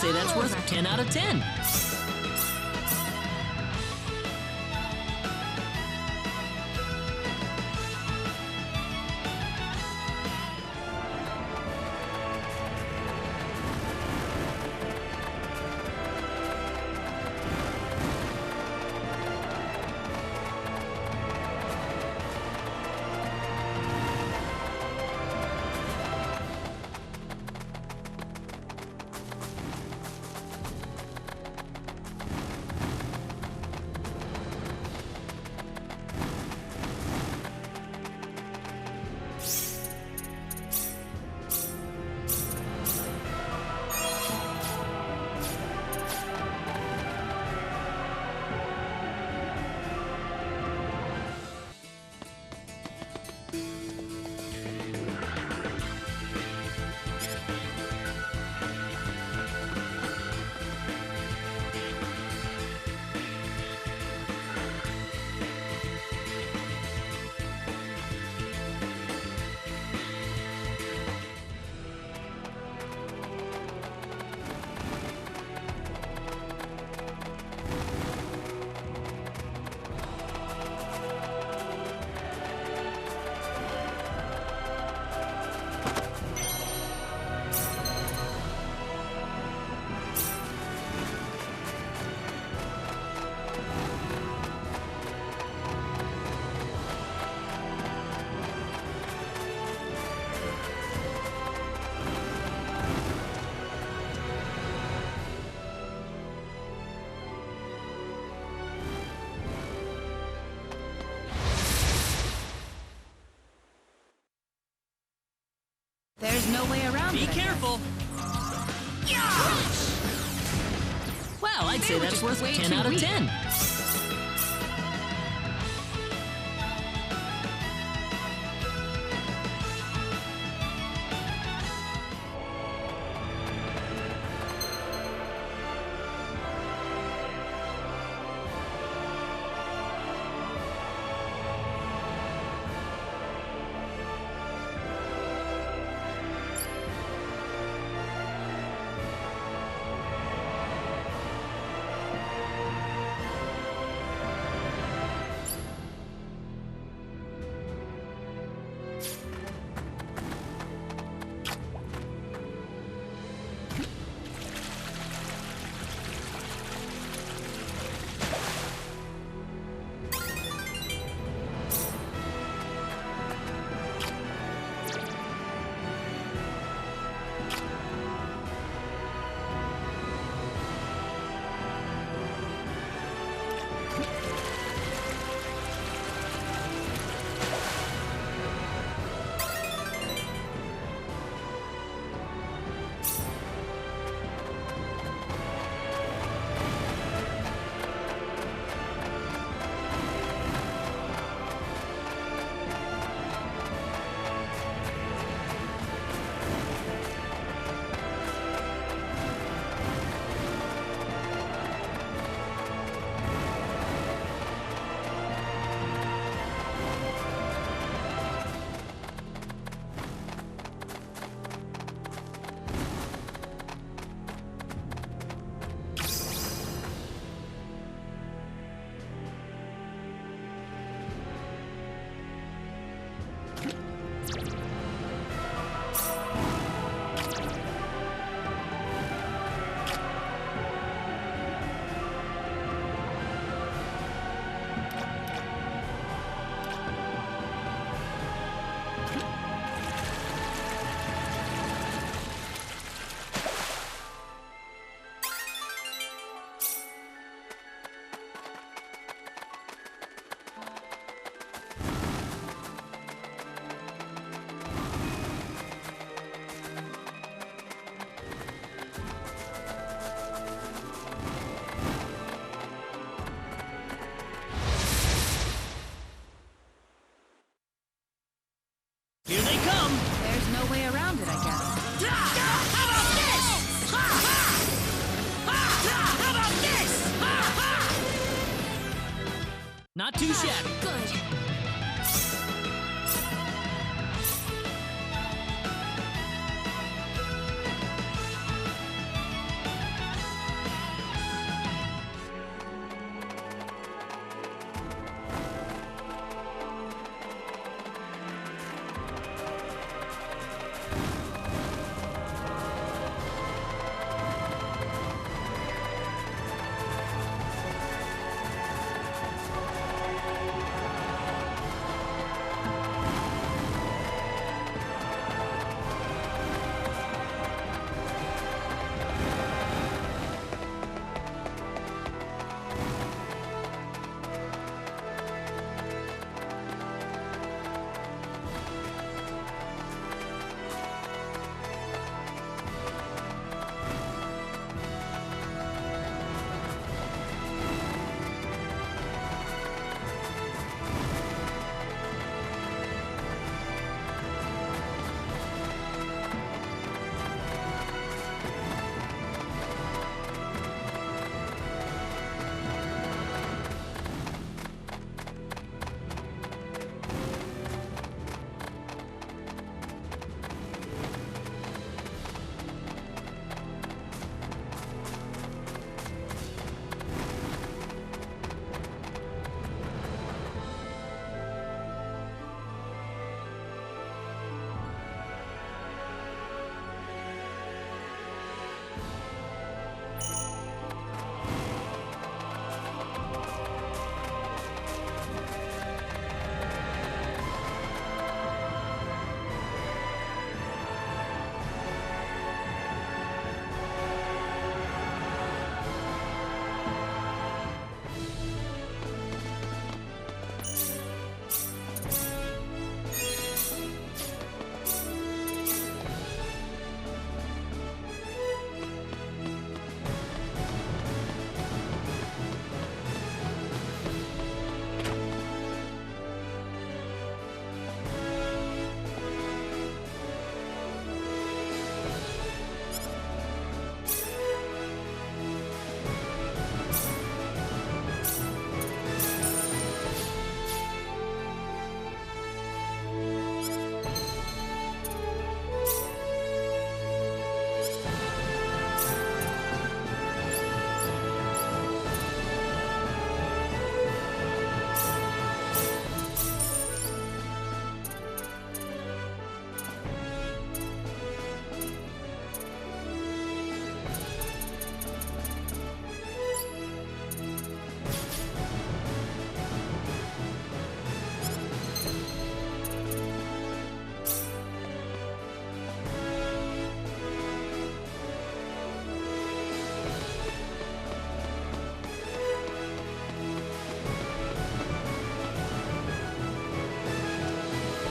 say that's worth 10 out of 10. There's no way around Be it. careful. Well, I'd say that's worth 10 out of 10. Here they come! There's no way around it, I guess. How about this? Ha ha! How about this? Ha ha! Not too shabby. Good.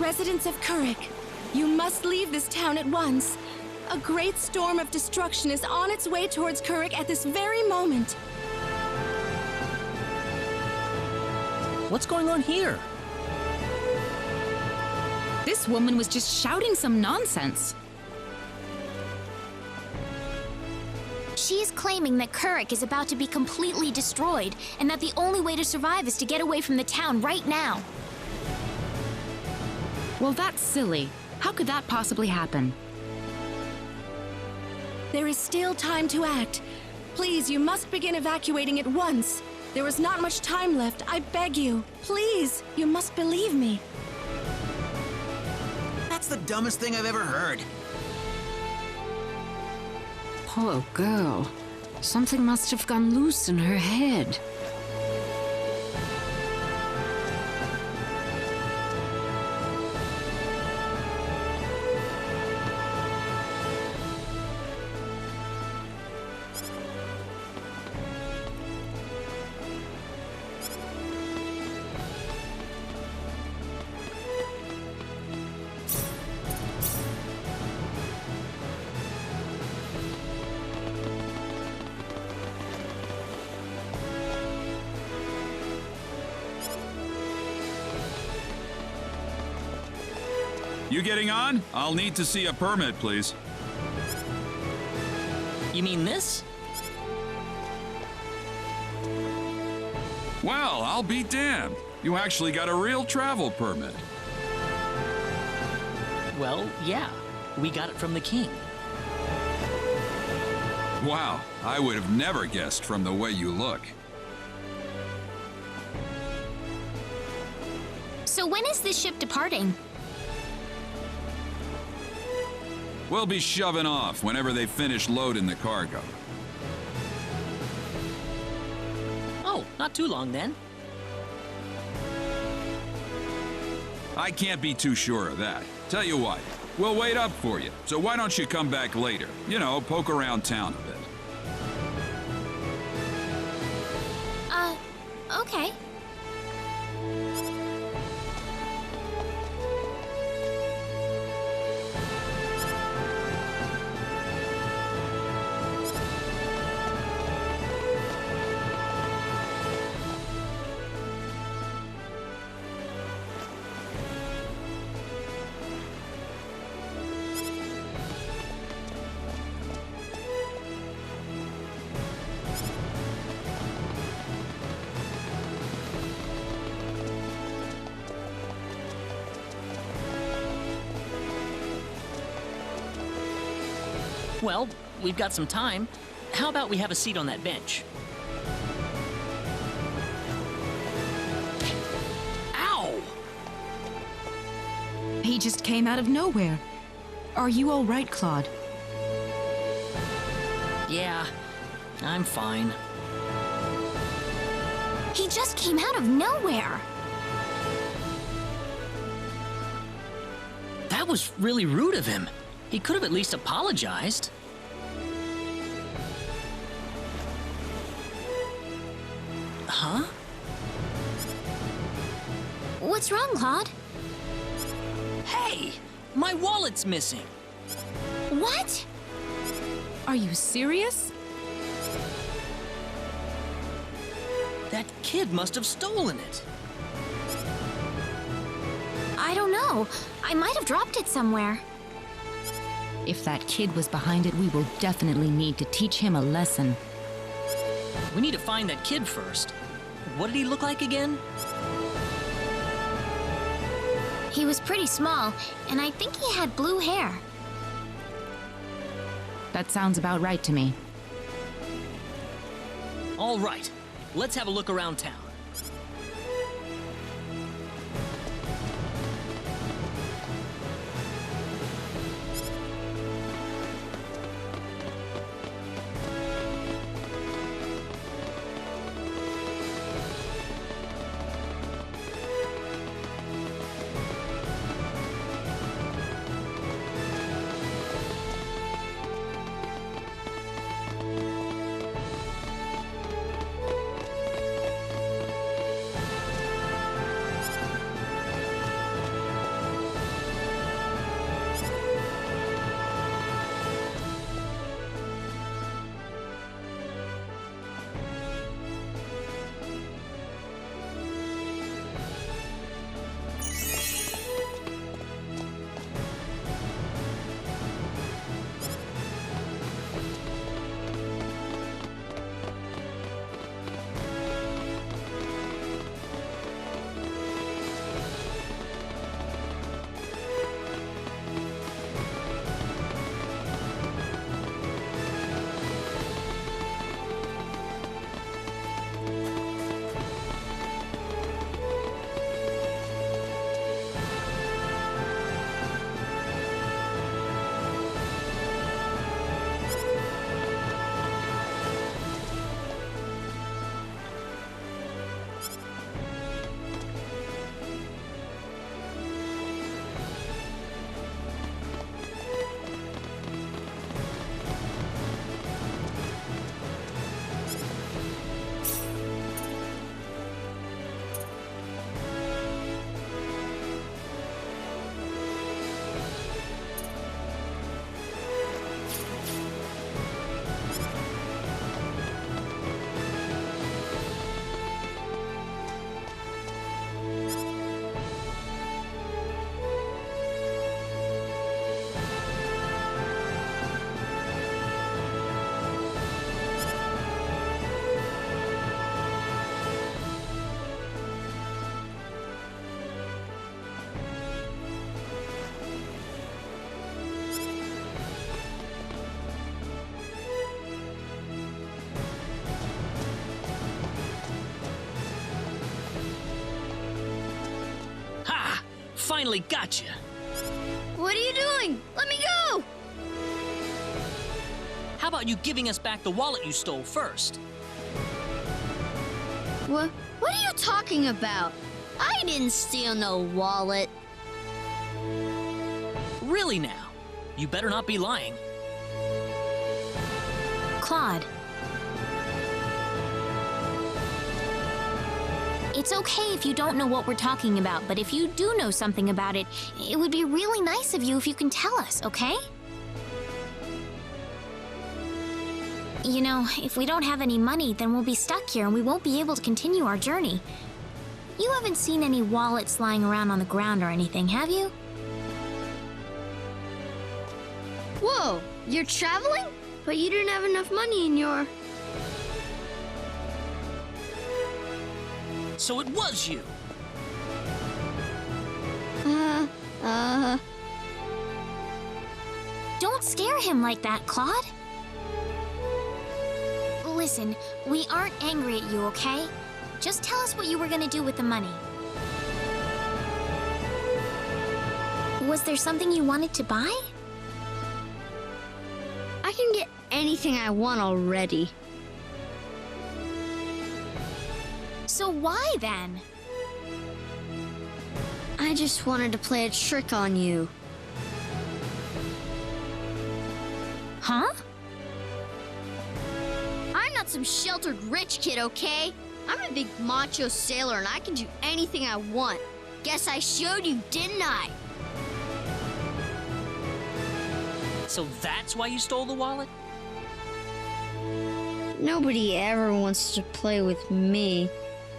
Residents of Kurik, you must leave this town at once. A great storm of destruction is on its way towards Kurik at this very moment. What's going on here? This woman was just shouting some nonsense. She's claiming that Kurik is about to be completely destroyed, and that the only way to survive is to get away from the town right now. Well, that's silly. How could that possibly happen? There is still time to act. Please, you must begin evacuating at once. There is not much time left, I beg you. Please, you must believe me. That's the dumbest thing I've ever heard. Poor girl. Something must have gone loose in her head. You getting on? I'll need to see a permit, please. You mean this? Well, I'll be damned. You actually got a real travel permit. Well, yeah. We got it from the king. Wow, I would have never guessed from the way you look. So when is this ship departing? We'll be shoving off whenever they finish loading the cargo. Oh, not too long then. I can't be too sure of that. Tell you what, we'll wait up for you. So why don't you come back later? You know, poke around town a bit. Okay. Well, we've got some time. How about we have a seat on that bench? Ow! He just came out of nowhere. Are you all right, Claude? Yeah, I'm fine. He just came out of nowhere. That was really rude of him. He could have at least apologized. Huh? What's wrong, Claude? Hey! My wallet's missing! What? Are you serious? That kid must have stolen it. I don't know. I might have dropped it somewhere. If that kid was behind it, we will definitely need to teach him a lesson. We need to find that kid first. What did he look like again? He was pretty small, and I think he had blue hair. That sounds about right to me. All right, let's have a look around town. finally got you. What are you doing? Let me go! How about you giving us back the wallet you stole first? What are you talking about? I didn't steal no wallet. Really now? You better not be lying. Claude. It's okay if you don't know what we're talking about, but if you do know something about it, it would be really nice of you if you can tell us, okay? You know, if we don't have any money, then we'll be stuck here and we won't be able to continue our journey. You haven't seen any wallets lying around on the ground or anything, have you? Whoa, you're traveling? But you didn't have enough money in your... So it was you! Don't scare him like that, Claude. Listen, we aren't angry at you, okay? Just tell us what you were gonna do with the money. Was there something you wanted to buy? I can get anything I want already. So why then? I just wanted to play a trick on you. Huh? I'm not some sheltered rich kid, okay? I'm a big macho sailor and I can do anything I want. Guess I showed you, didn't I? So that's why you stole the wallet? Nobody ever wants to play with me.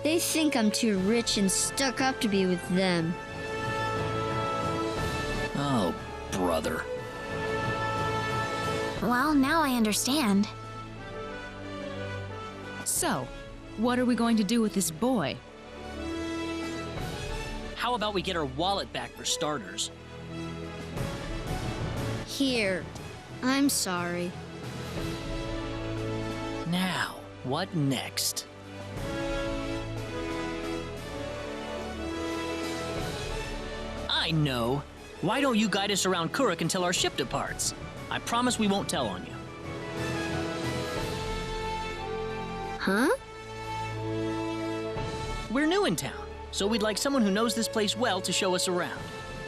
They think I'm too rich and stuck up to be with them. Oh, brother. Well, now I understand. So, what are we going to do with this boy? How about we get our wallet back for starters? Here. I'm sorry. Now, what next? I know. Why don't you guide us around Kuruk until our ship departs? I promise we won't tell on you. Huh? We're new in town, so we'd like someone who knows this place well to show us around.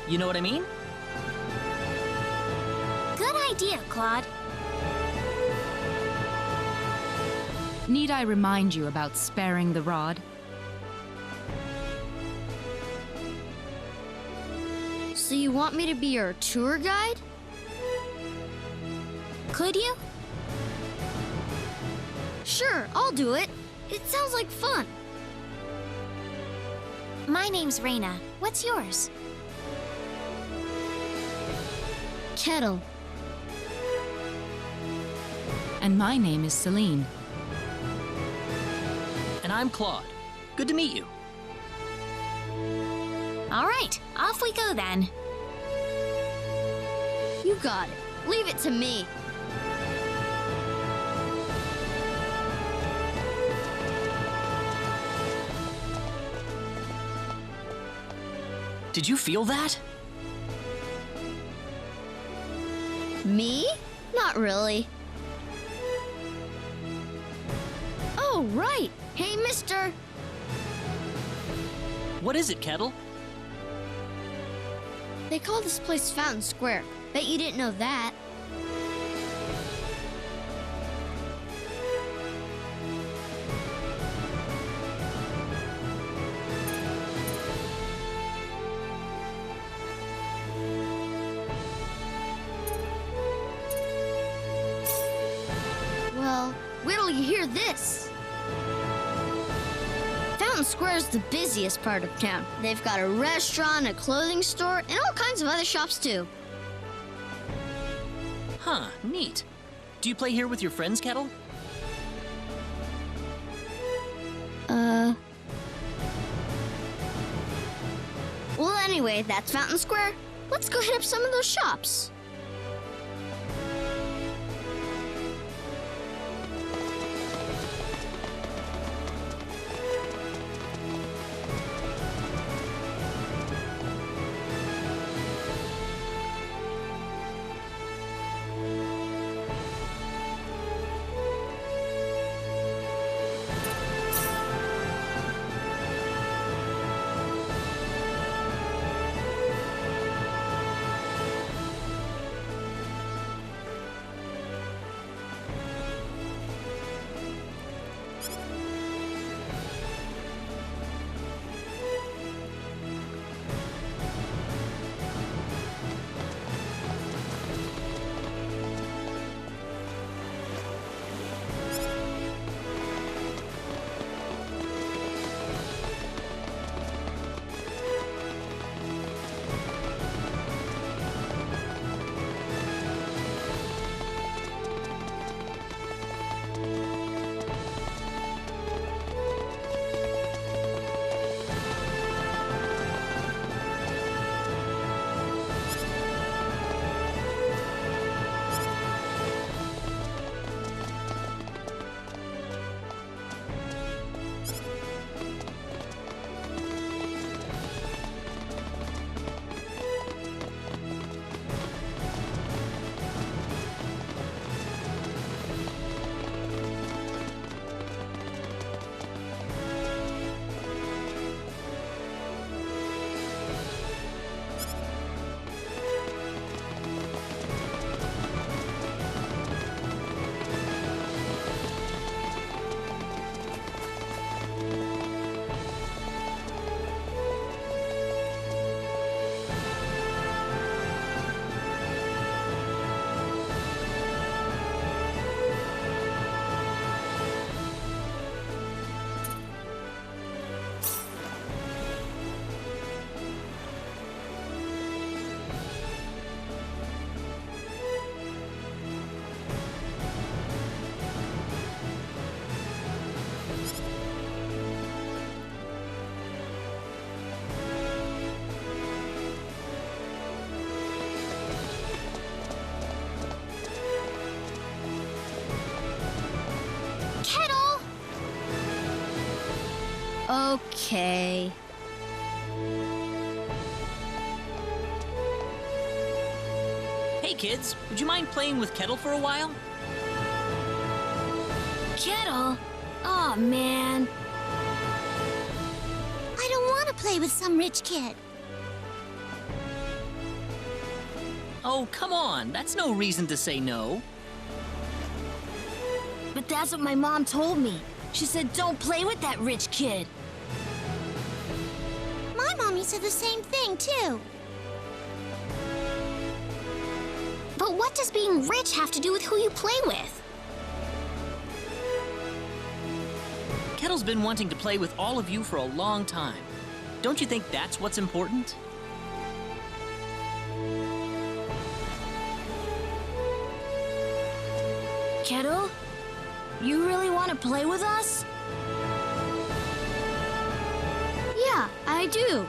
You know what I mean? Good idea, Claude. Need I remind you about sparing the rod? So you want me to be your tour guide? Could you? Sure, I'll do it. It sounds like fun. My name's Reina. What's yours? Kettle. And my name is Celine. And I'm Claude. Good to meet you. All right, off we go then. You got it. Leave it to me. Did you feel that? Me? Not really. Oh, right. Hey, mister. What is it, Kettle? They call this place Fountain Square. Bet you didn't know that. Well, wait till you hear this. Fountain Square is the busiest part of town. They've got a restaurant, a clothing store, and all kinds of other shops too. Huh, neat. Do you play here with your friends, Kettle? Well, anyway, that's Fountain Square. Let's go hit up some of those shops. Okay. Hey kids, would you mind playing with Kettle for a while? Kettle? Oh, man. I don't want to play with some rich kid. Oh, come on, that's no reason to say no. But that's what my mom told me. She said don't play with that rich kid. My mommy said the same thing, too. But what does being rich have to do with who you play with? Kettle's been wanting to play with all of you for a long time. Don't you think that's what's important? Kettle, you really want to play with us? Yeah, I do.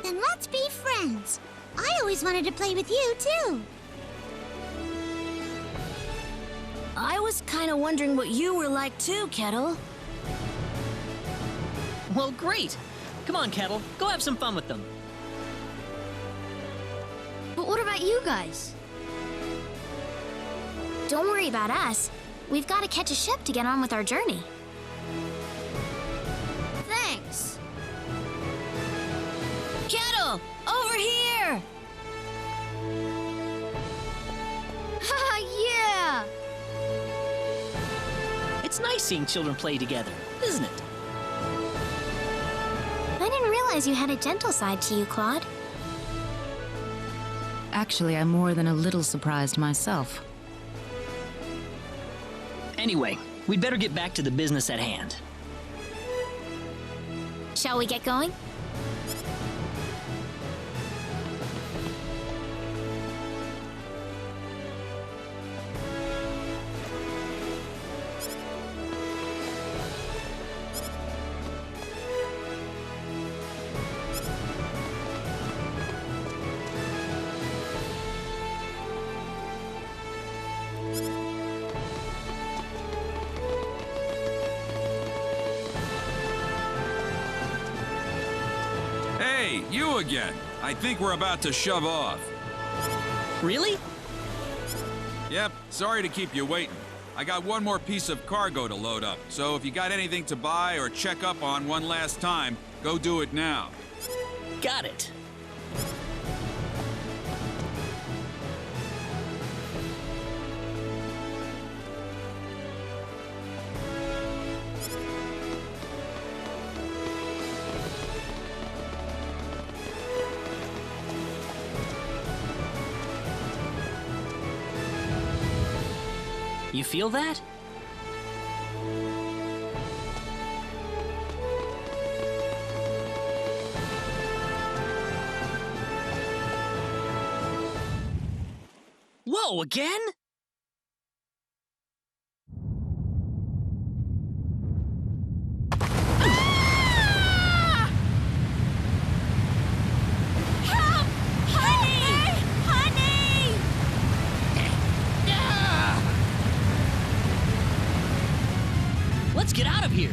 Then let's be friends. I always wanted to play with you, too. I was kind of wondering what you were like too, Kettle. Well, great. Come on, Kettle, go have some fun with them. But what about you guys? Don't worry about us. We've got to catch a ship to get on with our journey. Thanks. Kettle, over here! Haha, yeah! It's nice seeing children play together, isn't it? I didn't realize you had a gentle side to you, Claude. Actually, I'm more than a little surprised myself. Anyway, we'd better get back to the business at hand. Shall we get going? Hey, you again. I think we're about to shove off. Really? Yep, sorry to keep you waiting. I got one more piece of cargo to load up, so if you got anything to buy or check up on one last time, go do it now. Got it. You feel that? Whoa, again? Let's get out of here!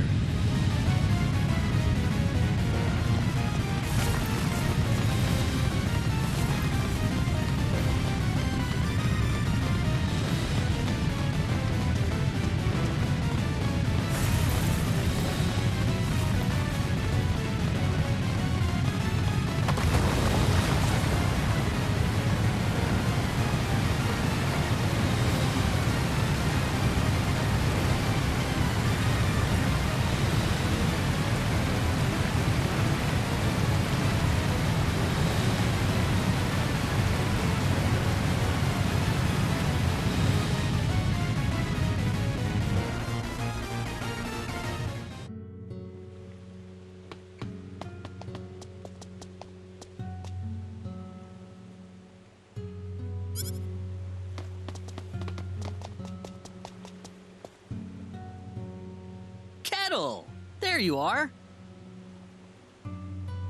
Kettle! There you are!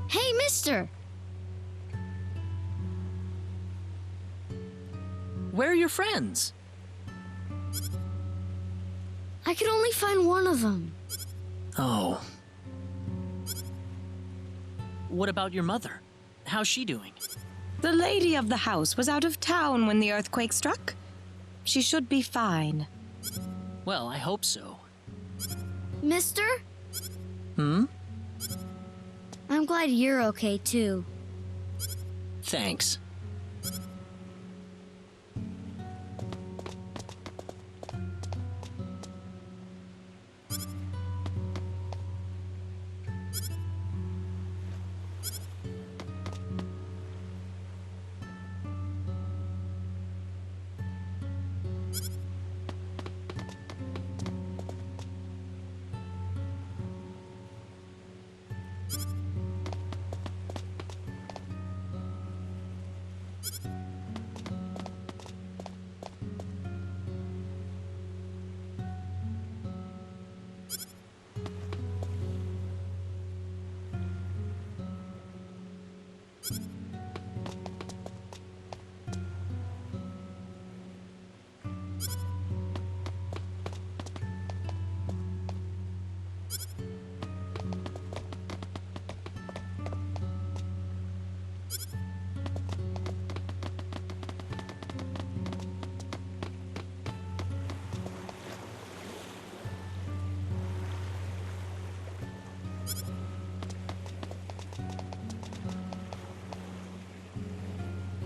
Hey, mister! Where are your friends? I could only find one of them. Oh. What about your mother? How's she doing? The lady of the house was out of town when the earthquake struck. She should be fine. Well, I hope so. Mister? Hmm? I'm glad you're okay, too. Thanks.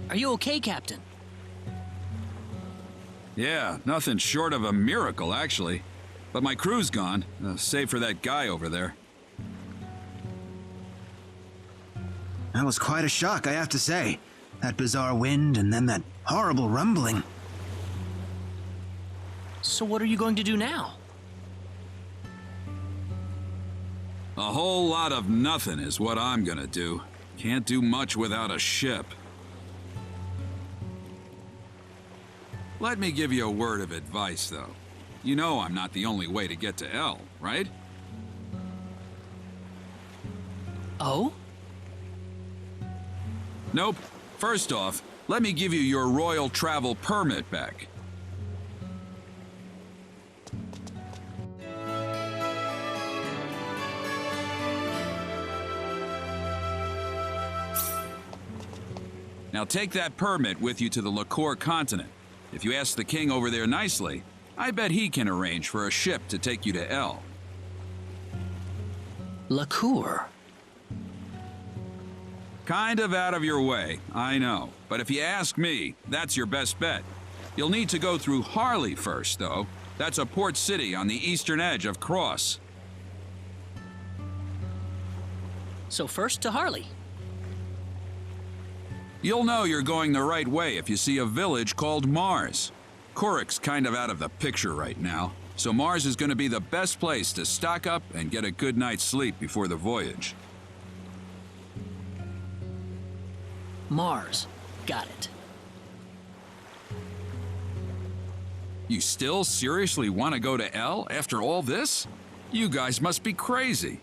Are you okay, Captain? Yeah, nothing short of a miracle, actually. But my crew's gone, save for that guy over there. That was quite a shock, I have to say. That bizarre wind and then that horrible rumbling. So what are you going to do now? A whole lot of nothing is what I'm gonna do. Can't do much without a ship. Let me give you a word of advice, though. You know I'm not the only way to get to L, right? Oh? Nope. First off, let me give you your royal travel permit back. Now take that permit with you to the Liqueur continent. If you ask the king over there nicely, I bet he can arrange for a ship to take you to L. Liqueur? Kind of out of your way, I know. But if you ask me, that's your best bet. You'll need to go through Harley first, though. That's a port city on the eastern edge of Cross. So first to Harley. You'll know you're going the right way if you see a village called Mars. Kurik's kind of out of the picture right now, so Mars is going to be the best place to stock up and get a good night's sleep before the voyage. Mars. Got it. You still seriously want to go to L after all this? You guys must be crazy.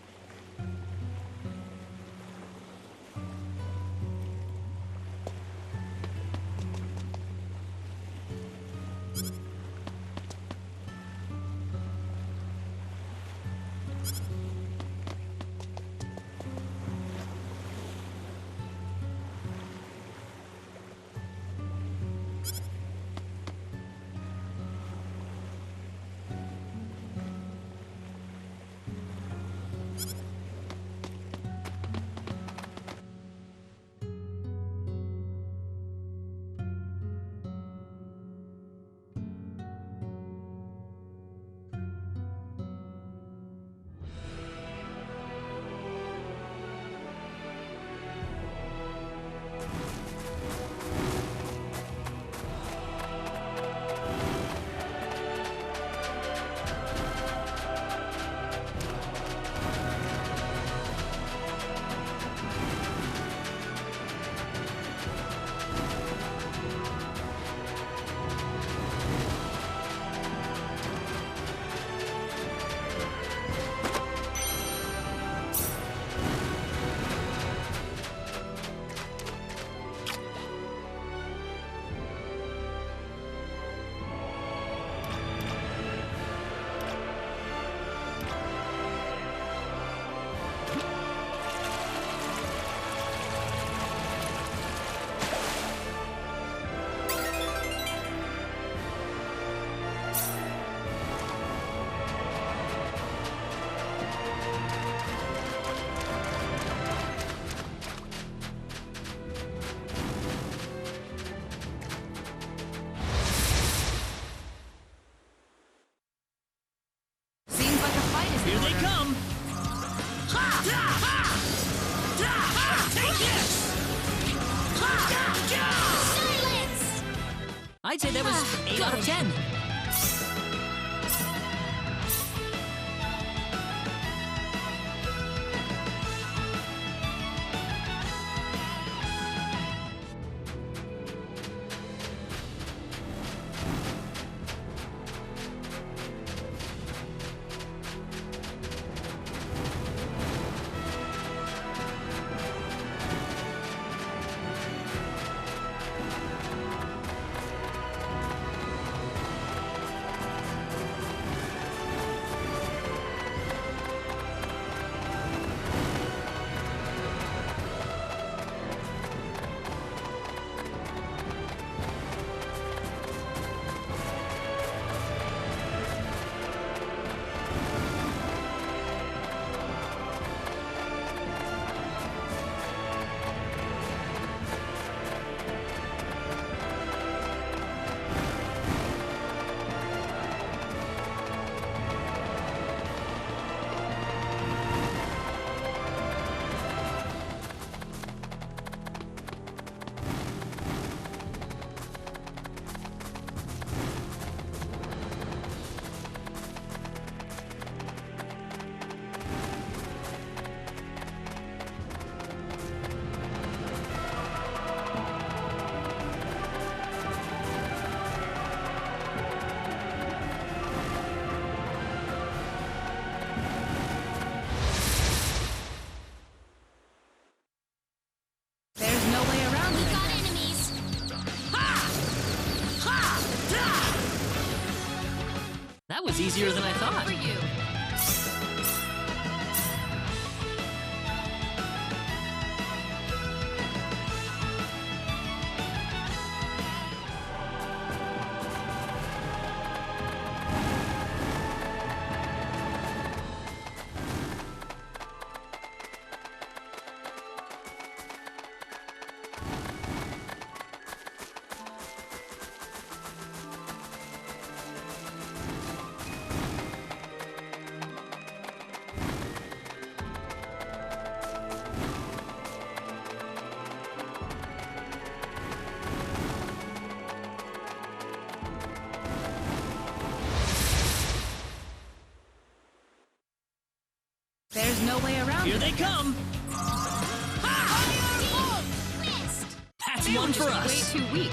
Take this! Silence! I'd say that was 8 out of 10. That was easier than I thought. For you. There's no way around Here it. they come! That's one for us! Way too weak.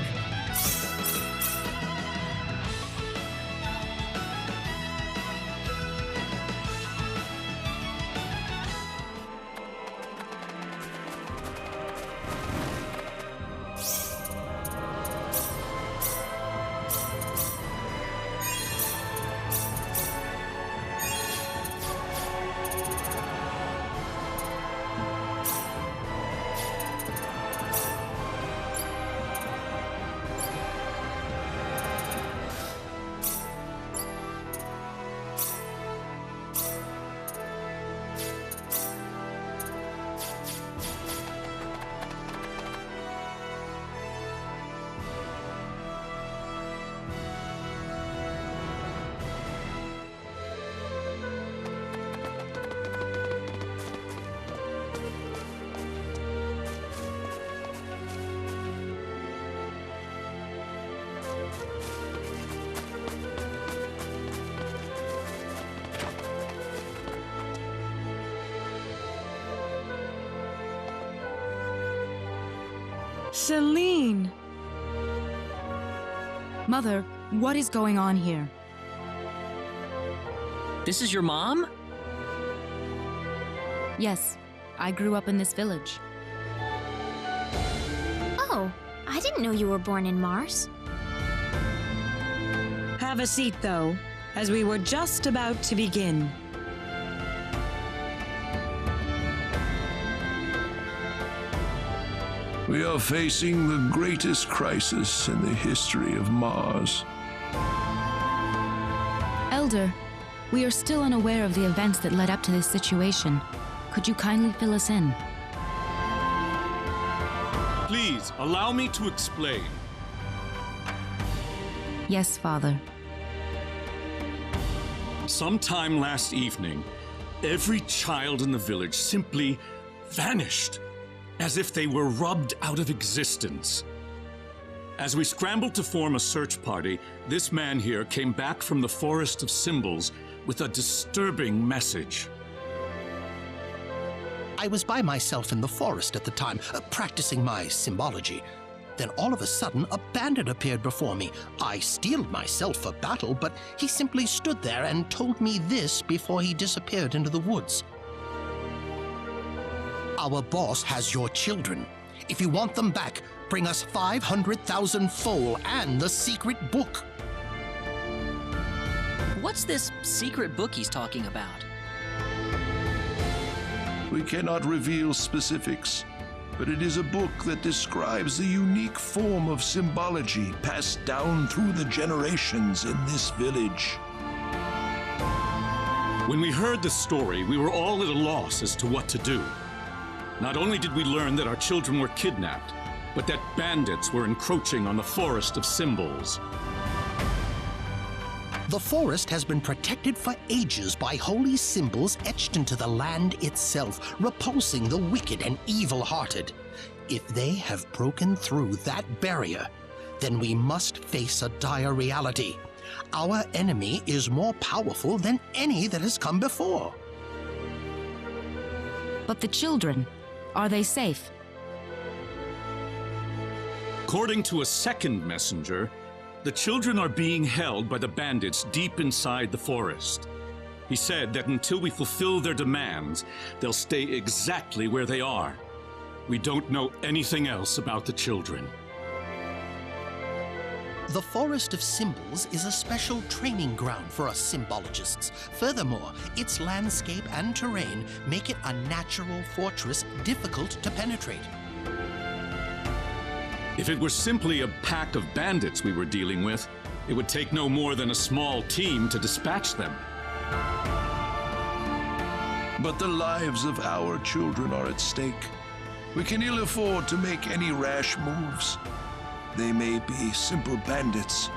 Celine! Mother, what is going on here? This is your mom? Yes, I grew up in this village. Oh, I didn't know you were born in Mars. Have a seat, though, as we were just about to begin. We are facing the greatest crisis in the history of Mars. Elder, we are still unaware of the events that led up to this situation. Could you kindly fill us in? Please, allow me to explain. Yes, Father. Sometime last evening, Every child in the village simply vanished, as if they were rubbed out of existence. As we scrambled to form a search party, this man here came back from the Forest of Symbols with a disturbing message. I was by myself in the forest at the time, practicing my symbology. Then all of a sudden, a bandit appeared before me. I steeled myself for battle, but he simply stood there and told me this before he disappeared into the woods. Our boss has your children. If you want them back, bring us 500,000 foal and the secret book. What's this secret book he's talking about? We cannot reveal specifics, but it is a book that describes the unique form of symbology passed down through the generations in this village. When we heard the story, we were all at a loss as to what to do. Not only did we learn that our children were kidnapped, but that bandits were encroaching on the Forest of Symbols. The forest has been protected for ages by holy symbols etched into the land itself, repulsing the wicked and evil-hearted. If they have broken through that barrier, then we must face a dire reality. Our enemy is more powerful than any that has come before. But the children, are they safe? According to a second messenger, the children are being held by the bandits deep inside the forest. He said that until we fulfill their demands, they'll stay exactly where they are. We don't know anything else about the children. The Forest of Symbols is a special training ground for us symbologists. Furthermore, its landscape and terrain make it a natural fortress difficult to penetrate. If it were simply a pack of bandits we were dealing with, it would take no more than a small team to dispatch them. But the lives of our children are at stake. We can ill afford to make any rash moves. They may be simple bandits,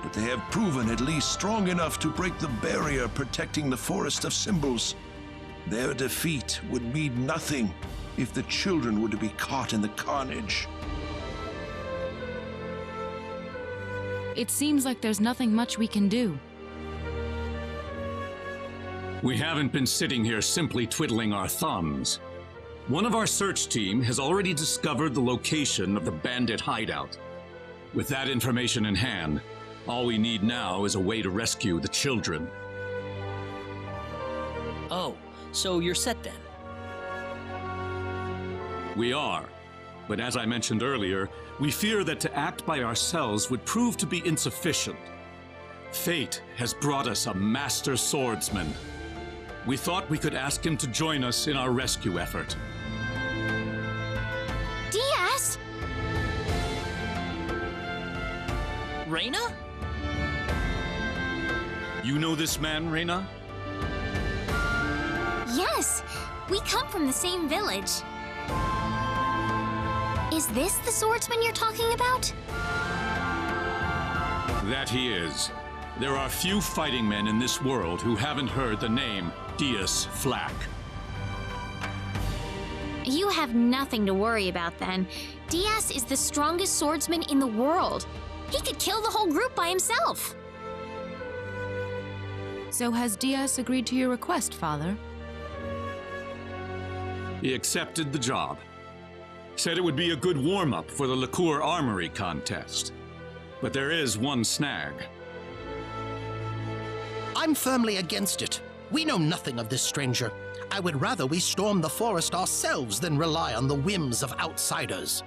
but they have proven at least strong enough to break the barrier protecting the Forest of Symbols. Their defeat would mean nothing if the children were to be caught in the carnage. It seems like there's nothing much we can do. We haven't been sitting here simply twiddling our thumbs. One of our search team has already discovered the location of the bandit hideout. With that information in hand, all we need now is a way to rescue the children. Oh, so you're set then? We are. But as I mentioned earlier, we fear that to act by ourselves would prove to be insufficient. Fate has brought us a master swordsman. We thought we could ask him to join us in our rescue effort. Diaz! Reyna? You know this man, Reyna? Yes, we come from the same village. Is this the swordsman you're talking about? That he is. There are few fighting men in this world who haven't heard the name Diaz Flack. You have nothing to worry about then. Diaz is the strongest swordsman in the world. He could kill the whole group by himself. So has Diaz agreed to your request, Father? He accepted the job. Said it would be a good warm-up for the liqueur armory contest. But there is one snag. I'm firmly against it. We know nothing of this stranger. I would rather we storm the forest ourselves than rely on the whims of outsiders.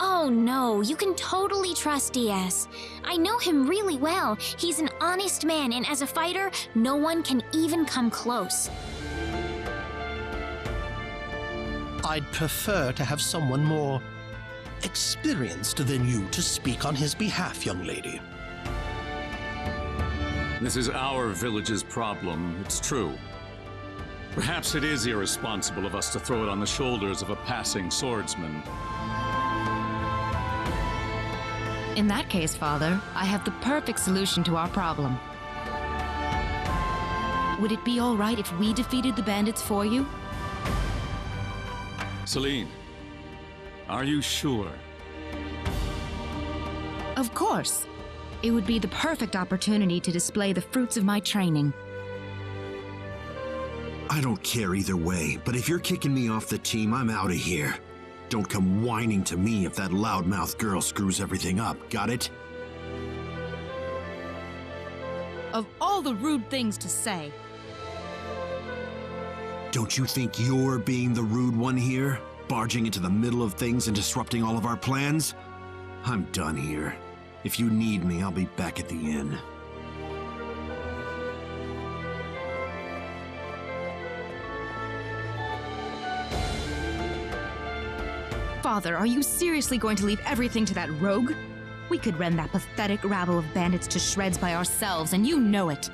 Oh no, you can totally trust Diaz. I know him really well. He's an honest man, and as a fighter, no one can even come close. I'd prefer to have someone more experienced than you to speak on his behalf, young lady. This is our village's problem, it's true. Perhaps it is irresponsible of us to throw it on the shoulders of a passing swordsman. In that case, Father, I have the perfect solution to our problem. Would it be all right if we defeated the bandits for you? Celine, are you sure? Of course. It would be the perfect opportunity to display the fruits of my training. I don't care either way, but if you're kicking me off the team, I'm out of here. Don't come whining to me if that loudmouth girl screws everything up, got it? Of all the rude things to say. Don't you think you're being the rude one here? Barging into the middle of things and disrupting all of our plans? I'm done here. If you need me, I'll be back at the inn. Father, are you seriously going to leave everything to that rogue? We could rend that pathetic rabble of bandits to shreds by ourselves, and you know it.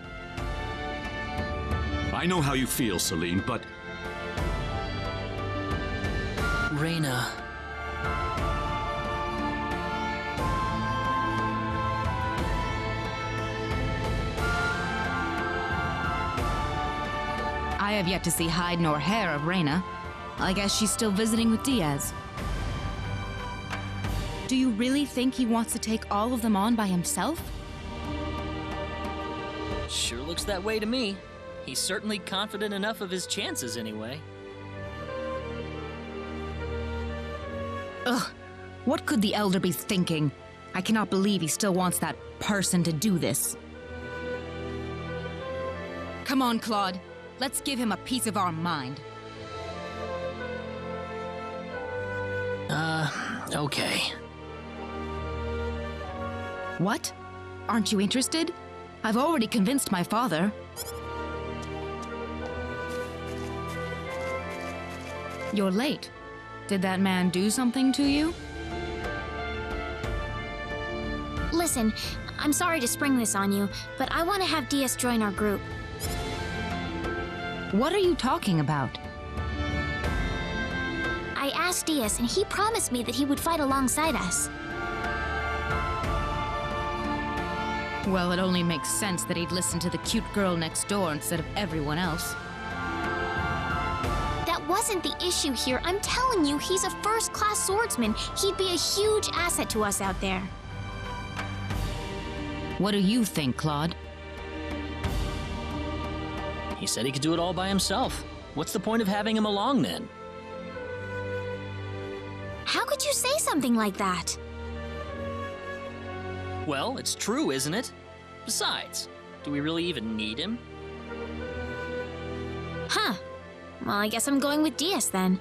I know how you feel, Celine, but... Reyna. I have yet to see hide nor hair of Reyna. I guess she's still visiting with Diaz. Do you really think he wants to take all of them on by himself? Sure looks that way to me. He's certainly confident enough of his chances anyway. Ugh, what could the Elder be thinking? I cannot believe he still wants that person to do this. Come on, Claude. Let's give him a piece of our mind. Okay. What? Aren't you interested? I've already convinced my father. You're late. Did that man do something to you? Listen, I'm sorry to spring this on you, but I want to have Diaz join our group. What are you talking about? I asked Diaz, and he promised me that he would fight alongside us. Well, it only makes sense that he'd listen to the cute girl next door instead of everyone else. That wasn't the issue here. I'm telling you, he's a first-class swordsman. He'd be a huge asset to us out there. What do you think, Claude? He said he could do it all by himself. What's the point of having him along then? How could you say something like that? Well, it's true, isn't it? Besides, do we really even need him? Huh. Well, I guess I'm going with Diaz then.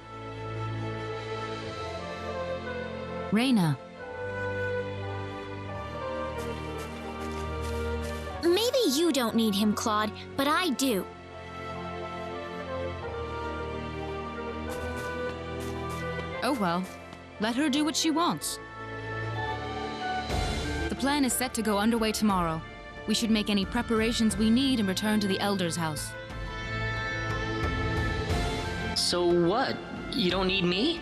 Reyna. Maybe you don't need him, Claude, but I do. Oh well. Let her do what she wants. The plan is set to go underway tomorrow. We should make any preparations we need and return to the Elder's house. So what? You don't need me?